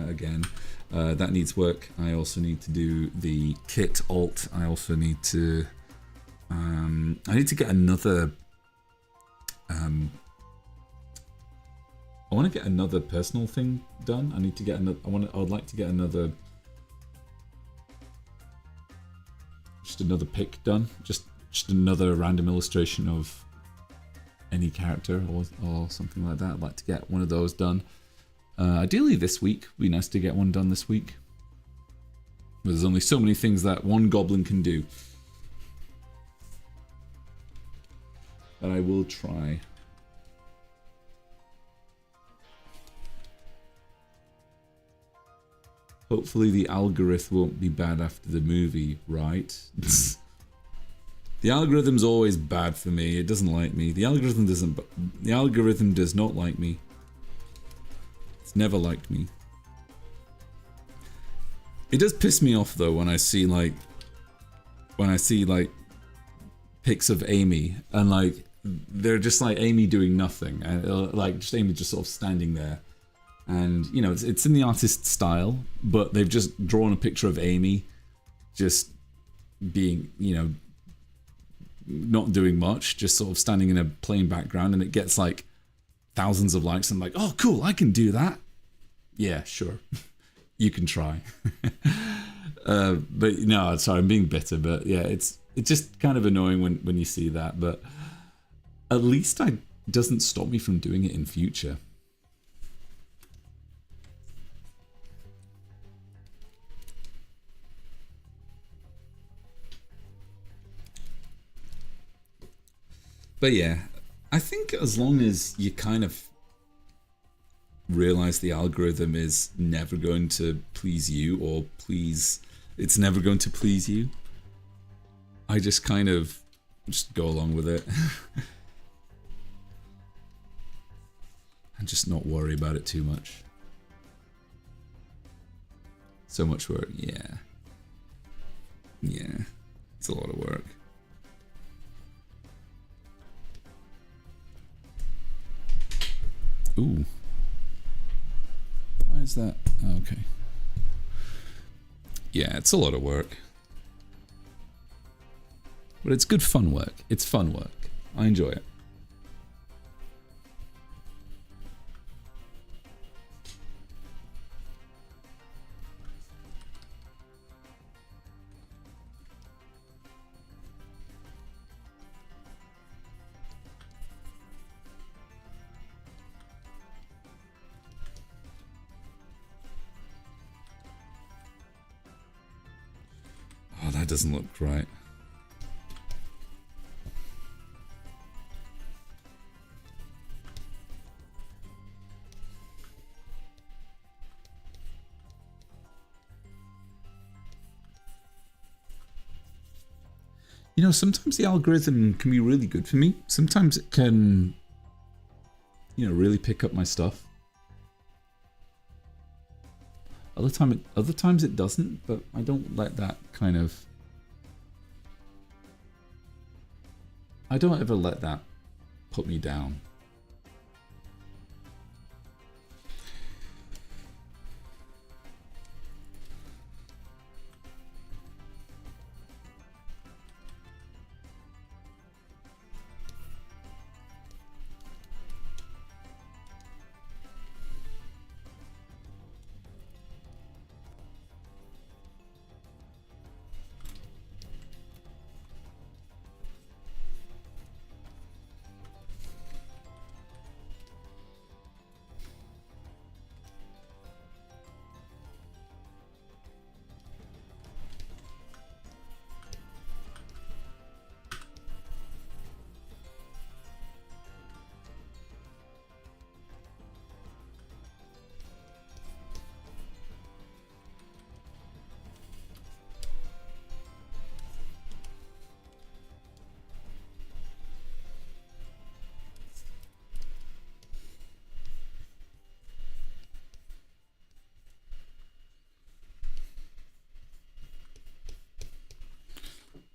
Again, that needs work. I also need to do the kit alt. I also need to get another. I want to get another personal thing done. I need to get another. I would like to get another just another pick done. Just another random illustration of any character or something like that. I'd like to get one of those done. Ideally this week. Would be nice to get one done this week. But there's only so many things that one goblin can do. But I will try. Hopefully the algorithm won't be bad after the movie, right? The algorithm's always bad for me. It doesn't like me. The algorithm does not like me. It's never liked me. It does piss me off though when I see like pics of Amy and like they're just like Amy doing nothing and like just Amy just sort of standing there. And, you know, it's in the artist's style, but they've just drawn a picture of Amy just being, you know, not doing much, just sort of standing in a plain background, and it gets like thousands of likes. And I'm like, oh, cool, I can do that. Yeah, sure. You can try. But no, sorry, I'm being bitter, but yeah, it's just kind of annoying when you see that, but at least it doesn't stop me from doing it in future. But yeah, I think as long as you kind of realize the algorithm is never going to please you, or it's never going to please you, I just kind of just go along with it. And just not worry about it too much. So much work, yeah. Yeah, it's a lot of work. Ooh. Why is that? Oh, okay. Yeah, it's a lot of work. But it's good fun work. It's fun work. I enjoy it. That doesn't look right. You know, sometimes the algorithm can be really good for me. Sometimes it can, you know, really pick up my stuff. Other times it doesn't, but I don't let that kind of... I don't ever let that put me down.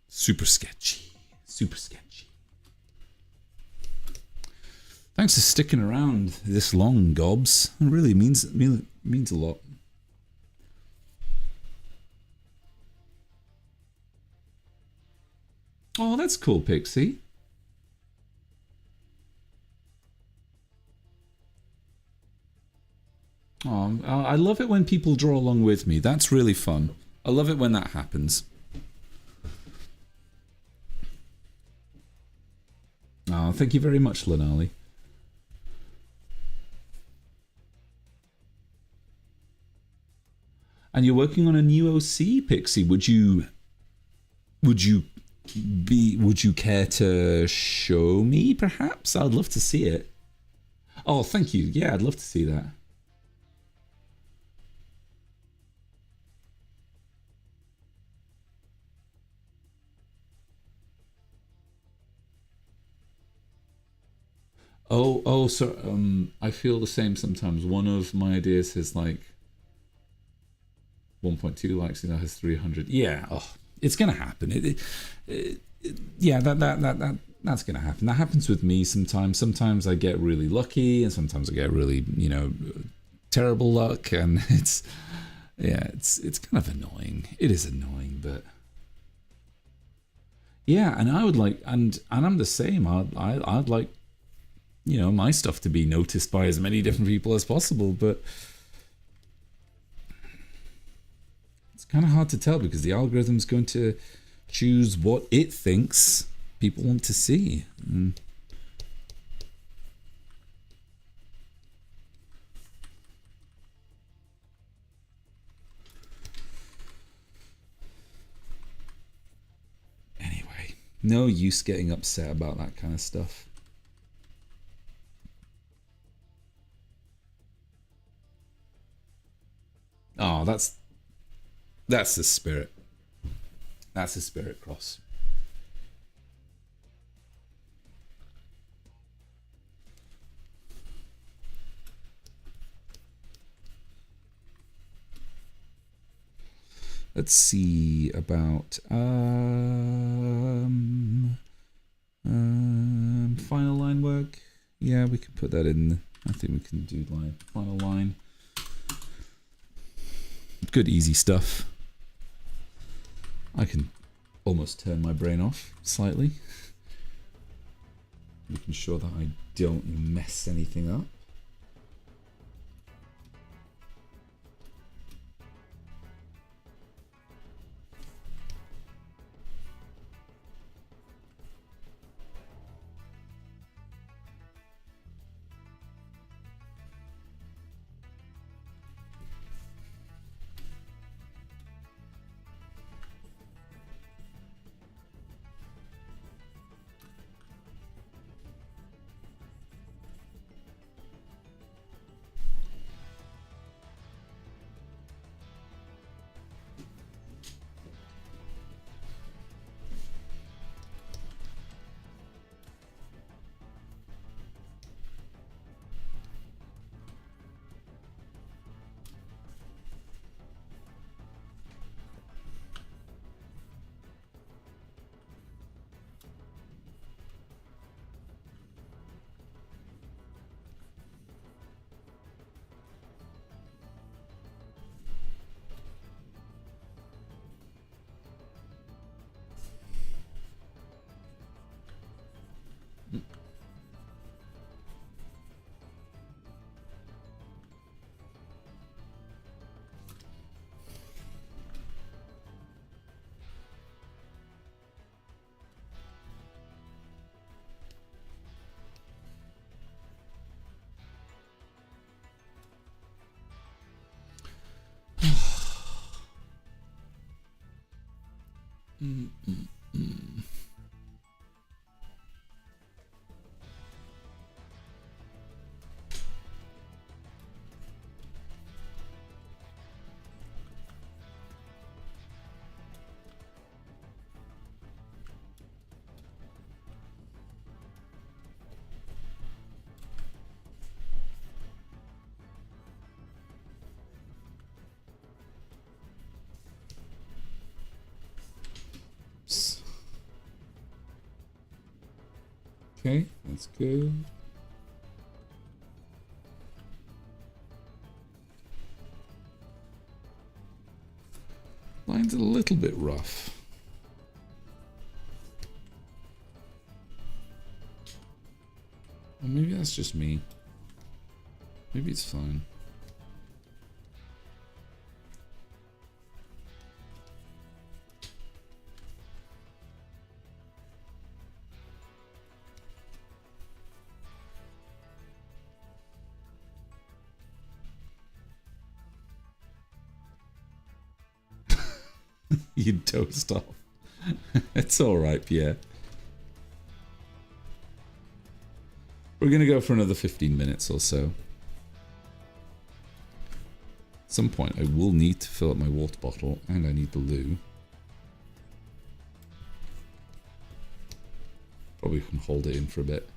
Super sketchy. Super sketchy. Thanks for sticking around this long, Gobs. It really means a lot. Oh, that's cool, Pixie. Oh, I love it when people draw along with me. That's really fun. I love it when that happens. thank you very much, Lanali. And you're working on a new OC, Pixie. Would you care to show me, perhaps? I'd love to see it. Oh, thank you. Yeah, I'd love to see that. Oh, so I feel the same sometimes. One of my ideas is like 1.2 likes, has 300. Yeah, it's gonna happen. Yeah, that's gonna happen. That happens with me sometimes. Sometimes I get really lucky, and sometimes I get really, terrible luck, and it's kind of annoying. It is annoying, but yeah, and I would like, and I'm the same. I'd like, my stuff to be noticed by as many different people as possible, but it's kind of hard to tell because the algorithm's going to choose what it thinks people want to see. Anyway, no use getting upset about that kind of stuff. Oh, that's the spirit. That's the spirit, Cross. Let's see about final line work. Yeah, we can put that in. I think we can do line final line. Good easy stuff. I can almost turn my brain off slightly, making sure that I don't mess anything up. Okay, that's good. Line's a little bit rough. Or maybe that's just me. Maybe it's fine. You dozed off. It's alright, Pierre. We're going to go for another 15 minutes or so. At some point, I will need to fill up my water bottle, and I need the loo. Probably can hold it in for a bit.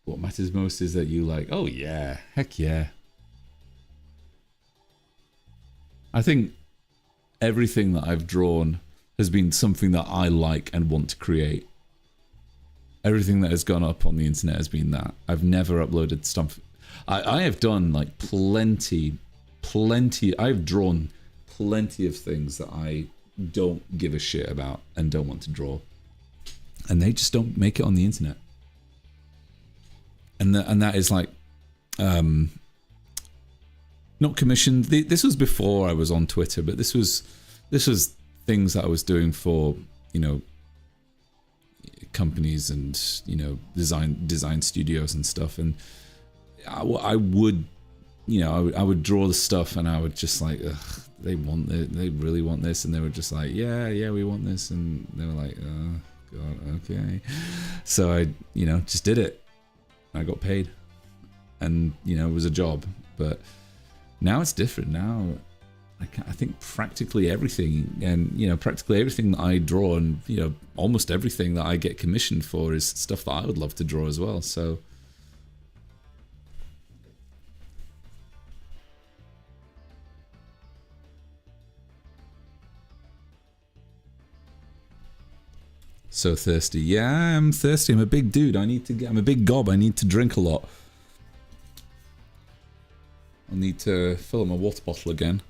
What matters most is that you like, oh yeah, heck yeah. I think everything that I've drawn has been something that I like and want to create. Everything that has gone up on the internet has been that. I've never uploaded stuff. I have done like plenty, I've drawn plenty of things that I don't give a shit about and don't want to draw. And they just don't make it on the internet. And that is like, not commissioned. This was before I was on Twitter, but this was things that I was doing for, you know, companies and, you know, design studios and stuff. And I would, you know, I would draw the stuff, and I would just like, ugh, they really want this, and they were just like, yeah, we want this, and they were like, oh god, okay. So I, you know, just did it. I got paid, and you know, it was a job. But now it's different. Now I think practically everything, and you know, practically everything that I draw, and you know, almost everything that I get commissioned for is stuff that I would love to draw as well. So thirsty. Yeah, I'm thirsty. I'm a big dude. I'm a big gob. I need to drink a lot. I'll need to fill up my water bottle again.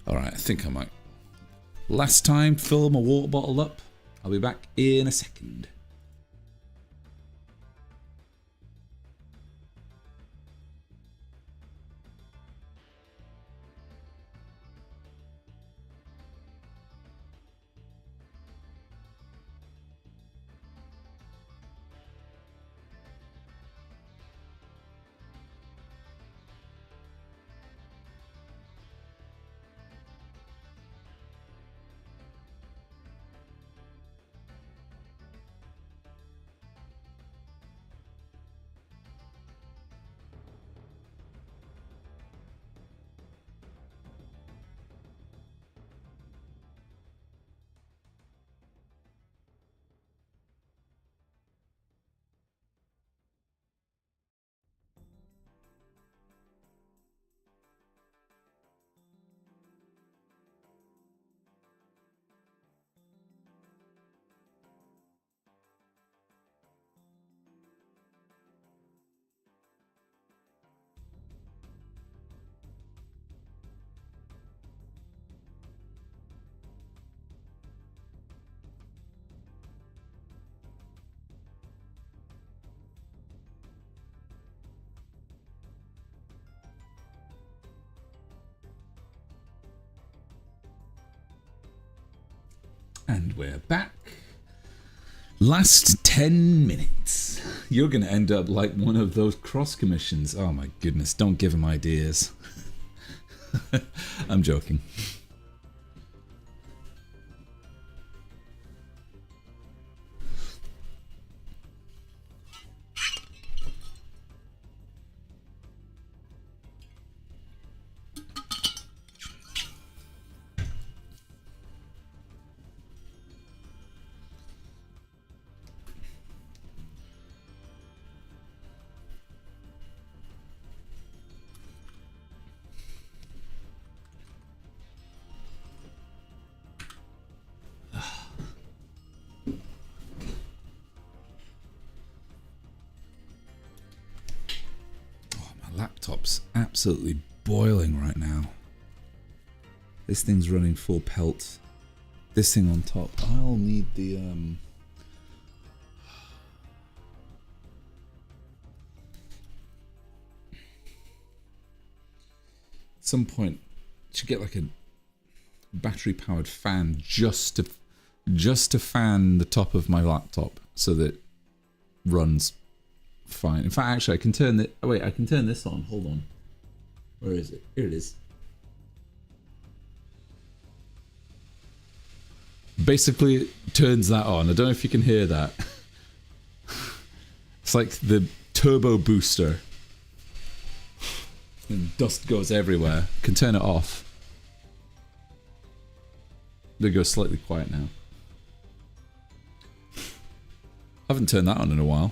Alright, I think I might. Last time, fill my water bottle up. I'll be back in a second. And we're back. Last 10 minutes. You're going to end up like one of those cross commissions. Oh my goodness, don't give him ideas. I'm joking. Laptop's absolutely boiling right now. This thing's running full pelt. This thing on top. I'll need the at some point should get like a battery powered fan just to fan the top of my laptop so that it runs fine. In fact, actually, I can turn the. Oh wait, I can turn this on. Hold on. Where is it? Here it is. Basically, it turns that on. I don't know if you can hear that. It's like the turbo booster. And dust goes everywhere. Can turn it off. They go slightly quiet now. I haven't turned that on in a while.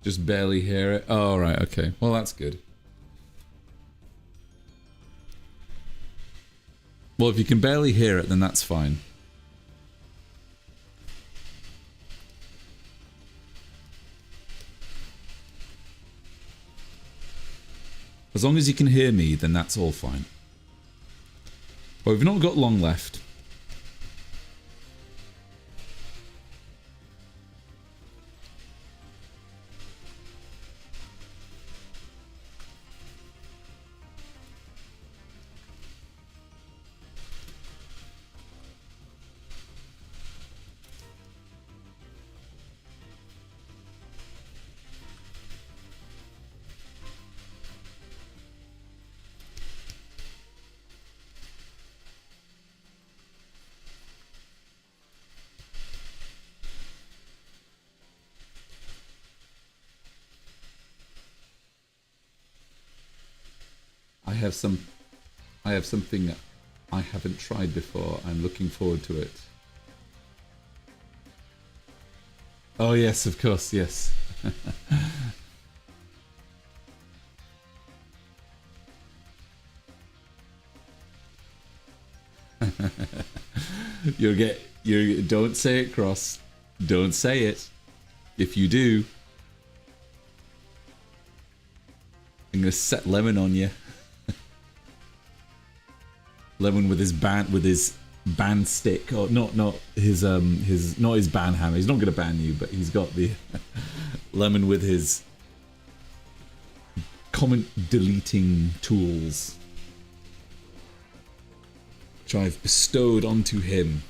Just barely hear it. Oh, right, okay. Well, that's good. Well, if you can barely hear it, then that's fine. As long as you can hear me, then that's all fine. Well, we've not got long left. I have something I haven't tried before. I'm looking forward to it. Oh yes, of course, yes. Don't say it, Cross. Don't say it. If you do, I'm gonna set Lemon on you. Lemon with his band stick, or not his not his ban hammer. He's not gonna ban you, but he's got the Lemon with his comment deleting tools, which I've bestowed onto him.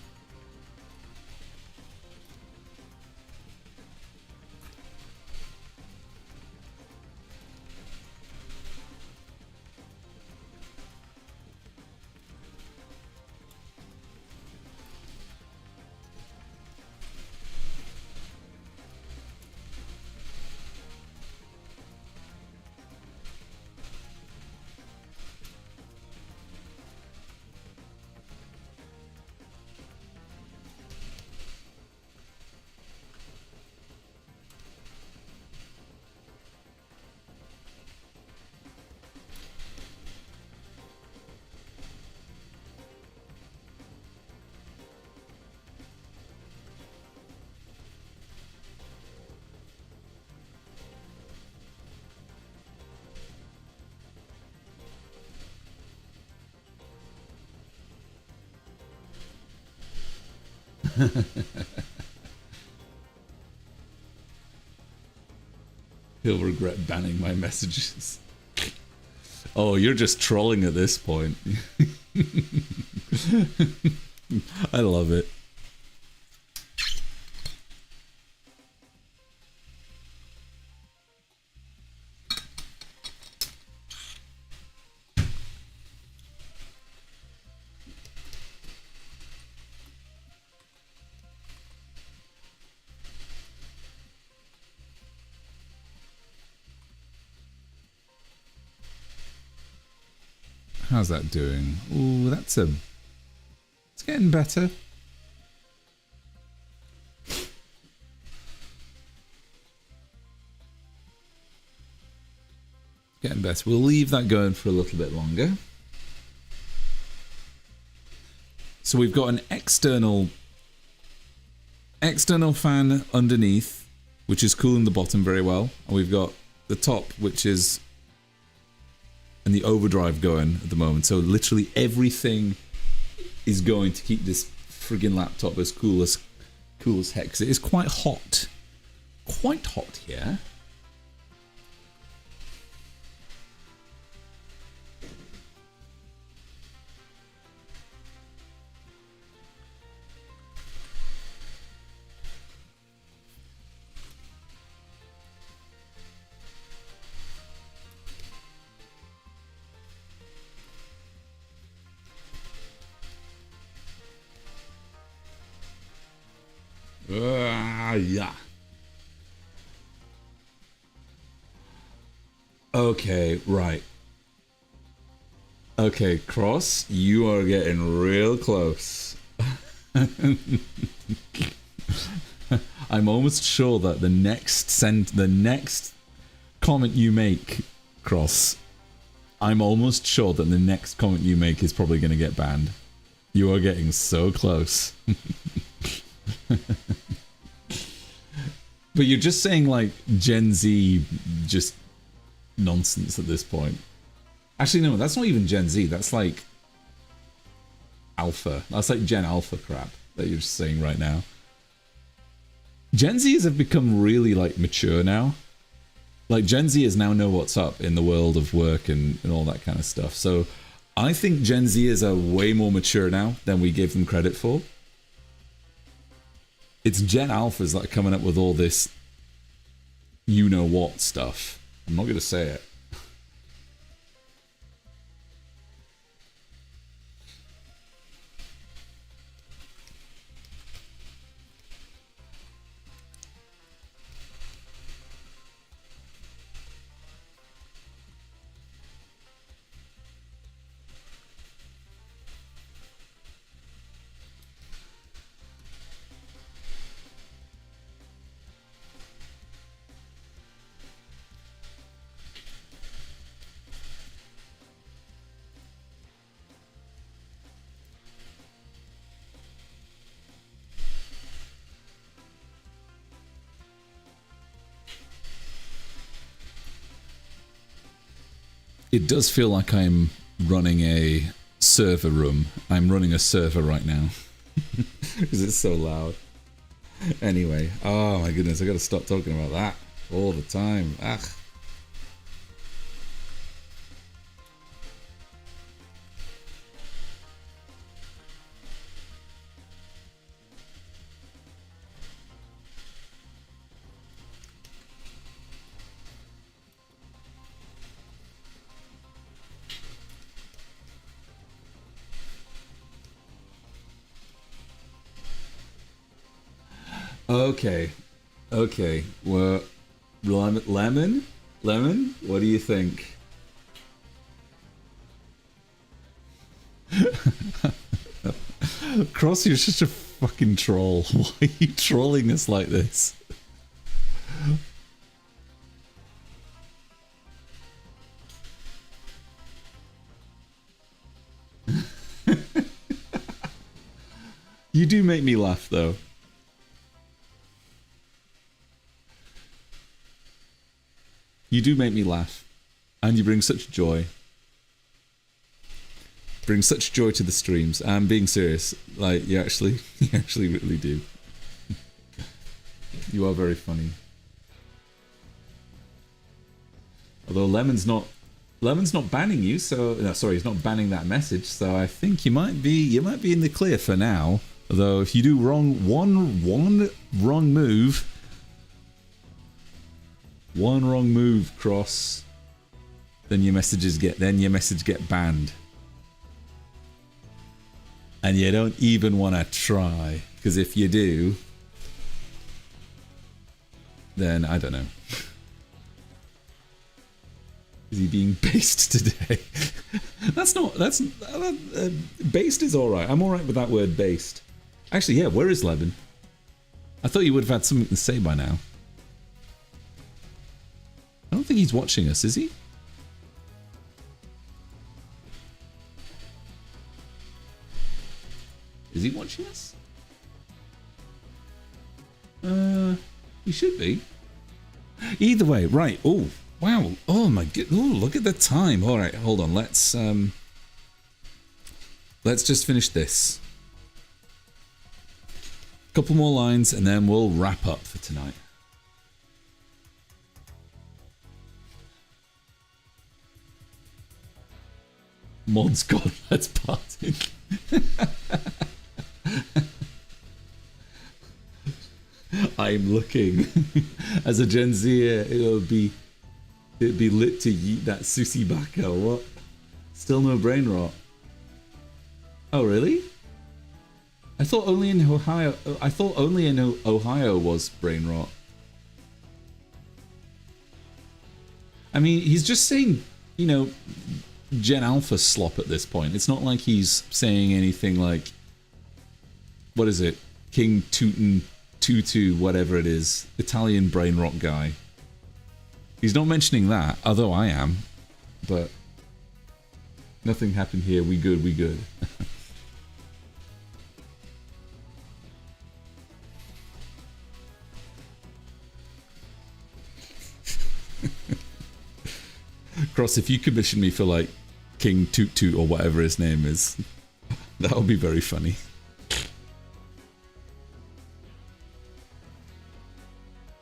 He'll regret banning my messages. Oh, you're just trolling at this point. I love it. How's that doing? Ooh, it's getting better. Getting better. We'll leave that going for a little bit longer. So we've got an external fan underneath, which is cooling the bottom very well, and we've got the top, which is and the overdrive going at the moment. So literally everything is going to keep this friggin' laptop as cool as heck. 'Cause it is quite hot here. Yeah. Okay, right. Okay, Cross, you are getting real close. I'm almost sure that the next comment you make, Cross, I'm almost sure that the next comment you make is probably going to get banned. You are getting so close. But you're just saying like Gen Z just nonsense at this point. Actually, no, that's not even Gen Z. That's like Alpha. That's like Gen Alpha crap that you're just saying right now. Gen Zs have become really like mature now. Like Gen Zers now know what's up in the world of work and all that kind of stuff. So I think Gen Zers are way more mature now than we give them credit for. It's Gen Alphas that are coming up with all this you-know-what stuff. I'm not going to say it. It does feel like I'm running a server room. I'm running a server right now. Because it's so loud. Anyway, oh my goodness, I gotta stop talking about that all the time. Ugh. Okay, okay. Well, lemon, what do you think? Cross, you're such a fucking troll. Why are you trolling us like this? You do make me laugh, though. You do make me laugh, and you bring such joy. Bring such joy to the streams. I'm being serious. Like, you actually really do. You are very funny. Although Lemon's not banning you, so no, sorry, he's not banning that message. So I think you might be in the clear for now. Although if you do one wrong move, Cross, then your message get banned, and you don't even want to try, because if you do, then I don't know. Is he being based today? Based is alright. I'm alright with that word, based. Actually, yeah, where is Leben? I thought you would have had something to say by now. I don't think he's watching us, is he? Is he watching us? He should be. Either way, right. Oh, wow. Oh my god. Oh, look at the time. All right, hold on. Let's just finish this. Couple more lines and then we'll wrap up for tonight. Mod's gone. Let's party. I'm looking. As a Gen Zer, it'd be lit to yeet that Susie back or what? Still no brain rot. Oh really? I thought only in Ohio. I thought only in Ohio was brain rot. I mean, he's just saying, you know, Gen Alpha slop at this point. It's not like he's saying anything like, what is it? King Tootin Tutu, whatever it is. Italian brain rot guy. He's not mentioning that, although I am. But nothing happened here. We good, we good. Cross, if you commission me for like King Toot Toot or whatever his name is, that would be very funny.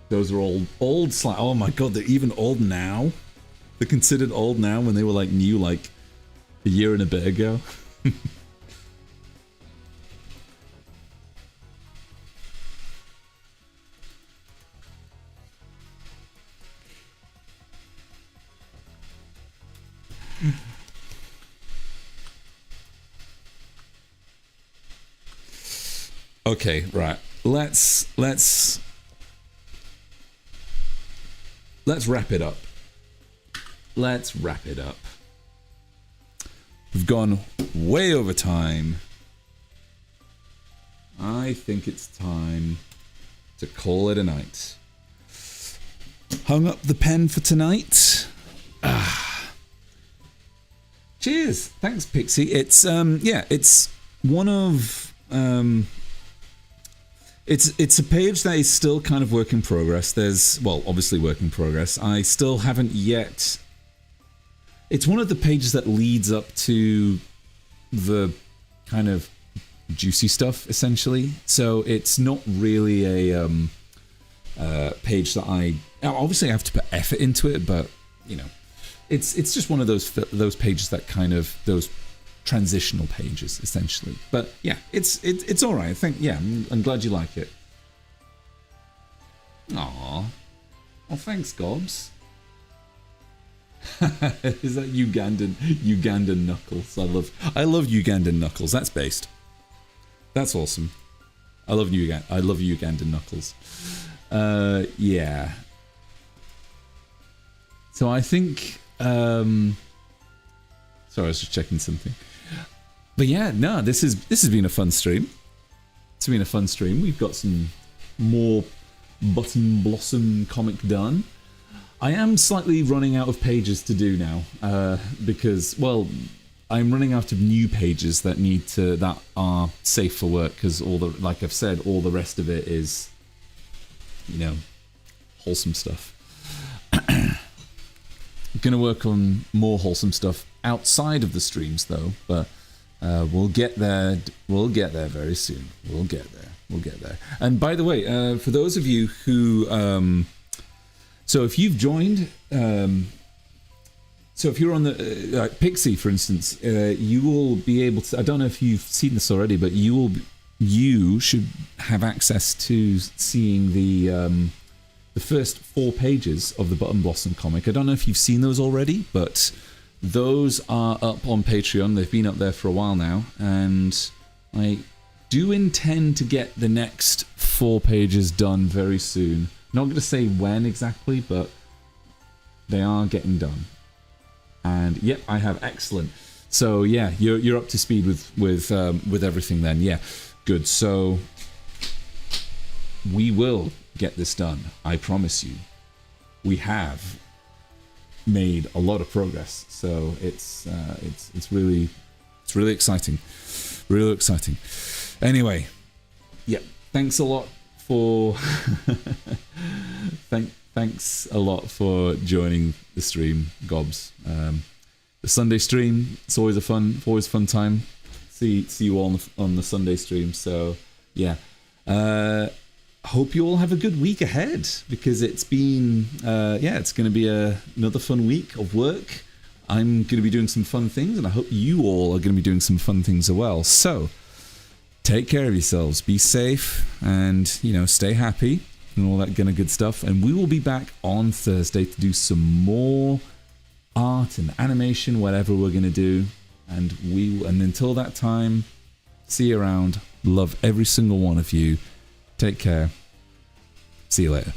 Those are old slime. Oh my god, they're even old now? They're considered old now when they were like new like a year and a bit ago? Okay, right. Let's wrap it up. Let's wrap it up. We've gone way over time. I think it's time to call it a night. Hung up the pen for tonight. Cheers. Thanks, Pixie. It's yeah, it's one of it's a page that is still kind of work in progress. There's, well, obviously work in progress. I still haven't yet. It's one of the pages that leads up to the kind of juicy stuff, essentially. So it's not really a page that I obviously have to put effort into it, but you know, it's just one of those pages that kind of those transitional pages, essentially. But yeah, it's all right. I think, yeah, I'm glad you like it. Aww. Well, thanks, Gobs. Is that Ugandan Knuckles? I love Ugandan Knuckles. That's based. That's awesome. I love Ugandan Knuckles. Yeah. So I think sorry, I was just checking something. But yeah, no, this has been a fun stream. It's been a fun stream. We've got some more Button Blossom comic done. I am slightly running out of pages to do now, because, well, I'm running out of new pages that are safe for work, because like I've said, all the rest of it is, you know, wholesome stuff. I'm gonna work on more wholesome stuff outside of the streams though, but we'll get there. We'll get there very soon. We'll get there. And by the way, for those of you who so if you've joined So if you're on the like Pixie, for instance, you will be able to. I don't know if you've seen this already, but you should have access to seeing the first 4 pages of the Button Blossom comic. I don't know if you've seen those already, but those are up on Patreon. They've been up there for a while now, and I do intend to get the next 4 pages done very soon. Not going to say when exactly, but they are getting done. And yep, I have excellent. So yeah, you're up to speed with everything then. Yeah, good. So we will get this done. I promise you. We have made a lot of progress. So it's really exciting. Really exciting. Anyway, yep. Thanks a lot for thanks a lot for joining the stream, Gobs. The Sunday stream, it's always a fun time. See you all on the Sunday stream. So yeah, hope you all have a good week ahead, because it's been it's going to be another fun week of work. I'm going to be doing some fun things, and I hope you all are going to be doing some fun things as well. So take care of yourselves, be safe, and stay happy and all that kind of good stuff. And we will be back on Thursday to do some more art and animation, whatever we're going to do. And until that time, see you around. Love every single one of you. Take care. See you later.